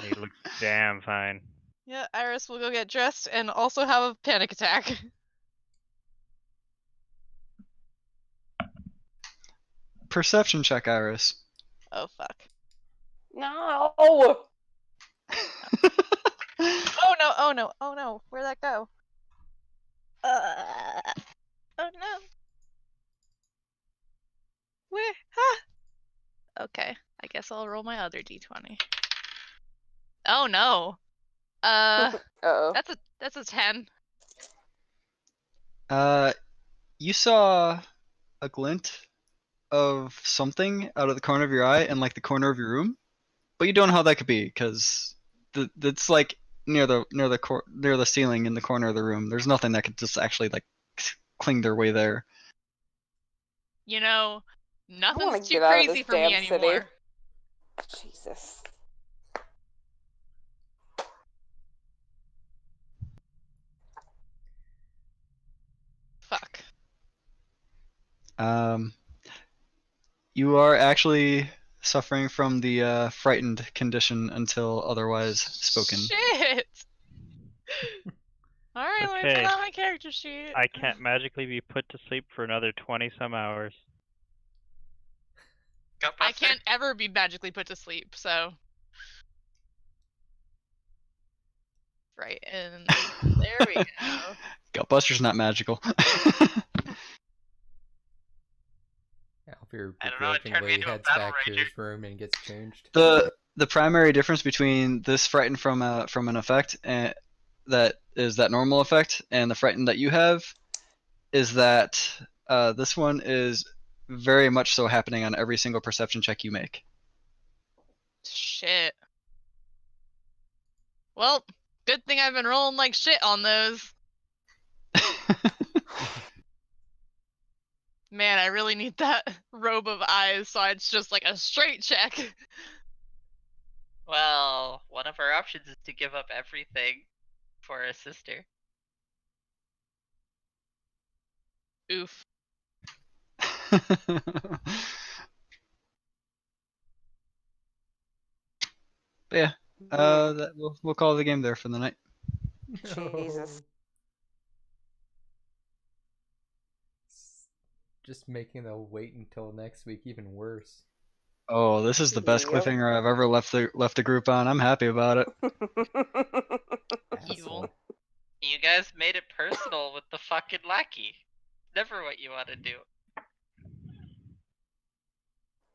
Speaker 6: He looks damn fine.
Speaker 7: Yeah, Iris will go get dressed and also have a panic attack.
Speaker 1: perception check, Iris.
Speaker 7: Oh fuck.
Speaker 2: No.
Speaker 7: Oh no, oh no, oh no. Where'd that go? Oh no. Where? Ah! Okay, I guess I'll roll my other d20. Oh no.
Speaker 2: Uh-oh.
Speaker 7: That's a 10.
Speaker 1: You saw a glint of something out of the corner of your eye and like the corner of your room, but you don't know how that could be because it's like near the ceiling in the corner of the room. There's nothing that could just actually like cling their way there.
Speaker 7: You know,
Speaker 2: wanna
Speaker 7: nothing's too
Speaker 2: get out of
Speaker 7: crazy
Speaker 2: this
Speaker 7: for me
Speaker 2: damn city.
Speaker 7: anymore.
Speaker 2: Jesus.
Speaker 7: Fuck.
Speaker 1: You are actually suffering from the frightened condition until otherwise spoken.
Speaker 7: Shit! Alright, let me
Speaker 6: Okay.
Speaker 7: put on my character sheet.
Speaker 6: I can't magically be put to sleep for another 20-some hours.
Speaker 7: I can't ever be magically put to sleep, so. Right, and there we go.
Speaker 1: Gutbuster's not magical.
Speaker 5: Alfir
Speaker 4: I don't know, it turned me
Speaker 5: begrudgingly
Speaker 4: into a
Speaker 5: heads
Speaker 4: battle
Speaker 5: back to
Speaker 4: ranger.
Speaker 5: his room and gets changed.
Speaker 1: The primary difference between this frightened from an effect and that normal effect and the frightened that you have is that this one is very much so happening on every single perception check you make.
Speaker 7: Shit. Well, good thing I've been rolling like shit on those. Man, I really need that robe of eyes, so it's just like a straight check.
Speaker 4: Well, one of our options is to give up everything for a sister.
Speaker 7: Oof.
Speaker 1: But yeah, we'll call the game there for the night.
Speaker 2: Jesus.
Speaker 5: Just making the wait until next week even worse.
Speaker 1: Oh, this is the best
Speaker 2: Yep.
Speaker 1: cliffhanger I've ever left the group on. I'm happy about it.
Speaker 5: Asshole.
Speaker 4: You guys made it personal with the fucking lackey. Never what you want to do.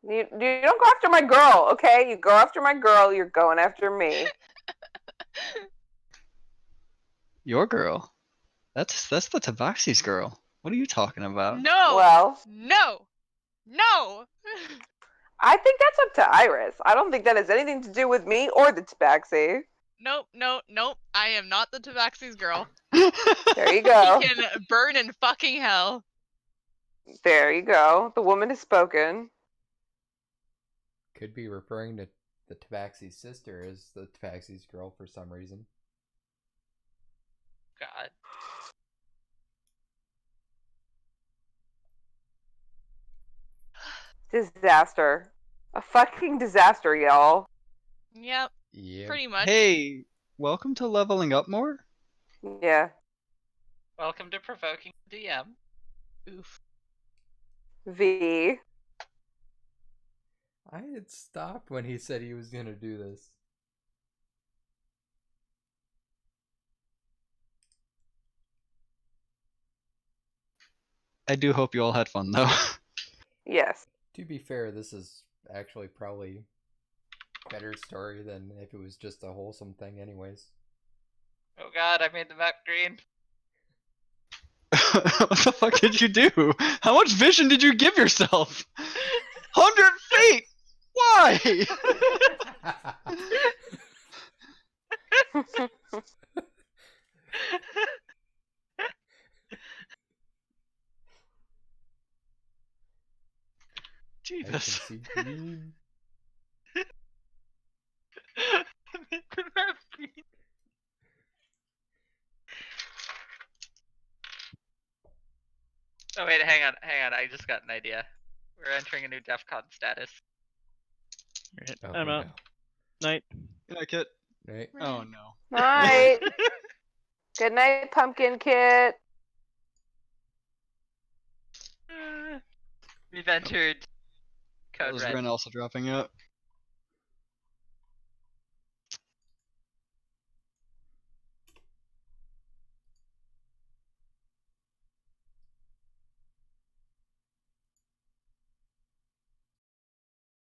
Speaker 2: You don't go after my girl, okay? You go after my girl, you're going after me.
Speaker 1: Your girl. That's the Tabaxi's girl. What are you talking about?
Speaker 7: No!
Speaker 2: Well,
Speaker 7: No! No!
Speaker 2: I think that's up to Iris. I don't think that has anything to do with me or the Tabaxi.
Speaker 7: Nope, nope, nope. I am not the Tabaxi's girl.
Speaker 2: There you go.
Speaker 7: He can burn in fucking hell.
Speaker 2: There you go. The woman has spoken.
Speaker 5: Could be referring to the Tabaxi's sister as the Tabaxi's girl for some reason.
Speaker 4: God.
Speaker 2: Disaster. A fucking disaster, y'all.
Speaker 7: Yep,
Speaker 5: Yeah.
Speaker 7: pretty much.
Speaker 1: Hey, welcome to Leveling Up More.
Speaker 2: Yeah.
Speaker 4: Welcome to Provoking DM.
Speaker 7: Oof.
Speaker 2: V.
Speaker 5: I had stopped when he said he was gonna do this.
Speaker 1: I do hope you all had fun though.
Speaker 2: Yes.
Speaker 5: To be fair, this is actually probably a better story than if it was just a wholesome thing anyways.
Speaker 4: Oh god, I made the map green.
Speaker 1: What the fuck did you do? How much vision did you give yourself? 100 feet! Why?
Speaker 5: I can
Speaker 1: Jesus.
Speaker 5: see green.
Speaker 4: I made the map green. Oh wait, hang on. I just got an idea. We're entering a new DEFCON status.
Speaker 6: Right.
Speaker 5: Oh,
Speaker 6: I'm out. Night.
Speaker 1: Good night, Kit.
Speaker 5: no. Right?
Speaker 1: Oh no.
Speaker 2: Night. Good night, Pumpkin Kit.
Speaker 4: We've entered
Speaker 1: That
Speaker 4: Code
Speaker 1: was
Speaker 4: red.
Speaker 1: Ren also dropping out.